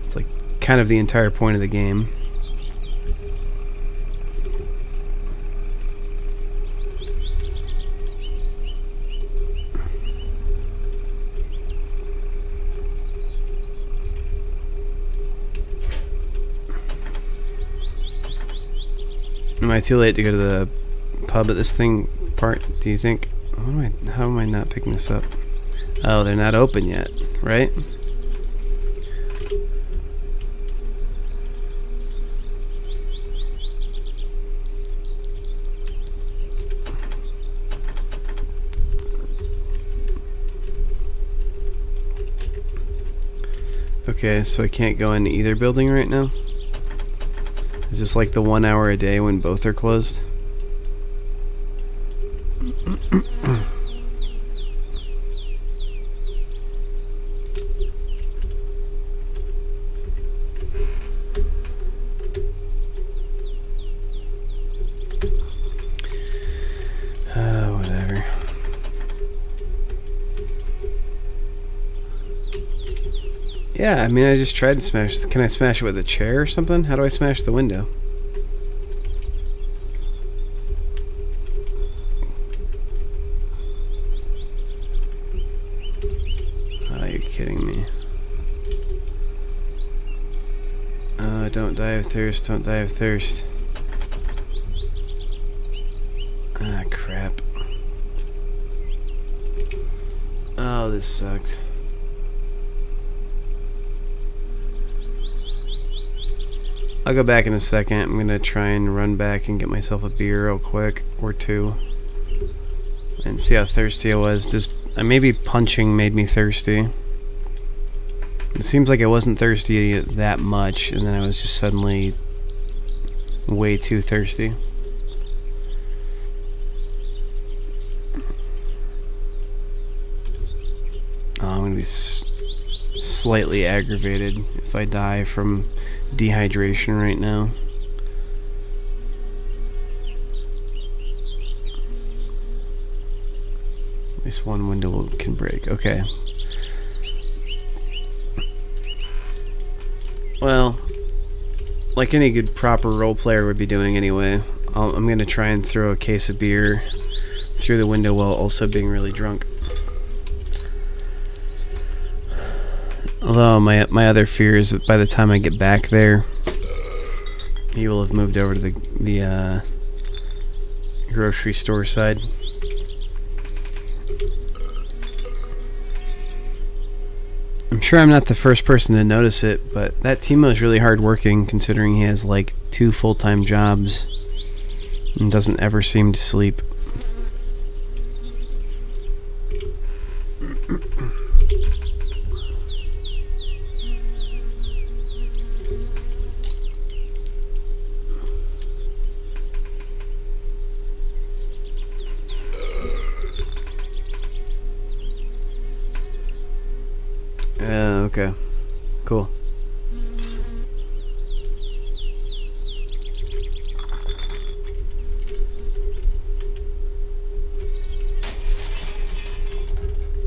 It's like, kind of the entire point of the game. Am I too late to go to the pub at this thing part, do you think? How am I not picking this up? Oh, they're not open yet, right? Okay, so I can't go into either building right now? Is this like the 1 hour a day when both are closed? Yeah, I mean, I just tried to smash... Can I smash it with a chair or something? How do I smash the window? Oh, you're kidding me. Oh, don't die of thirst, don't die of thirst. Ah, crap. Oh, this sucks. I'll go back in a second. I'm gonna try and run back and get myself a beer real quick, or two, and see how thirsty I was. Just maybe punching made me thirsty. It seems like I wasn't thirsty that much, and then I was just suddenly way too thirsty. Oh, I'm gonna be slightly aggravated if I die from dehydration right now. At least one window can break. Okay. Well, like any good proper role player would be doing anyway, I'm gonna try and throw a case of beer through the window while also being really drunk. Although my other fear is that by the time I get back there, he will have moved over to the grocery store side. I'm sure I'm not the first person to notice it, but that Timo is really hard working considering he has like 2 full-time jobs and doesn't ever seem to sleep. Okay. Cool.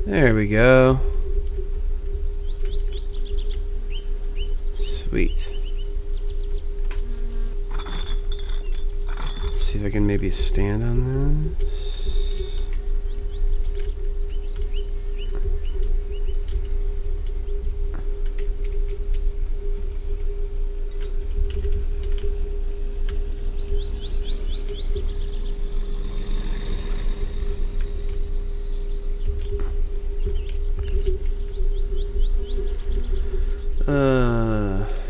There we go. Sweet. Let's see if I can maybe stand on this.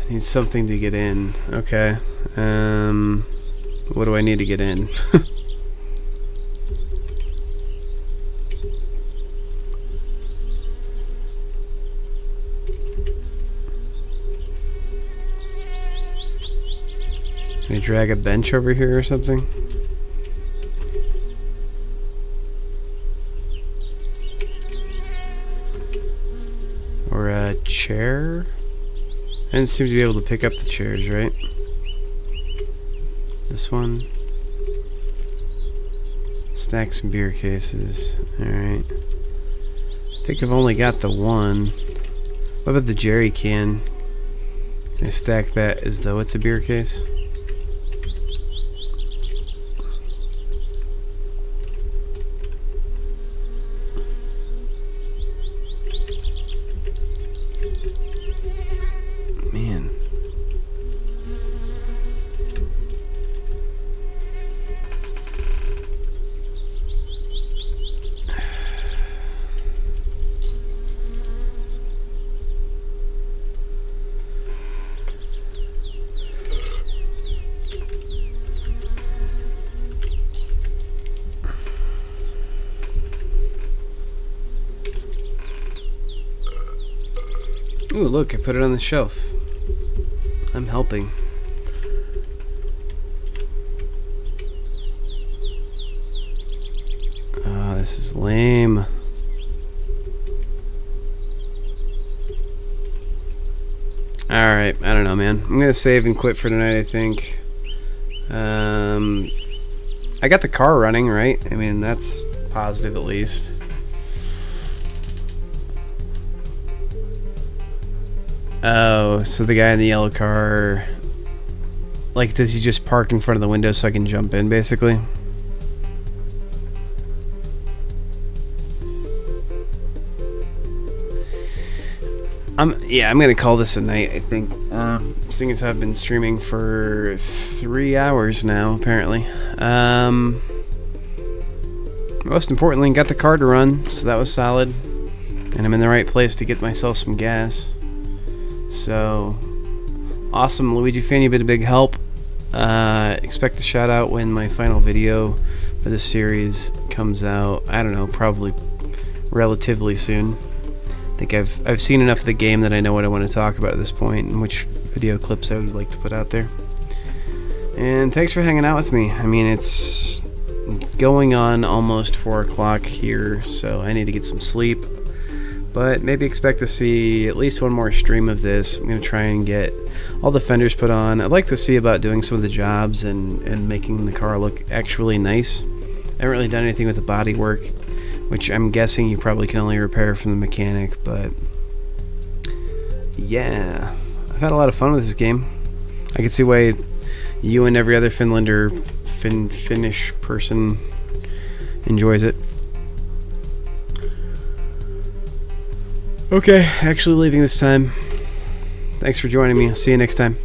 Need something to get in. Okay. What do I need to get in? Can I drag a bench over here or something? Or a chair? I didn't seem to be able to pick up the chairs, right? This one. Stack some beer cases. Alright. I think I've only got the one. What about the jerry can? Can I stack that as though it's a beer case? Man. Ooh, look, I put it on the shelf. I'm helping. Oh, this is lame. Alright, I don't know, man. I'm gonna save and quit for tonight, I think. I got the car running, right? I mean, that's positive at least. Oh, so the guy in the yellow car, like, does he just park in front of the window so I can jump in, basically? I'm gonna call this a night, I think. Seeing as I've been streaming for 3 hours now, apparently. Most importantly, got the car to run, so that was solid. And I'm in the right place to get myself some gas. So, awesome, Luigi fan, you've been a big help. Expect a shout out when my final video for this series comes out. I don't know, probably relatively soon. I think I've seen enough of the game that I know what I want to talk about at this point and which video clips I would like to put out there. And thanks for hanging out with me. I mean, it's going on almost 4 o'clock here, so I need to get some sleep. But maybe expect to see at least one more stream of this. I'm going to try and get all the fenders put on. I'd like to see about doing some of the jobs and making the car look actually nice. I haven't really done anything with the body work, which I'm guessing you probably can only repair from the mechanic, but yeah, I've had a lot of fun with this game. I can see why you and every other Finlander, Finnish person enjoys it. Okay, actually leaving this time. Thanks for joining me. I'll see you next time.